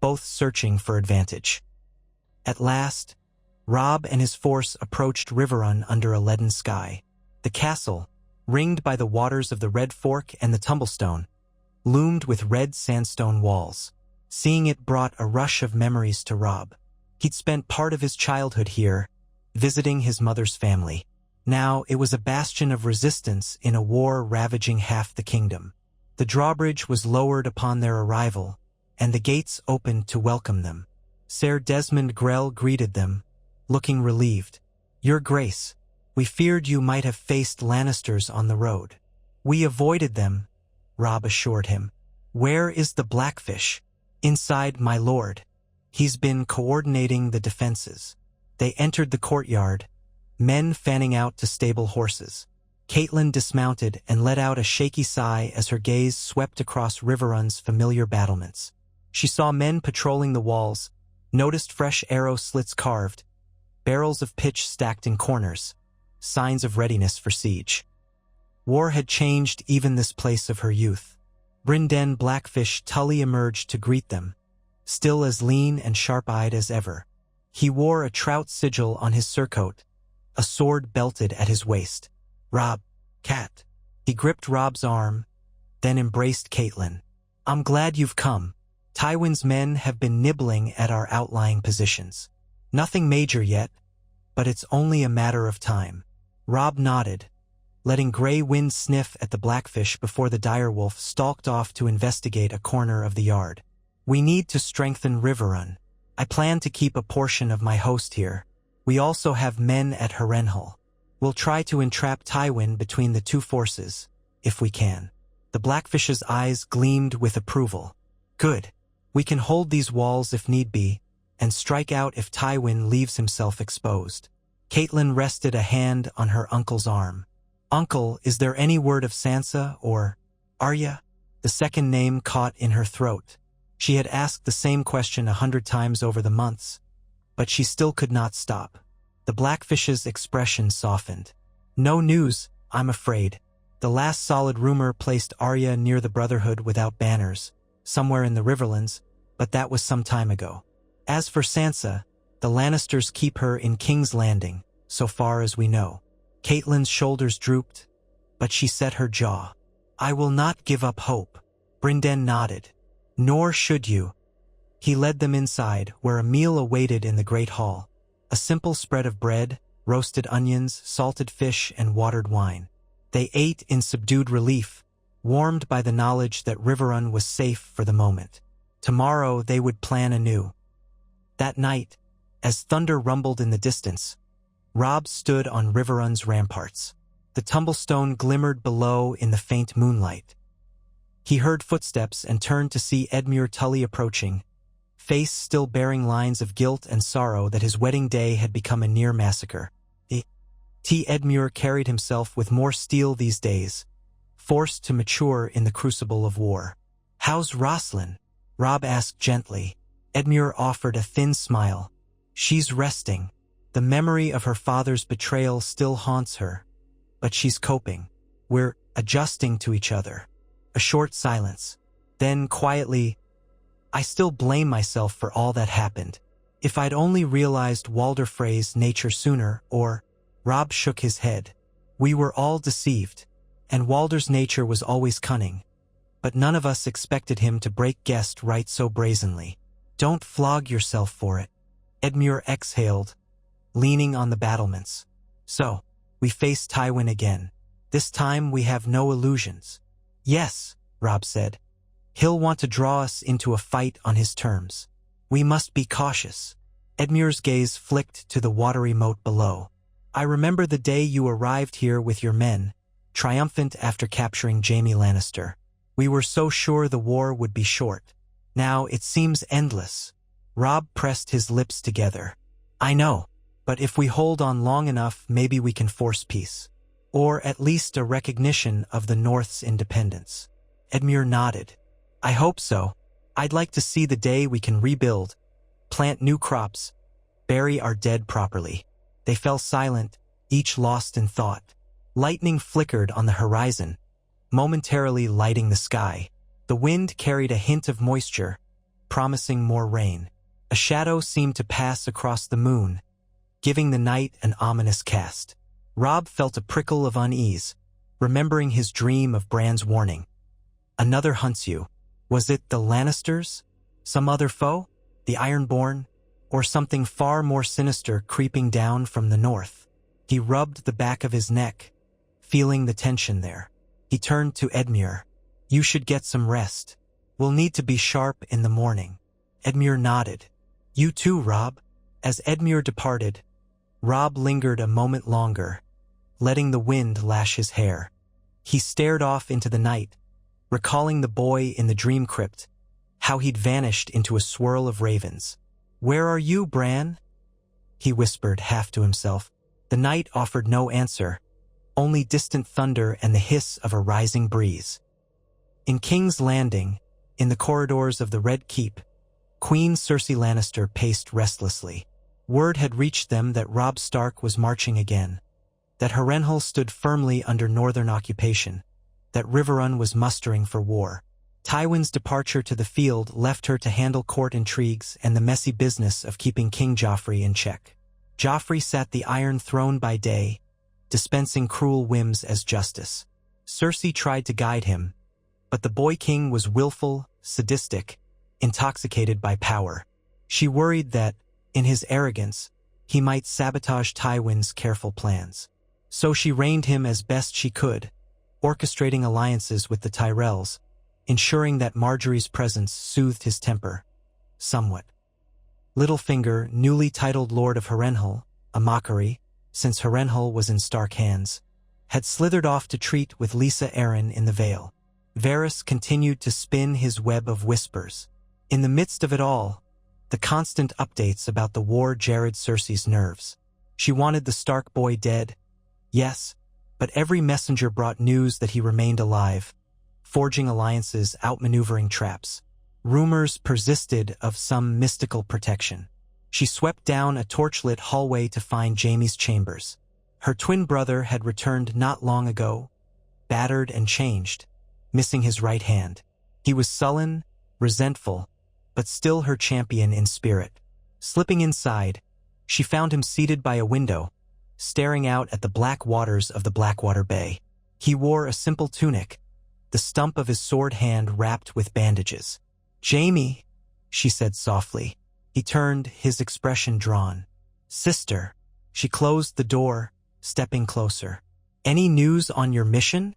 both searching for advantage. At last, Robb and his force approached Riverrun under a leaden sky. The castle, ringed by the waters of the Red Fork and the Tumblestone, loomed with red sandstone walls. Seeing it brought a rush of memories to Robb. He'd spent part of his childhood here, visiting his mother's family. Now it was a bastion of resistance in a war ravaging half the kingdom. The drawbridge was lowered upon their arrival, and the gates opened to welcome them. Ser Desmond Grell greeted them, looking relieved. "Your Grace, we feared you might have faced Lannisters on the road." "We avoided them," Robb assured him. "Where is the Blackfish?" "Inside, my lord. He's been coordinating the defenses." They entered the courtyard, men fanning out to stable horses. Catelyn dismounted and let out a shaky sigh as her gaze swept across Riverrun's familiar battlements. She saw men patrolling the walls, noticed fresh arrow slits carved, barrels of pitch stacked in corners, signs of readiness for siege. War had changed even this place of her youth. Brynden Blackfish Tully emerged to greet them, still as lean and sharp-eyed as ever. He wore a trout sigil on his surcoat, a sword belted at his waist. "Robb, cat." He gripped Robb's arm, then embraced Catelyn. "I'm glad you've come. Tywin's men have been nibbling at our outlying positions. Nothing major yet, but it's only a matter of time." Robb nodded, letting Grey Wind sniff at the Blackfish before the direwolf stalked off to investigate a corner of the yard. "We need to strengthen Riverrun. I plan to keep a portion of my host here. We also have men at Harrenhal. We'll try to entrap Tywin between the two forces, if we can." The Blackfish's eyes gleamed with approval. "Good. We can hold these walls if need be, and strike out if Tywin leaves himself exposed. Catelyn rested a hand on her uncle's arm. "Uncle, is there any word of Sansa or Arya?" The second name caught in her throat. She had asked the same question 100 times over the months, but she still could not stop. The Blackfish's expression softened. "No news, I'm afraid. The last solid rumor placed Arya near the Brotherhood without banners, somewhere in the Riverlands, but that was some time ago. As for Sansa, the Lannisters keep her in King's Landing, so far as we know." Catelyn's shoulders drooped, but she set her jaw. "I will not give up hope." Brynden nodded. "Nor should you." He led them inside, where a meal awaited in the great hall. A simple spread of bread, roasted onions, salted fish, and watered wine. They ate in subdued relief, warmed by the knowledge that Riverrun was safe for the moment. Tomorrow they would plan anew. That night, as thunder rumbled in the distance, Robb stood on Riverrun's ramparts. The tumblestone glimmered below in the faint moonlight. He heard footsteps and turned to see Edmure Tully approaching, face still bearing lines of guilt and sorrow that his wedding day had become a near massacre. Edmure carried himself with more steel these days, forced to mature in the crucible of war. "How's Roslyn?" Robb asked gently. Edmure offered a thin smile. "She's resting. The memory of her father's betrayal still haunts her, but she's coping. We're adjusting to each other." A short silence. Then, quietly, "I still blame myself for all that happened. If I'd only realized Walder Frey's nature sooner, or—" Robb shook his head. "We were all deceived, and Walder's nature was always cunning. But none of us expected him to break guest right so brazenly. Don't flog yourself for it." Edmure exhaled, leaning on the battlements. "So, we face Tywin again. This time we have no illusions." "Yes," Robb said. "He'll want to draw us into a fight on his terms. We must be cautious." Edmure's gaze flicked to the watery moat below. "I remember the day you arrived here with your men, triumphant after capturing Jaime Lannister. We were so sure the war would be short. Now it seems endless." Robb pressed his lips together. "I know, but if we hold on long enough, maybe we can force peace. Or at least a recognition of the North's independence." Edmure nodded. "I hope so. I'd like to see the day we can rebuild, plant new crops, bury our dead properly." They fell silent, each lost in thought. Lightning flickered on the horizon, momentarily lighting the sky. The wind carried a hint of moisture, promising more rain. A shadow seemed to pass across the moon, giving the night an ominous cast. Robb felt a prickle of unease, remembering his dream of Bran's warning. "Another hunts you." Was it the Lannisters? Some other foe? The Ironborn? Or something far more sinister creeping down from the north? He rubbed the back of his neck, feeling the tension there. He turned to Edmure. "You should get some rest. We'll need to be sharp in the morning." Edmure nodded. "You too, Robb." As Edmure departed, Robb lingered a moment longer, letting the wind lash his hair. He stared off into the night, recalling the boy in the dream crypt, how he'd vanished into a swirl of ravens. "Where are you, Bran?" he whispered half to himself. The night offered no answer, only distant thunder and the hiss of a rising breeze. In King's Landing, in the corridors of the Red Keep, Queen Cersei Lannister paced restlessly. Word had reached them that Robb Stark was marching again, that Harrenhal stood firmly under northern occupation, that Riverrun was mustering for war. Tywin's departure to the field left her to handle court intrigues and the messy business of keeping King Joffrey in check. Joffrey sat the Iron Throne by day, dispensing cruel whims as justice. Cersei tried to guide him, but the boy king was willful, sadistic, intoxicated by power. She worried that, in his arrogance, he might sabotage Tywin's careful plans. So she reined him as best she could, orchestrating alliances with the Tyrells, ensuring that Marjorie's presence soothed his temper somewhat. Littlefinger, newly titled Lord of Harrenhal, a mockery, since Harrenhal was in Stark hands, had slithered off to treat with Lisa Arryn in the Vale. Varys continued to spin his web of whispers. In the midst of it all, The constant updates about the war jarred Cersei's nerves. She wanted the Stark boy dead, yes, but every messenger brought news that he remained alive, forging alliances, outmaneuvering traps. Rumors persisted of some mystical protection. She swept down a torchlit hallway to find Jaime's chambers. Her twin brother had returned not long ago, battered and changed, missing his right hand. He was sullen, resentful, but still her champion in spirit. Slipping inside, she found him seated by a window, staring out at the black waters of the Blackwater Bay. He wore a simple tunic, the stump of his sword hand wrapped with bandages. "Jaime," she said softly. He turned, his expression drawn. "Sister." She closed the door, stepping closer. "Any news on your mission?"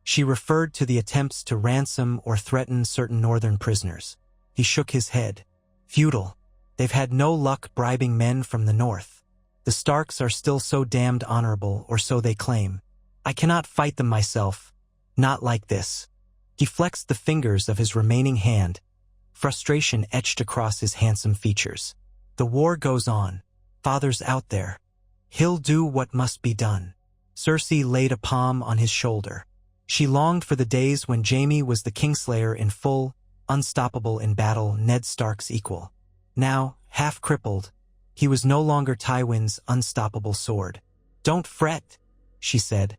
She referred to the attempts to ransom or threaten certain northern prisoners. He shook his head. "Futile. They've had no luck bribing men from the north. The Starks are still so damned honorable, or so they claim. I cannot fight them myself. Not like this." He flexed the fingers of his remaining hand, frustration etched across his handsome features. "The war goes on. Father's out there. He'll do what must be done." Cersei laid a palm on his shoulder. She longed for the days when Jaime was the Kingslayer in full, unstoppable in battle, Ned Stark's equal. Now, half-crippled, he was no longer Tywin's unstoppable sword. "Don't fret," she said,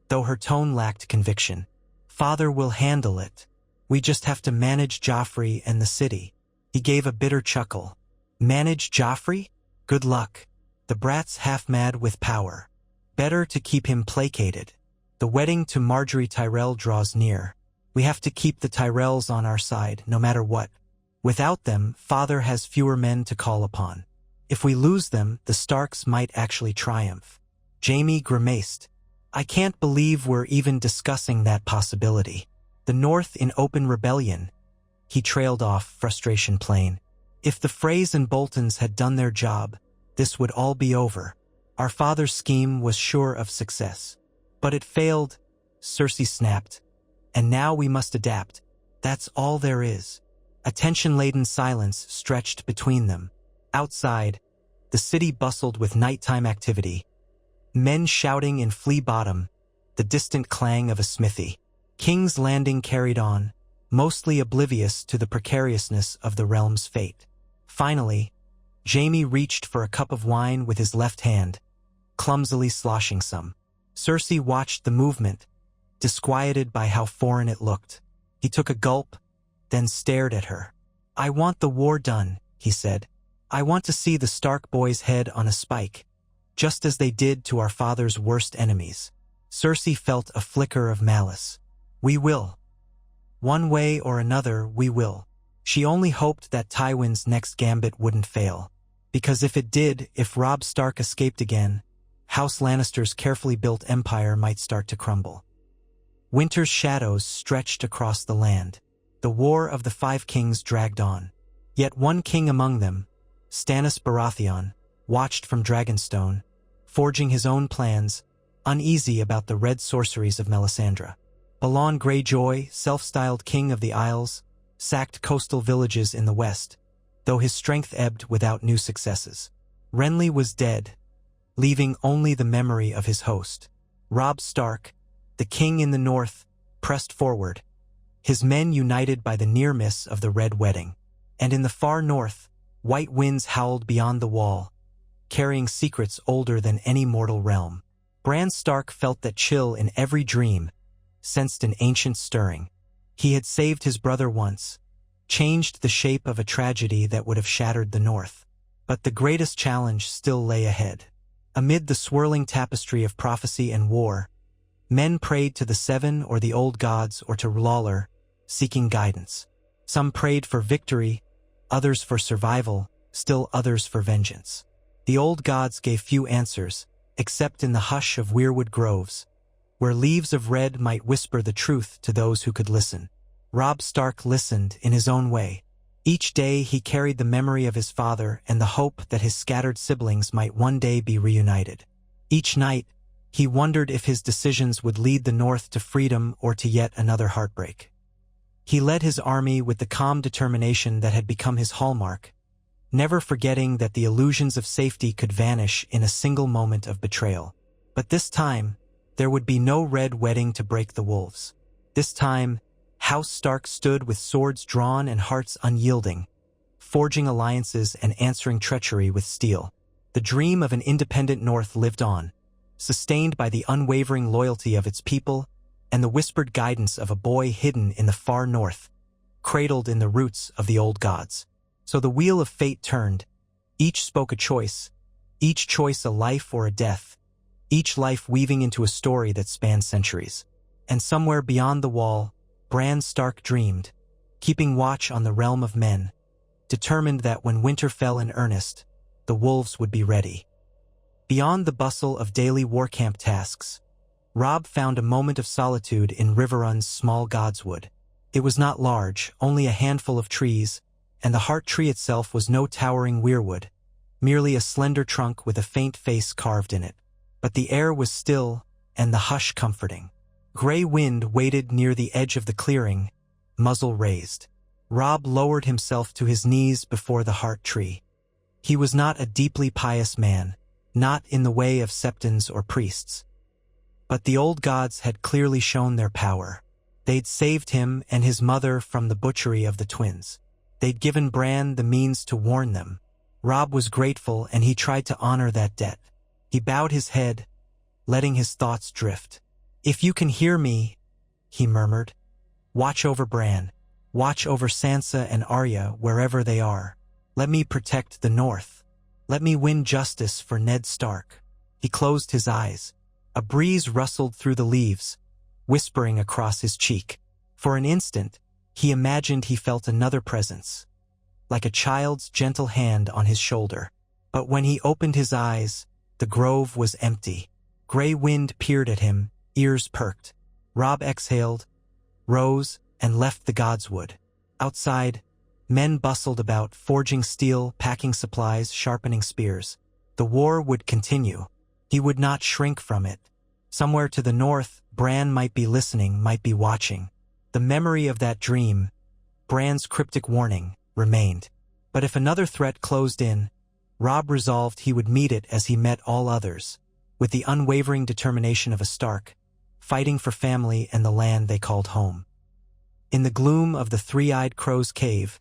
though her tone lacked conviction. "Father will handle it. We just have to manage Joffrey and the city." He gave a bitter chuckle. "Manage Joffrey? Good luck. The brat's half-mad with power. Better to keep him placated. The wedding to Marjorie Tyrell draws near. We have to keep the Tyrells on our side, no matter what. Without them, Father has fewer men to call upon. If we lose them, the Starks might actually triumph." Jaime grimaced. "I can't believe we're even discussing that possibility. The North in open rebellion." He trailed off, frustration plain. "If the Freys and Boltons had done their job, this would all be over. Our father's scheme was sure of success. But it failed," Cersei snapped. "And now we must adapt. That's all there is." A tension-laden silence stretched between them. Outside, the city bustled with nighttime activity. Men shouting in Flea Bottom, the distant clang of a smithy. King's Landing carried on, mostly oblivious to the precariousness of the realm's fate. Finally, Jaime reached for a cup of wine with his left hand, clumsily sloshing some. Cersei watched the movement, disquieted by how foreign it looked. He took a gulp, then stared at her. "I want the war done," he said. "I want to see the Stark boy's head on a spike, just as they did to our father's worst enemies." Cersei felt a flicker of malice. "We will. One way or another, we will." She only hoped that Tywin's next gambit wouldn't fail. Because if it did, if Robb Stark escaped again, House Lannister's carefully built empire might start to crumble. Winter's shadows stretched across the land. The War of the Five Kings dragged on. Yet one king among them, Stannis Baratheon, watched from Dragonstone, forging his own plans, uneasy about the red sorceries of Melisandre. Balon Greyjoy, self-styled king of the Isles, sacked coastal villages in the west, though his strength ebbed without new successes. Renly was dead, leaving only the memory of his host. Robb Stark, the king in the north, pressed forward, his men united by the near miss of the Red Wedding. And in the far north, white winds howled beyond the wall, carrying secrets older than any mortal realm. Bran Stark felt that chill in every dream, sensed an ancient stirring. He had saved his brother once, changed the shape of a tragedy that would have shattered the north. But the greatest challenge still lay ahead. Amid the swirling tapestry of prophecy and war, men prayed to the Seven or the old gods or to Lawler, seeking guidance. Some prayed for victory, others for survival, still others for vengeance. The old gods gave few answers, except in the hush of weirwood groves, where leaves of red might whisper the truth to those who could listen. Robb Stark listened in his own way. Each day he carried the memory of his father and the hope that his scattered siblings might one day be reunited. Each night, he wondered if his decisions would lead the North to freedom or to yet another heartbreak. He led his army with the calm determination that had become his hallmark, never forgetting that the illusions of safety could vanish in a single moment of betrayal. But this time, there would be no red wedding to break the wolves. This time, House Stark stood with swords drawn and hearts unyielding, forging alliances and answering treachery with steel. The dream of an independent North lived on, sustained by the unwavering loyalty of its people and the whispered guidance of a boy hidden in the far north, cradled in the roots of the old gods. So the wheel of fate turned. Each spoke a choice, each choice a life or a death, each life weaving into a story that spanned centuries. And somewhere beyond the wall, Bran Stark dreamed, keeping watch on the realm of men, determined that when winter fell in earnest, the wolves would be ready. Beyond the bustle of daily war camp tasks, Robb found a moment of solitude in Riverrun's small godswood. It was not large, only a handful of trees, and the heart tree itself was no towering weirwood, merely a slender trunk with a faint face carved in it. But the air was still, and the hush comforting. Gray wind waited near the edge of the clearing, muzzle raised. Robb lowered himself to his knees before the heart tree. He was not a deeply pious man, not in the way of septons or priests. But the old gods had clearly shown their power. They'd saved him and his mother from the butchery of the twins. They'd given Bran the means to warn them. Robb was grateful, and he tried to honor that debt. He bowed his head, letting his thoughts drift. "If you can hear me," he murmured, "watch over Bran. Watch over Sansa and Arya wherever they are. Let me protect the North. Let me win justice for Ned Stark." He closed his eyes. A breeze rustled through the leaves, whispering across his cheek. For an instant, he imagined he felt another presence, like a child's gentle hand on his shoulder. But when he opened his eyes, the grove was empty. Gray wind peered at him, ears perked. Robb exhaled, rose, and left the godswood. Outside, men bustled about, forging steel, packing supplies, sharpening spears. The war would continue. He would not shrink from it. Somewhere to the north, Bran might be listening, might be watching. The memory of that dream, Bran's cryptic warning, remained. But if another threat closed in, Robb resolved he would meet it as he met all others, with the unwavering determination of a Stark, fighting for family and the land they called home. In the gloom of the three-eyed crow's cave,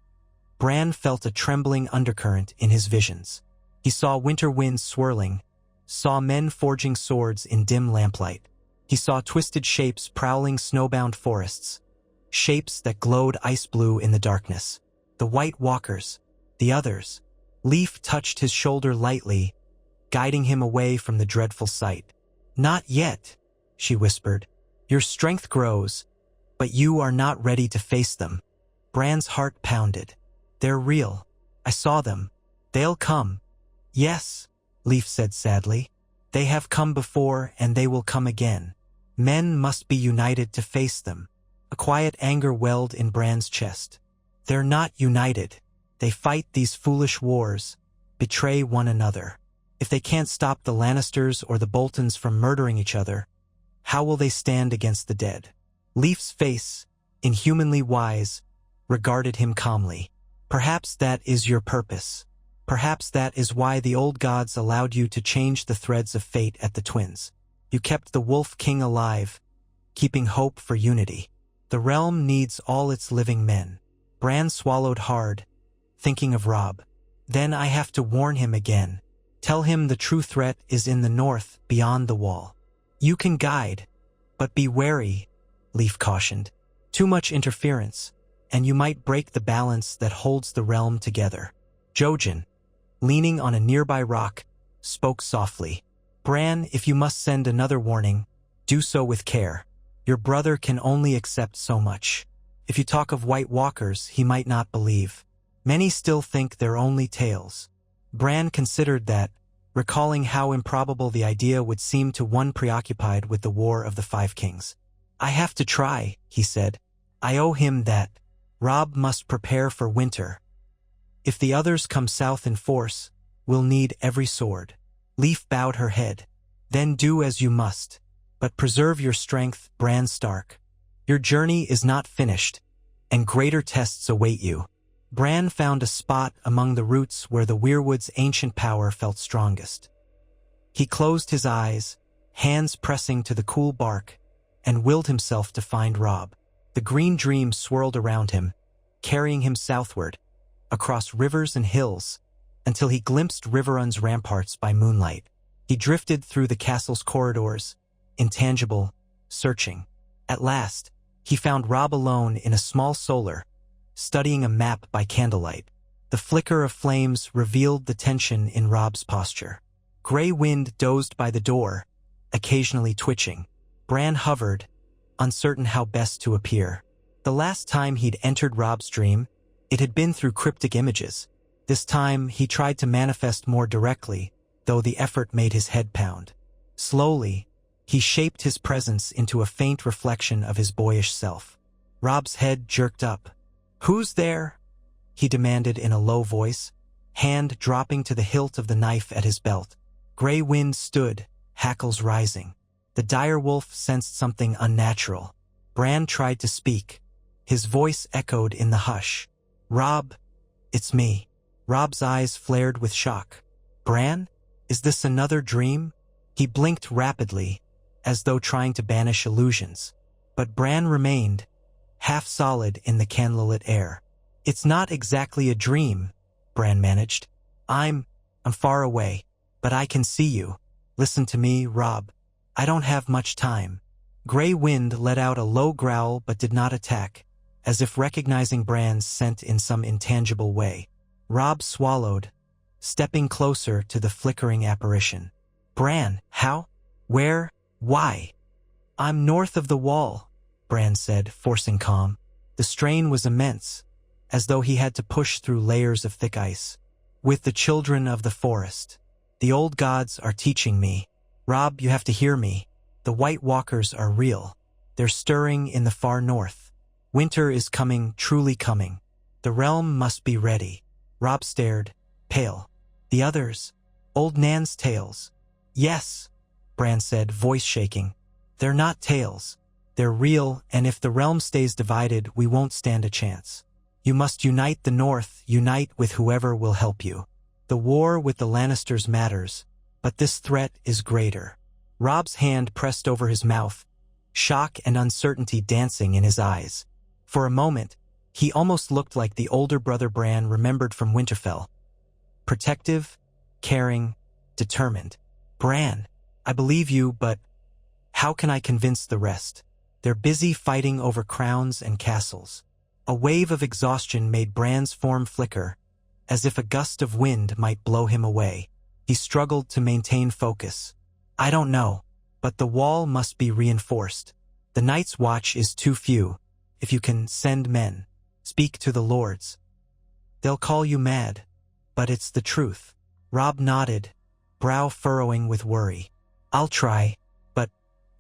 Bran felt a trembling undercurrent in his visions. He saw winter winds swirling, saw men forging swords in dim lamplight. He saw twisted shapes prowling snowbound forests, shapes that glowed ice blue in the darkness. The White Walkers, the others. Leaf touched his shoulder lightly, guiding him away from the dreadful sight. "Not yet," she whispered. "Your strength grows, but you are not ready to face them." Bran's heart pounded. "They're real. I saw them. They'll come." "Yes," Leaf said sadly. "They have come before, and they will come again. Men must be united to face them." A quiet anger welled in Bran's chest. "They're not united. They fight these foolish wars, betray one another. If they can't stop the Lannisters or the Boltons from murdering each other, how will they stand against the dead?" Leaf's face, inhumanly wise, regarded him calmly. "Perhaps that is your purpose. Perhaps that is why the old gods allowed you to change the threads of fate at the twins. You kept the Wolf King alive, keeping hope for unity. The realm needs all its living men." Bran swallowed hard, thinking of Robb. "Then I have to warn him again. Tell him the true threat is in the north, beyond the wall. You can guide, but be wary," Leaf cautioned. "Too much interference, and you might break the balance that holds the realm together." Jojen, leaning on a nearby rock, spoke softly. "Bran, if you must send another warning, do so with care. Your brother can only accept so much. If you talk of White Walkers, he might not believe. Many still think they're only tales." Bran considered that, recalling how improbable the idea would seem to one preoccupied with the War of the Five Kings. "I have to try," he said. "I owe him that. Robb must prepare for winter. If the others come south in force, we'll need every sword." Leaf bowed her head. "Then do as you must. But preserve your strength, Bran Stark. Your journey is not finished, and greater tests await you." Bran found a spot among the roots where the weirwood's ancient power felt strongest. He closed his eyes, hands pressing to the cool bark, and willed himself to find Robb. The green dream swirled around him, carrying him southward, across rivers and hills, until he glimpsed Riverrun's ramparts by moonlight. He drifted through the castle's corridors, intangible, searching. At last, he found Robb alone in a small solar, studying a map by candlelight. The flicker of flames revealed the tension in Robb's posture. Gray wind dozed by the door, occasionally twitching. Bran hovered, uncertain how best to appear. The last time he'd entered Robb's dream, it had been through cryptic images. This time he tried to manifest more directly, though the effort made his head pound. Slowly, he shaped his presence into a faint reflection of his boyish self. Robb's head jerked up. "Who's there?" he demanded in a low voice, hand dropping to the hilt of the knife at his belt. Gray wind stood, hackles rising. The dire wolf sensed something unnatural. Bran tried to speak. His voice echoed in the hush. "Robb, it's me." Robb's eyes flared with shock. "Bran? Is this another dream?" He blinked rapidly, as though trying to banish illusions. But Bran remained, half solid in the candlelit air. "It's not exactly a dream," Bran managed. I'm far away, but I can see you. Listen to me, Robb. I don't have much time." Gray wind let out a low growl but did not attack, as if recognizing Bran's scent in some intangible way. Robb swallowed, stepping closer to the flickering apparition. "Bran, how? Where? Why?" "I'm north of the wall," Bran said, forcing calm. The strain was immense, as though he had to push through layers of thick ice. "With the children of the forest. The old gods are teaching me. Robb, you have to hear me. The White Walkers are real. They're stirring in the far north. Winter is coming, truly coming. The realm must be ready." Robb stared, pale. "The others? Old Nan's tales?" "Yes," Bran said, voice shaking. "They're not tales. They're real, and if the realm stays divided, we won't stand a chance. You must unite the North, unite with whoever will help you. The war with the Lannisters matters, but this threat is greater." Robb's hand pressed over his mouth, shock and uncertainty dancing in his eyes. For a moment, he almost looked like the older brother Bran remembered from Winterfell. Protective, caring, determined. "Bran, I believe you, but how can I convince the rest? They're busy fighting over crowns and castles." A wave of exhaustion made Bran's form flicker, as if a gust of wind might blow him away. He struggled to maintain focus. "I don't know, but the wall must be reinforced. The Night's Watch is too few. If you can send men, speak to the lords. They'll call you mad, but it's the truth." Robb nodded, brow furrowing with worry. "I'll try, but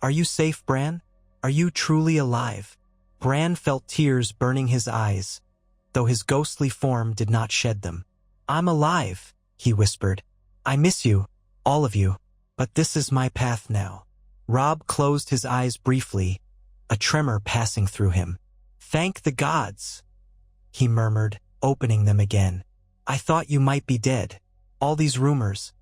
are you safe, Bran? Are you truly alive?" Bran felt tears burning his eyes, though his ghostly form did not shed them. "I'm alive," he whispered. "I miss you, all of you, but this is my path now." Robb closed his eyes briefly, a tremor passing through him. "Thank the gods," he murmured, opening them again. "I thought you might be dead. All these rumors.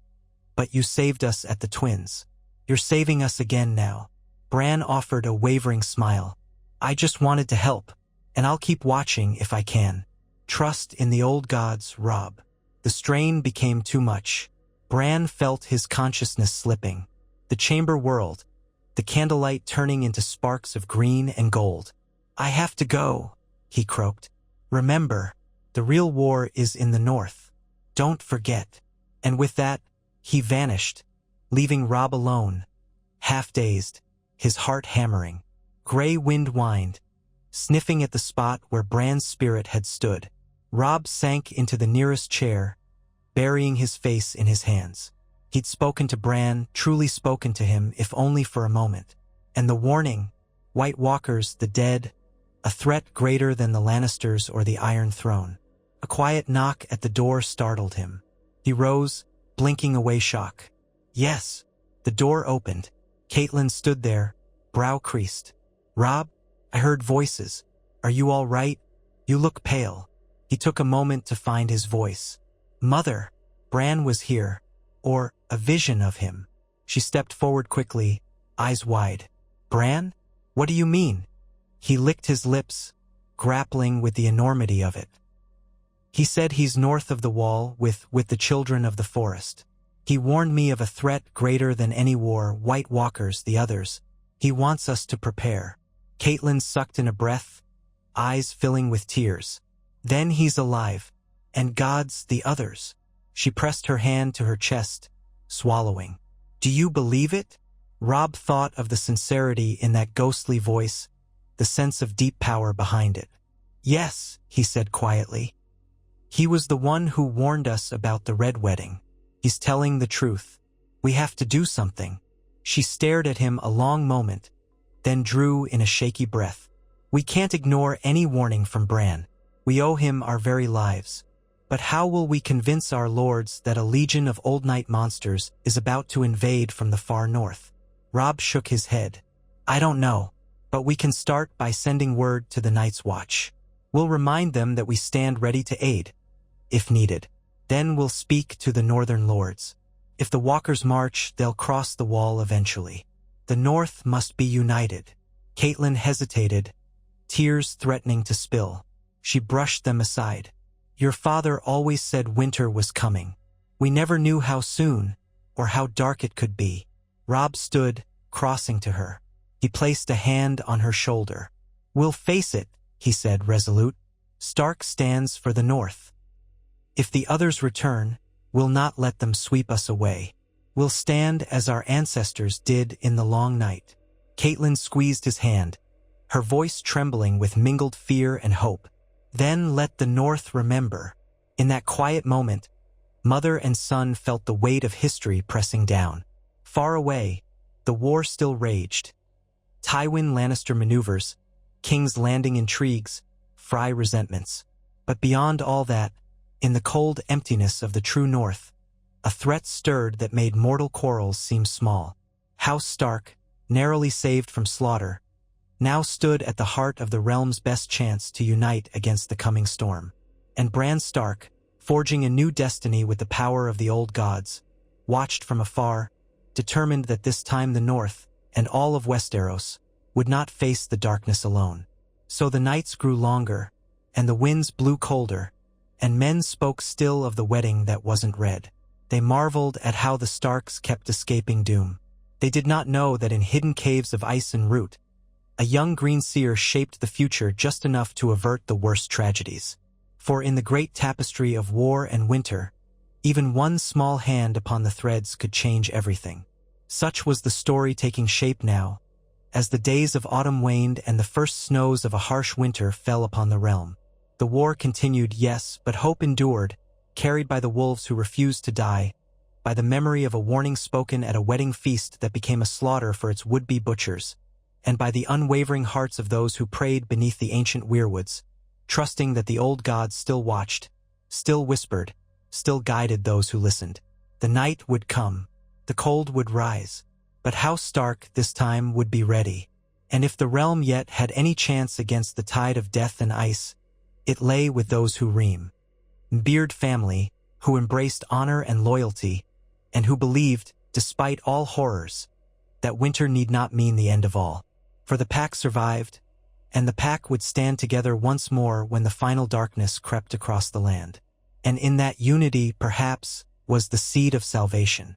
But you saved us at the Twins. You're saving us again now." Bran offered a wavering smile. "I just wanted to help, and I'll keep watching if I can. Trust in the old gods, Robb." The strain became too much. Bran felt his consciousness slipping. The chamber whirled, the candlelight turning into sparks of green and gold. "I have to go," he croaked. "Remember, the real war is in the north. Don't forget." And with that, he vanished, leaving Robb alone, half-dazed, his heart hammering. Gray wind whined, sniffing at the spot where Bran's spirit had stood. Robb sank into the nearest chair, burying his face in his hands. He'd spoken to Bran, truly spoken to him, if only for a moment. And the warning, White Walkers, the dead, a threat greater than the Lannisters or the Iron Throne. A quiet knock at the door startled him. He rose, blinking away shock. Yes, the door opened. Catelyn stood there, brow creased. "Robb, I heard voices. Are you all right? You look pale." He took a moment to find his voice. "Mother, Bran was here, or a vision of him." She stepped forward quickly, eyes wide. "Bran? What do you mean?" He licked his lips, grappling with the enormity of it. "He said he's north of the wall with the children of the forest. He warned me of a threat greater than any war, White Walkers, the others. He wants us to prepare." Catelyn sucked in a breath, eyes filling with tears. "Then he's alive, and God's the others." She pressed her hand to her chest, swallowing. "Do you believe it?" Robb thought of the sincerity in that ghostly voice, the sense of deep power behind it. "Yes," he said quietly. "He was the one who warned us about the Red Wedding. He's telling the truth. We have to do something." She stared at him a long moment, then drew in a shaky breath. "We can't ignore any warning from Bran. We owe him our very lives. But how will we convince our lords that a legion of old night monsters is about to invade from the far north?" Robb shook his head. "I don't know, but we can start by sending word to the Night's Watch. We'll remind them that we stand ready to aid, if needed. Then we'll speak to the northern lords. If the walkers march, they'll cross the wall eventually. The North must be united." Catelyn hesitated, tears threatening to spill. She brushed them aside. "Your father always said winter was coming. We never knew how soon, or how dark it could be." Robb stood, crossing to her. He placed a hand on her shoulder. "We'll face it," he said, resolute. "Stark stands for the North. If the others return, we'll not let them sweep us away. We'll stand as our ancestors did in the long night." Catelyn squeezed his hand, her voice trembling with mingled fear and hope. "Then let the North remember." In that quiet moment, mother and son felt the weight of history pressing down. Far away, the war still raged. Tywin Lannister maneuvers, King's Landing intrigues, Fry resentments. But beyond all that, in the cold emptiness of the true North, a threat stirred that made mortal quarrels seem small. House Stark, narrowly saved from slaughter, now stood at the heart of the realm's best chance to unite against the coming storm. And Bran Stark, forging a new destiny with the power of the old gods, watched from afar, determined that this time the North, and all of Westeros, would not face the darkness alone. So the nights grew longer, and the winds blew colder, and men spoke still of the wedding that wasn't red. They marveled at how the Starks kept escaping doom. They did not know that in hidden caves of ice and root, a young green seer shaped the future just enough to avert the worst tragedies. For in the great tapestry of war and winter, even one small hand upon the threads could change everything. Such was the story taking shape now, as the days of autumn waned and the first snows of a harsh winter fell upon the realm. The war continued, yes, but hope endured, carried by the wolves who refused to die, by the memory of a warning spoken at a wedding feast that became a slaughter for its would-be butchers, and by the unwavering hearts of those who prayed beneath the ancient weirwoods, trusting that the old gods still watched, still whispered, still guided those who listened. The night would come, the cold would rise, but House Stark this time would be ready. And if the realm yet had any chance against the tide of death and ice, it lay with those who ream. Beard family, who embraced honor and loyalty, and who believed, despite all horrors, that winter need not mean the end of all. For the pack survived, and the pack would stand together once more when the final darkness crept across the land. And in that unity, perhaps, was the seed of salvation.